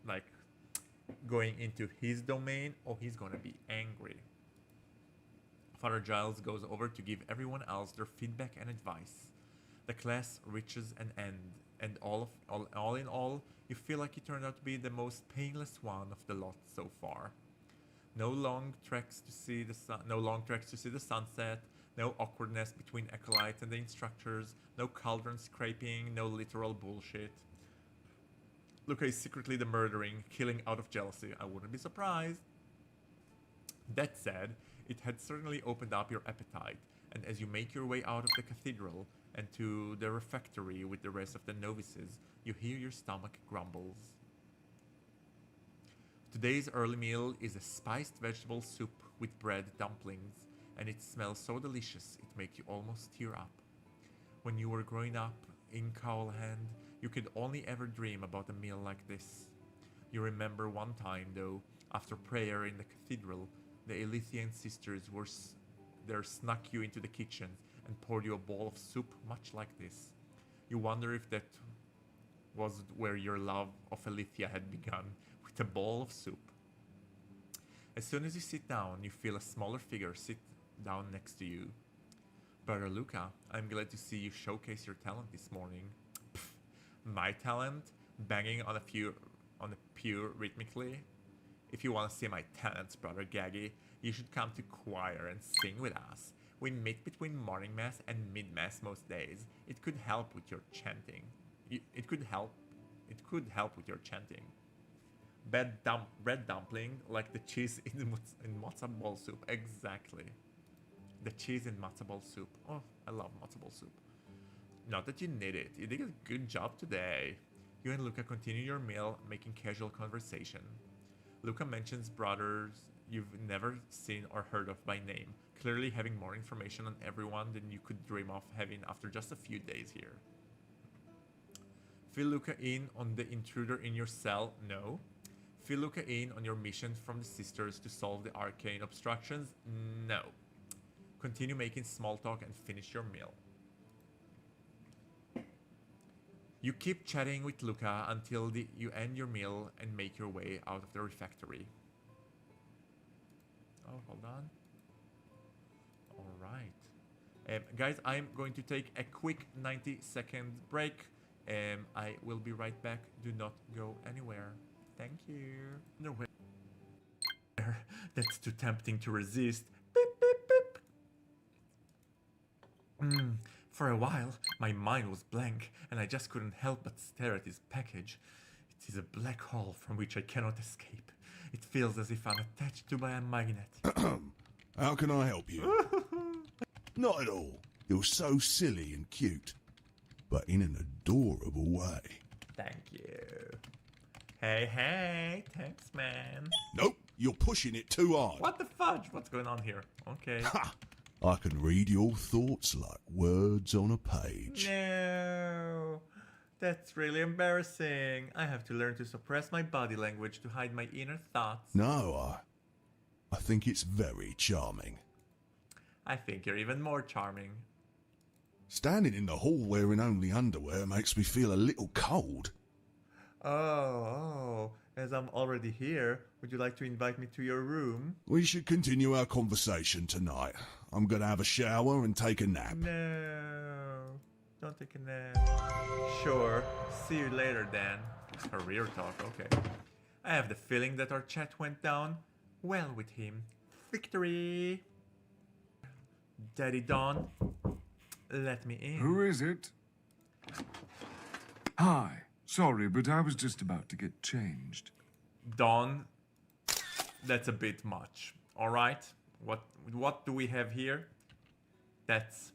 like, going into his domain, oh, he's gonna be angry. Father Giles goes over to give everyone else their feedback and advice. The class reaches an end, and all in all, you feel like you turned out to be the most painless one of the lot so far. No long treks to see the sunset, no awkwardness between acolytes and the instructors, no cauldron scraping, no literal bullshit. Luca is secretly the murdering, killing out of jealousy. I wouldn't be surprised. That said, it had certainly opened up your appetite, and as you make your way out of the cathedral and to the refectory with the rest of the novices, you hear your stomach grumbles. Today's early meal is a spiced vegetable soup with bread dumplings, and it smells so delicious it makes you almost tear up. When you were growing up in Cowlhand, you could only ever dream about a meal like this. You remember one time, though, after prayer in the cathedral, the Elysian sisters snuck you into the kitchen and poured you a bowl of soup much like this. You wonder if that was where your love of Elythia had begun, with a bowl of soup. As soon as you sit down, you feel a smaller figure sit down next to you. Brother Luca, I'm glad to see you showcase your talent this morning. Pfft, my talent? Banging on a pew rhythmically? If you want to see my talents, Brother Gaggy, you should come to choir and sing with us. We meet between morning mass and mid-mass most days. It could help with your chanting. It could help with your chanting. Bread dumpling, like the cheese in matzo ball soup. Exactly. The cheese in matzo ball soup. Oh, I love matzo ball soup. Not that you need it. You did a good job today. You and Luca continue your meal, making casual conversation. Luca mentions brothers you've never seen or heard of by name, clearly having more information on everyone than you could dream of having after just a few days here. Fill Luca in on the intruder in your cell? No. Fill Luca in on your mission from the sisters to solve the arcane obstructions? No. Continue making small talk and finish your meal. You keep chatting with Luca until you end your meal and make your way out of the refectory. Oh, hold on. Alright. Guys, I'm going to take a quick 90-second break. I will be right back. Do not go anywhere. Thank you. No way. That's too tempting to resist. Beep, beep, beep. For a while, my mind was blank, and I just couldn't help but stare at his package. It is a black hole from which I cannot escape. It feels as if I'm attached to by a magnet. How can I help you? Not at all. You're so silly and cute, but in an adorable way. Thank you. Hey, thanks, man. Nope, you're pushing it too hard. What the fudge? What's going on here? Okay. Ha! I can read your thoughts like words on a page. No, that's really embarrassing. I have to learn to suppress my body language to hide my inner thoughts. No, I think it's very charming. I think you're even more charming. Standing in the hall wearing only underwear makes me feel a little cold. Oh, as I'm already here, would you like to invite me to your room? We should continue our conversation tonight. I'm gonna have a shower and take a nap. No, don't take a nap. Sure, see you later then. Career talk, okay. I have the feeling that our chat went down well with him. Victory! Daddy Don, let me in. Who is it? Hi. Sorry, but I was just about to get changed. Don, that's a bit much. All right, what do we have here? That's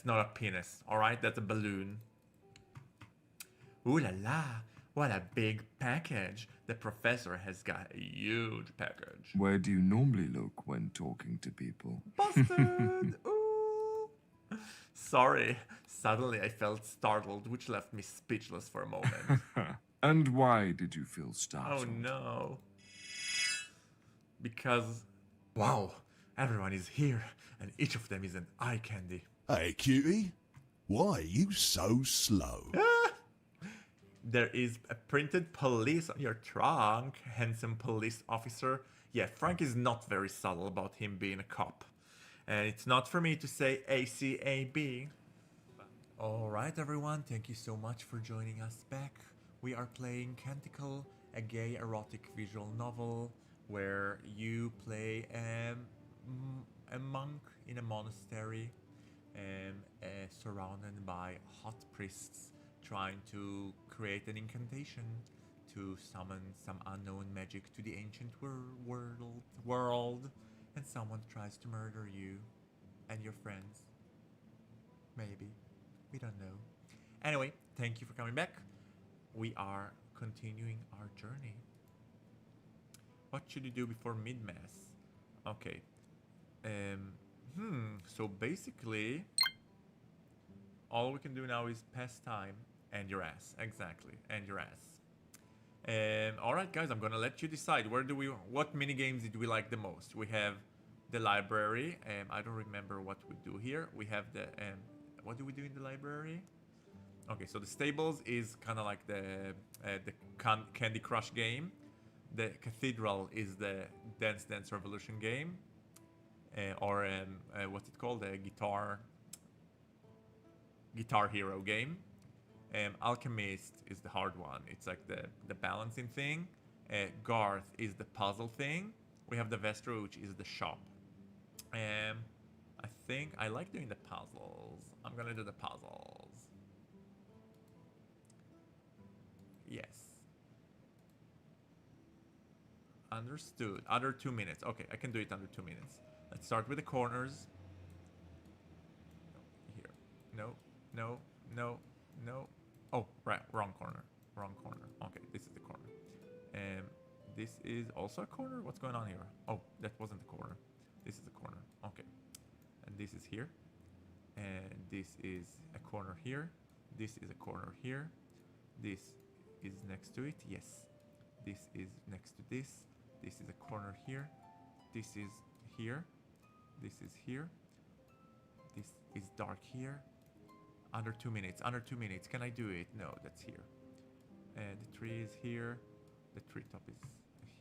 not a penis. All right, that's a balloon. Ooh la la! What a big package. The professor has got a huge package. Where do you normally look when talking to people? Busted! Ooh! Sorry. Suddenly I felt startled, which left me speechless for a moment. And why did you feel startled? Oh no. Because, wow, everyone is here, and each of them is an eye candy. Hey, cutie. Why are you so slow? There is a printed police on your trunk, handsome police officer. Yeah, Frank is not very subtle about him being a cop. And it's not for me to say ACAB. Alright everyone, thank you so much for joining us back. We are playing Canticle, a gay erotic visual novel where you play a monk in a monastery surrounded by hot priests trying to create an incantation to summon some unknown magic to the ancient world, and someone tries to murder you and your friends. Maybe. We don't know. Anyway, thank you for coming back. We are continuing our journey. What should you do before mid-mass? Okay. So basically, all we can do now is pass time and your ass. Exactly, and your ass. All right, guys, I'm gonna let you decide. What mini games did we like the most? We have the library. I don't remember what we do here. We have the what do we do in the library? Okay, so the stables is kind of like the Candy Crush game. The cathedral is the Dance Dance Revolution game, or what's it called? The Guitar Hero game. Alchemist is the hard one. It's like the balancing thing. Garth is the puzzle thing. We have the Vestra, which is the shop. I think I like doing the puzzles. I'm gonna do the puzzles. Yes. Understood. Under 2 minutes. Okay, I can do it under 2 minutes. Let's start with the corners. Here. No, no, no, no. Oh, right. Wrong corner. Wrong corner. Okay, this is the corner. This is also a corner? What's going on here? Oh, that wasn't the corner. This is the corner. Okay. And this is here. And this is a corner here. This is a corner here. This is next to it. Yes. This is next to this. This is a corner here. This is here. This is here. This is dark here. Under 2 minutes. Under 2 minutes. Can I do it? No, that's here. The tree is here. The treetop is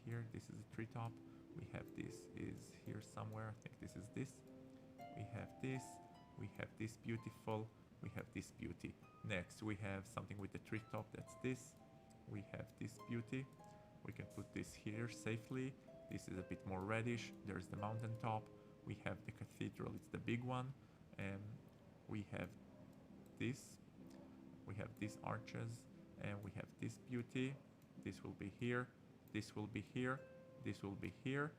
here. This is the treetop. We have this is here somewhere. I think this is this. We have this. We have this beautiful. We have this beauty. Next, we have something with the treetop. That's this. We have this beauty. We can put this here safely. This is a bit more reddish. There's the mountaintop. We have the cathedral. It's the big one. We have this. We have these arches. And we have this beauty. This will be here. This will be here. This will be here.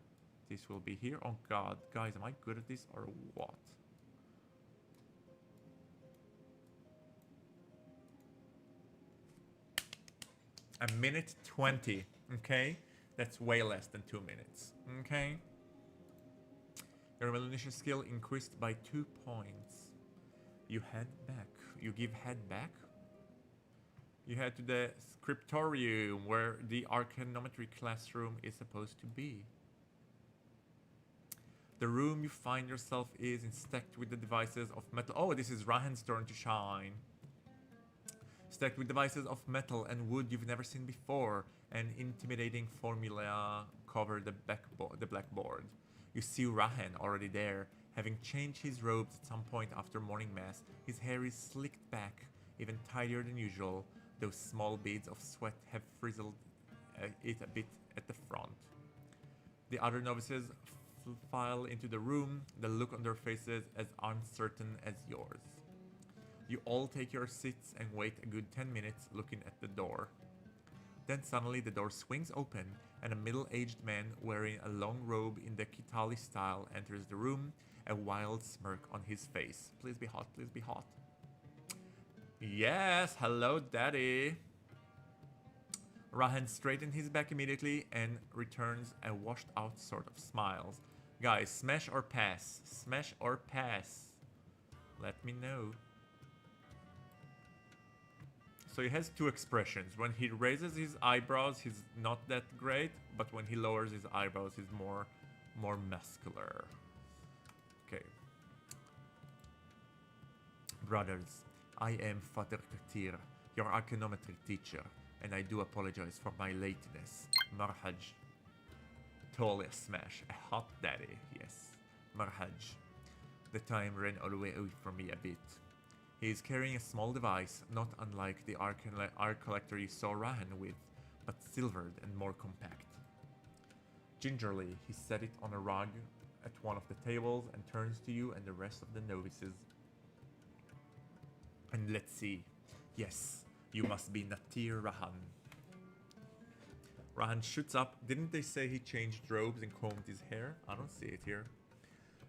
This will be here. Oh God, guys, am I good at this or what? A minute 20, okay? That's way less than 2 minutes, okay? Your malicious skill increased by 2 points. You head back. You give head back? You head to the scriptorium where the arcanometry classroom is supposed to be. The room you find yourself is stacked with the devices of metal. Oh, this is Rahan's turn to shine. Stacked with devices of metal and wood you've never seen before. An intimidating formula cover the blackboard. You see Rahan already there, having changed his robes at some point after morning mass. His hair is slicked back, even tidier than usual. Those small beads of sweat have frizzled it a bit at the front. The other novices file into the room, the look on their faces as uncertain as yours. You all take your seats and wait a good 10 minutes looking at the door. Then suddenly the door swings open and a middle-aged man wearing a long robe in the Kitali style enters the room, a wild smirk on his face. Please be hot, please be hot. Yes, hello daddy. Rahan straightened his back immediately and returns a washed out sort of smiles. Guys, smash or pass? Smash or pass? Let me know. So he has two expressions. When he raises his eyebrows, he's not that great, but when he lowers his eyebrows, he's more muscular. Okay. Brothers, I am Father Katir, your arcanometry teacher, and I do apologize for my lateness. Marhaj. Totally a smash. A hot daddy, yes. Marhaj. The time ran all the way away from me a bit. He is carrying a small device, not unlike the art collector you saw Rahan with, but silvered and more compact. Gingerly, he set it on a rug at one of the tables and turns to you and the rest of the novices. And let's see. Yes, You must be Natir Rahan. Rahan shoots up. Didn't they say he changed robes and combed his hair? I don't see it here.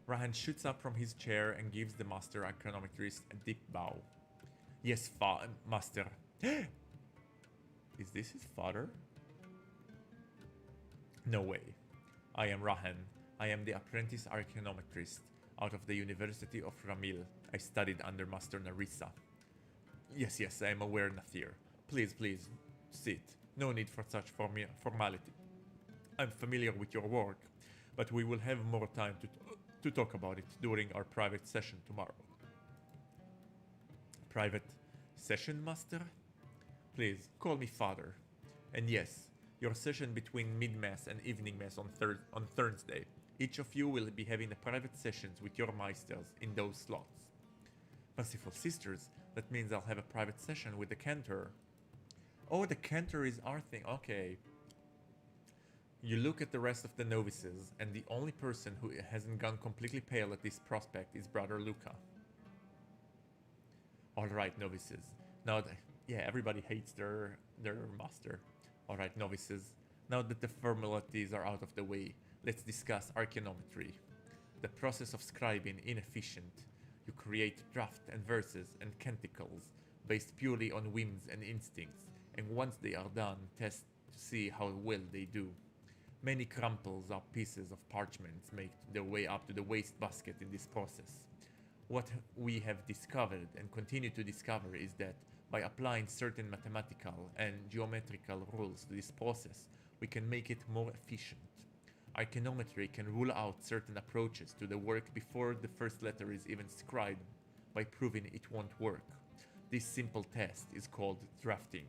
Rahan shoots up from his chair and gives the master chronometrist a deep bow. Yes, master. Is this his father? No way. I am Rahan. I am the apprentice archaeometrist out of the University of Ramil. I studied under Master Narissa. Yes, I am aware, Nathir. Please, sit. No need for such formality. I'm familiar with your work, but we will have more time to talk about it during our private session tomorrow. Private session, Master? Please, call me Father. And yes, your session between mid-mass and evening mass on Thursday. Each of you will be having a private sessions with your meisters in those slots. Merciful Sisters, that means I'll have a private session with the Cantor. Oh, the Cantor is our thing, okay. You look at the rest of the novices, and the only person who hasn't gone completely pale at this prospect is Brother Luca. Alright, novices. Now, everybody hates their master. Alright, novices. Now that the formalities are out of the way, let's discuss archaeometry. The process of scribing inefficient. You create draft and verses and canticles based purely on whims and instincts, and once they are done, test to see how well they do. Many crumples or pieces of parchments make their way up to the waste basket in this process. What we have discovered and continue to discover is that by applying certain mathematical and geometrical rules to this process, we can make it more efficient. Archaeometry can rule out certain approaches to the work before the first letter is even scribed by proving it won't work. This simple test is called drafting.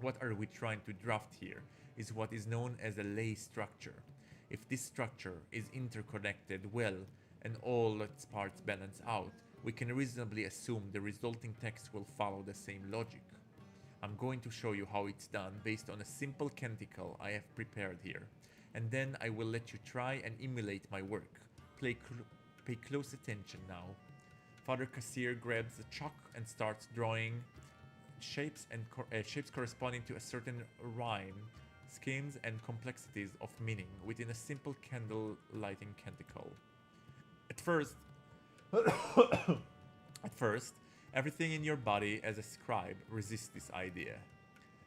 What are we trying to draft here is what is known as a lay structure. If this structure is interconnected well and all its parts balance out, we can reasonably assume the resulting text will follow the same logic. I'm going to show you how it's done based on a simple canticle I have prepared here, and then I will let you try and emulate my work. Pay close attention now. Father Kassir grabs a chalk and starts drawing shapes corresponding to a certain rhyme, schemes and complexities of meaning within a simple candle lighting canticle. At first, everything in your body as a scribe resists this idea.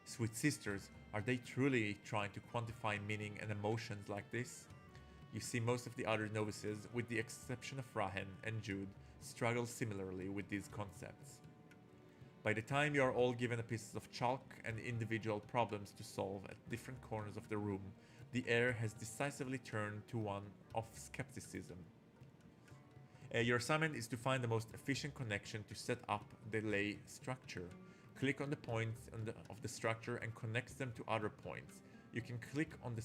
Sweet sisters, are they truly trying to quantify meaning and emotions like this? You see, most of the other novices, with the exception of Rahan and Jude, struggle similarly with these concepts. By the time you are all given a piece of chalk and individual problems to solve at different corners of the room, the air has decisively turned to one of skepticism. Your assignment is to find the most efficient connection to set up the lay structure. Click on the points of the structure and connect them to other points. You can click on the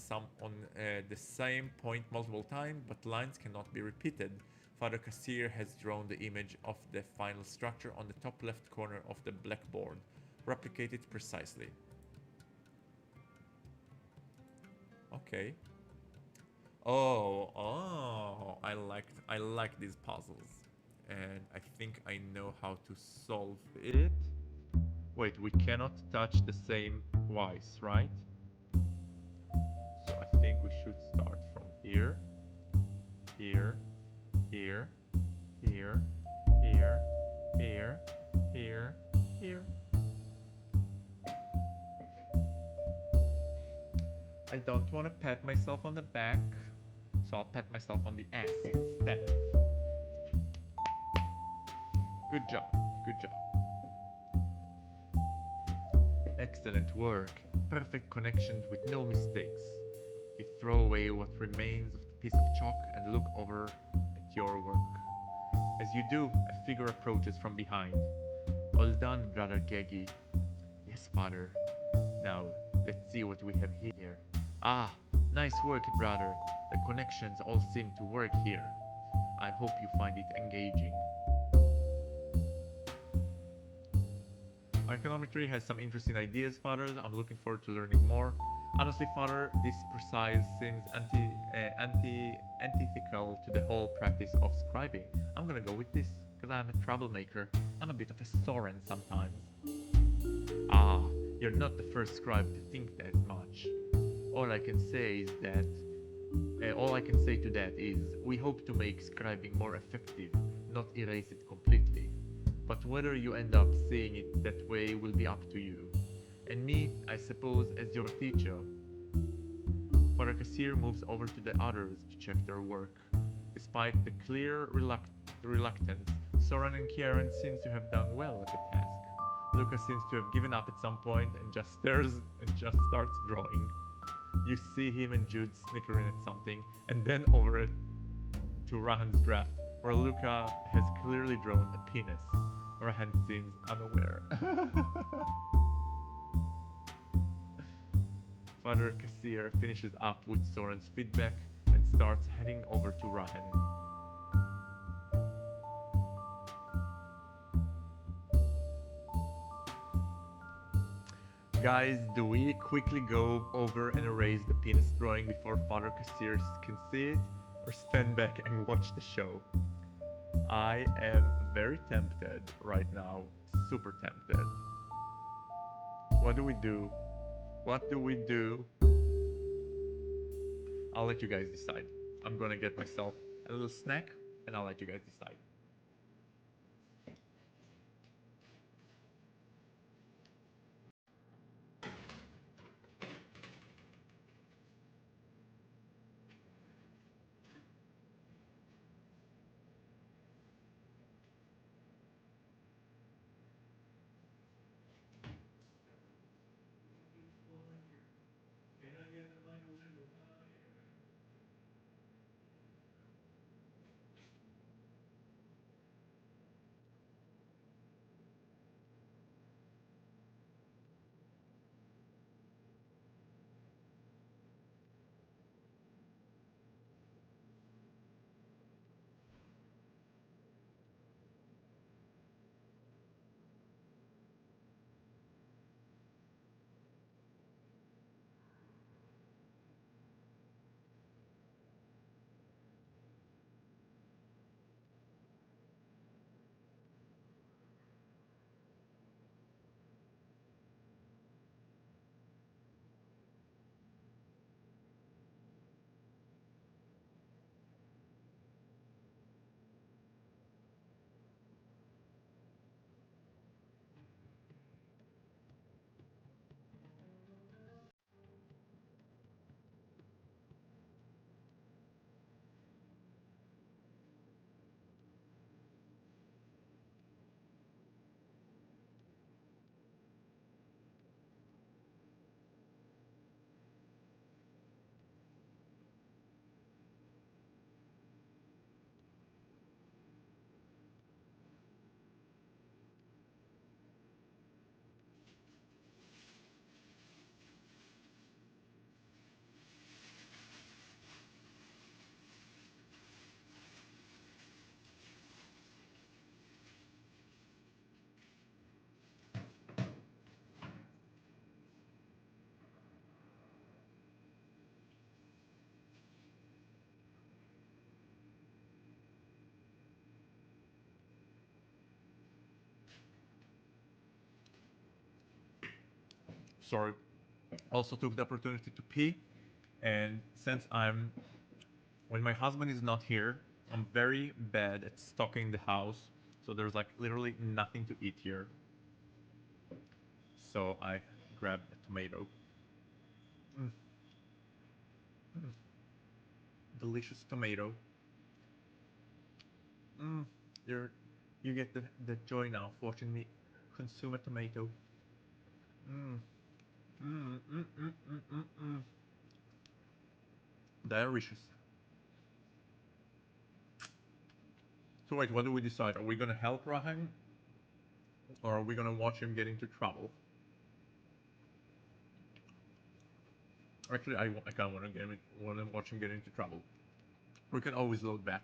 same point multiple times, but lines cannot be repeated. Father Kassir has drawn the image of the final structure on the top left corner of the blackboard. Replicate it precisely. Okay. Oh, I like these puzzles. And I think I know how to solve it. Wait, we cannot touch the same twice, right? So I think we should start from here, here, here, here, here, here, here, here. I don't want to pat myself on the back, so I'll pat myself on the ass instead. Good job, good job. Excellent work. Perfect connections with no mistakes. You throw away what remains of the piece of chalk and look over at your work. As you do, a figure approaches from behind. Well done, Brother Gegi. Yes, Father. Now, let's see what we have here. Ah, nice work, brother. The connections all seem to work here. I hope you find it engaging. Archaeometry has some interesting ideas, Father. I'm looking forward to learning more. Honestly, Father, this precise seems antithetical to the whole practice of scribing. I'm gonna go with this, because I'm a troublemaker. I'm a bit of a Soran sometimes. Ah, you're not the first scribe to think that much. All I can say is that all I can say to that is we hope to make scribing more effective, not erase it completely. But whether you end up seeing it that way will be up to you. And me, I suppose, as your teacher. Father Kassir moves over to the others to check their work. Despite the clear reluctance, Soran and Kieran seem to have done well at the task. Luca seems to have given up at some point and just stares and just starts drawing. You see him and Jude snickering at something, and then over to Rahan's draft, where Luca has clearly drawn a penis. Rahan seems unaware. Father Kassir finishes up with Soran's feedback and starts heading over to Rahan. Guys, do we quickly go over and erase the penis drawing before Father Kassir can see it, or stand back and watch the show? I am very tempted right now, super tempted. What do we do? What do we do? I'll let you guys decide. I'm gonna get myself a little snack and I'll let you guys decide. Sorry. Also took the opportunity to pee, and since when my husband is not here, I'm very bad at stocking the house, so there's like literally nothing to eat here. So I grabbed a tomato. Delicious tomato. You're, you get the joy now of watching me consume a tomato. Delicious. So wait, what do we decide? Are we gonna help Rahan, or are we gonna watch him get into trouble? Actually, I kind of want to watch him get into trouble. We can always load back.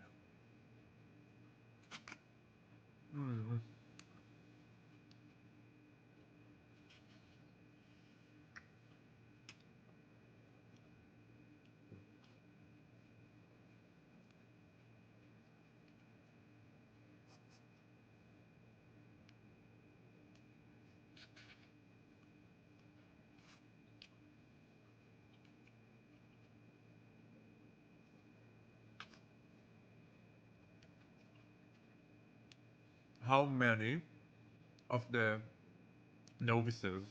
how many of the novices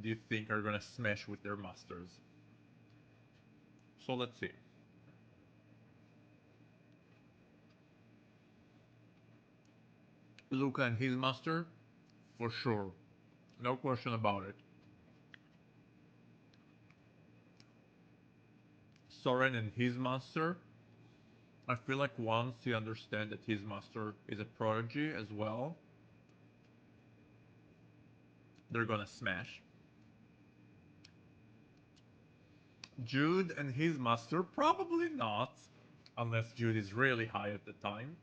do you think are gonna smash with their masters? So let's see. Luca and his master, for sure. No question about it. Soren and his master, I feel like once you understand that his master is a prodigy as well, they're gonna smash. Jude and his master, probably not, unless Jude is really high at the time.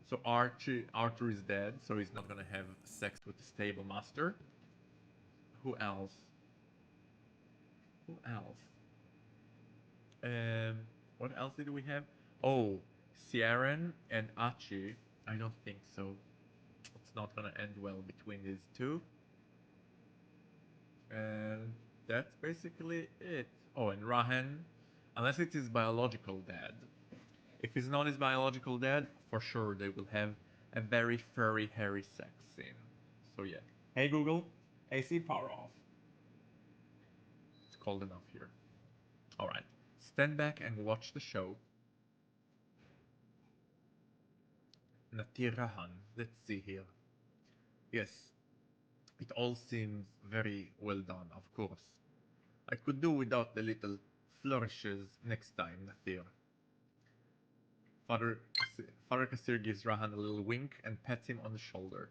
So Arthur is dead, so he's not gonna have sex with the stable master. Who else? Who else? What else did we have? Oh, Ciaran and Achi. I don't think so. It's not gonna end well between these two. And that's basically it. Oh, and Rahan, unless it is biological dad. If it's not his biological dad, for sure they will have a very furry, hairy sex scene. So yeah. Hey Google, AC power off. It's cold enough here. Alright, stand back and watch the show. Natirahan, let's see here. Yes, it all seems very well done, of course. I could do without the little flourishes next time, Natir. Father Kasir gives Rahan a little wink and pats him on the shoulder.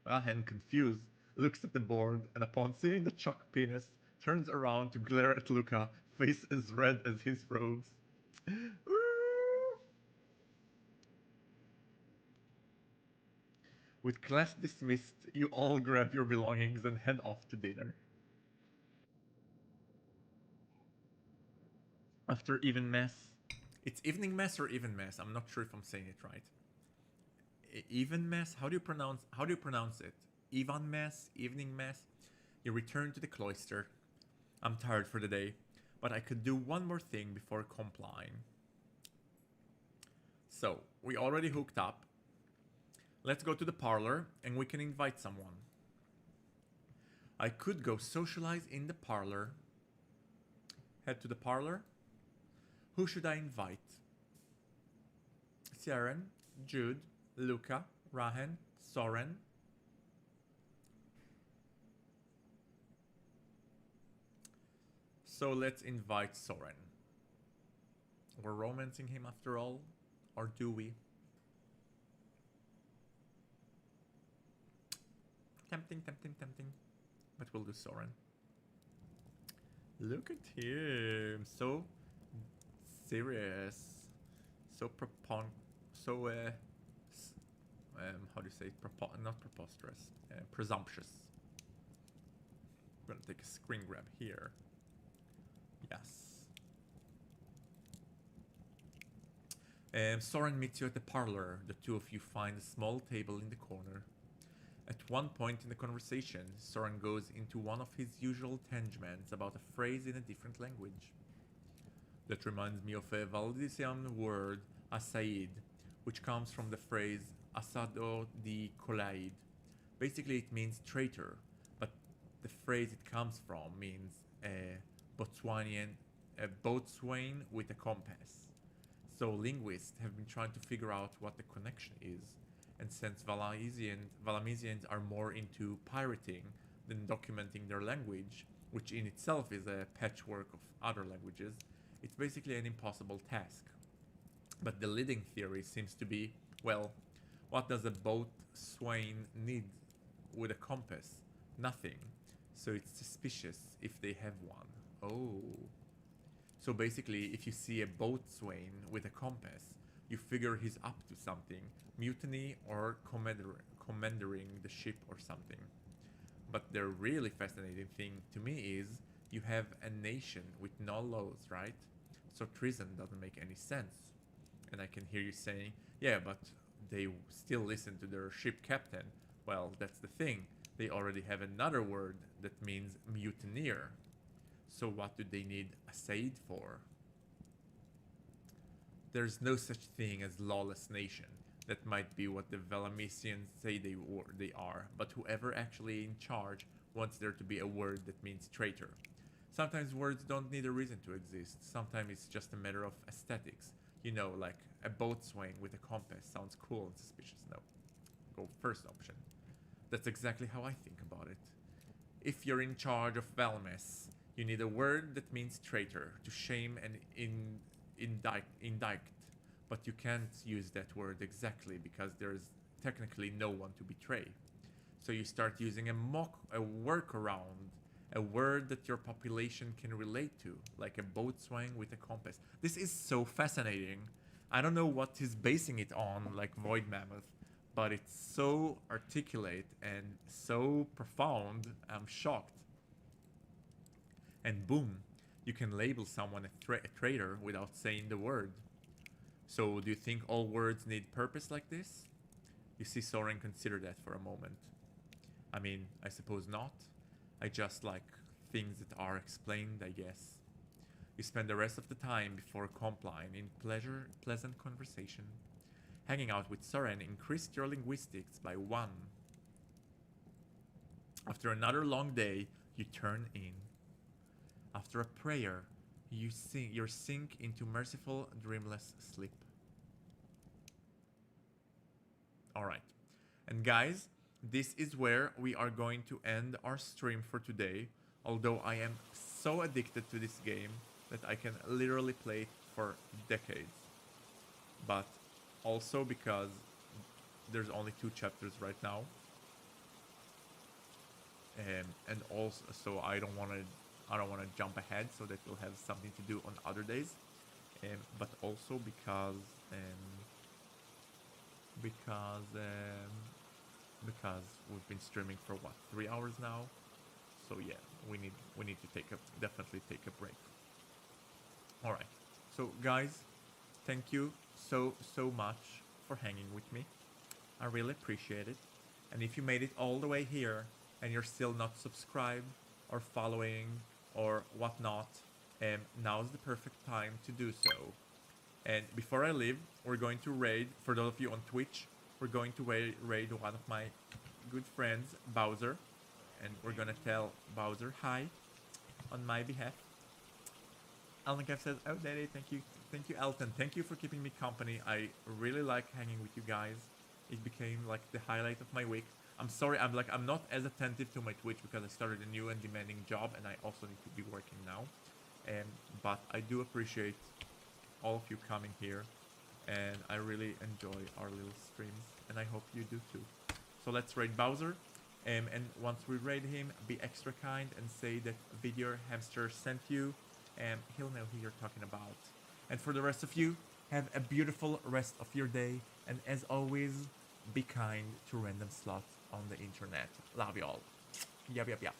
Rahan, confused, looks at the board and upon seeing the chalk penis, turns around to glare at Luca, face as red as his rose. With class dismissed, you all grab your belongings and head off to dinner. After even mess. It's evening mess or even mess? I'm not sure if I'm saying it right. Even mess? How do you pronounce it? Even mess? Evening mess? You return to the cloister. I'm tired for the day, but I could do one more thing before complying. So, we already hooked up. Let's go to the parlor and we can invite someone. I could go socialize in the parlor. Head to the parlor. Who should I invite? Ciaran, Jude, Luca, Rahan, Soran. So let's invite Soran. We're romancing him after all, or do we? Tempting, tempting, tempting. But we'll do Soran. Look at him, so serious, so how do you say it? Not preposterous, presumptuous. I'm gonna take a screen grab here. Yes. Soren meets you at the parlor. The two of you find a small table in the corner. At one point in the conversation, Soren goes into one of his usual tangements about a phrase in a different language. That reminds me of a Valdisian word, asaid, which comes from the phrase asado di kolaid. Basically it means traitor, but the phrase it comes from means a boatswain with a compass. So linguists have been trying to figure out what the connection is, and since Valamisians are more into pirating than documenting their language, which in itself is a patchwork of other languages, it's basically an impossible task. But the leading theory seems to be, well, what does a boatswain need with a compass? Nothing. So it's suspicious if they have one. Oh. So basically, if you see a boatswain with a compass, you figure he's up to something, mutiny or commandeering the ship or something. But the really fascinating thing to me is you have a nation with no laws, right? So treason doesn't make any sense. And I can hear you saying, yeah, but they still listen to their ship captain. Well, that's the thing. They already have another word that means mutineer. So what do they need a Said for? There's no such thing as lawless nation. That might be what the Valamisians say they are, but whoever actually in charge wants there to be a word that means traitor. Sometimes words don't need a reason to exist. Sometimes it's just a matter of aesthetics. You know, like a boat swing with a compass sounds cool and suspicious. No. Go first option. That's exactly how I think about it. If you're in charge of Valmes, you need a word that means traitor, to shame and indict. But you can't use that word exactly because there's technically no one to betray. So you start using a workaround, a word that your population can relate to, like a boatswain with a compass. This is so fascinating. I don't know what he's basing it on, like Void Mammoth, but it's so articulate and so profound. I'm shocked. And boom, you can label someone a traitor without saying the word. So do you think all words need purpose like this? You see Soran consider that for a moment. I mean, I suppose not. I just like things that are explained, I guess. You spend the rest of the time before compline in pleasant conversation. Hanging out with Soran increased your linguistics by 1. After another long day, you turn in. After a prayer, you sink into merciful, dreamless sleep. Alright. And guys, this is where we are going to end our stream for today. Although I am so addicted to this game that I can literally play it for decades. But also because there's only 2 chapters right now. And also, so I don't want to jump ahead, so that we'll have something to do on other days. But also because we've been streaming for what, 3 hours now. So yeah, we need to definitely take a break. All right. So guys, thank you so much for hanging with me. I really appreciate it. And if you made it all the way here and you're still not subscribed or following or whatnot, now's the perfect time to do so. And before I leave, we're going to raid, for those of you on Twitch, we're going to raid one of my good friends, Bowser. And we're gonna tell Bowser hi on my behalf. Alnikev says, oh Daddy, thank you Elton, thank you for keeping me company. I really like hanging with you guys. It became like the highlight of my week. I'm sorry, I'm not as attentive to my Twitch because I started a new and demanding job and I also need to be working now. But I do appreciate all of you coming here and I really enjoy our little streams and I hope you do too. So let's raid Bowser. And once we raid him, be extra kind and say that VideoHamster sent you, and he'll know who you're talking about. And for the rest of you, have a beautiful rest of your day, and as always, be kind to random slots on the internet. Love y'all. Yap yap yap.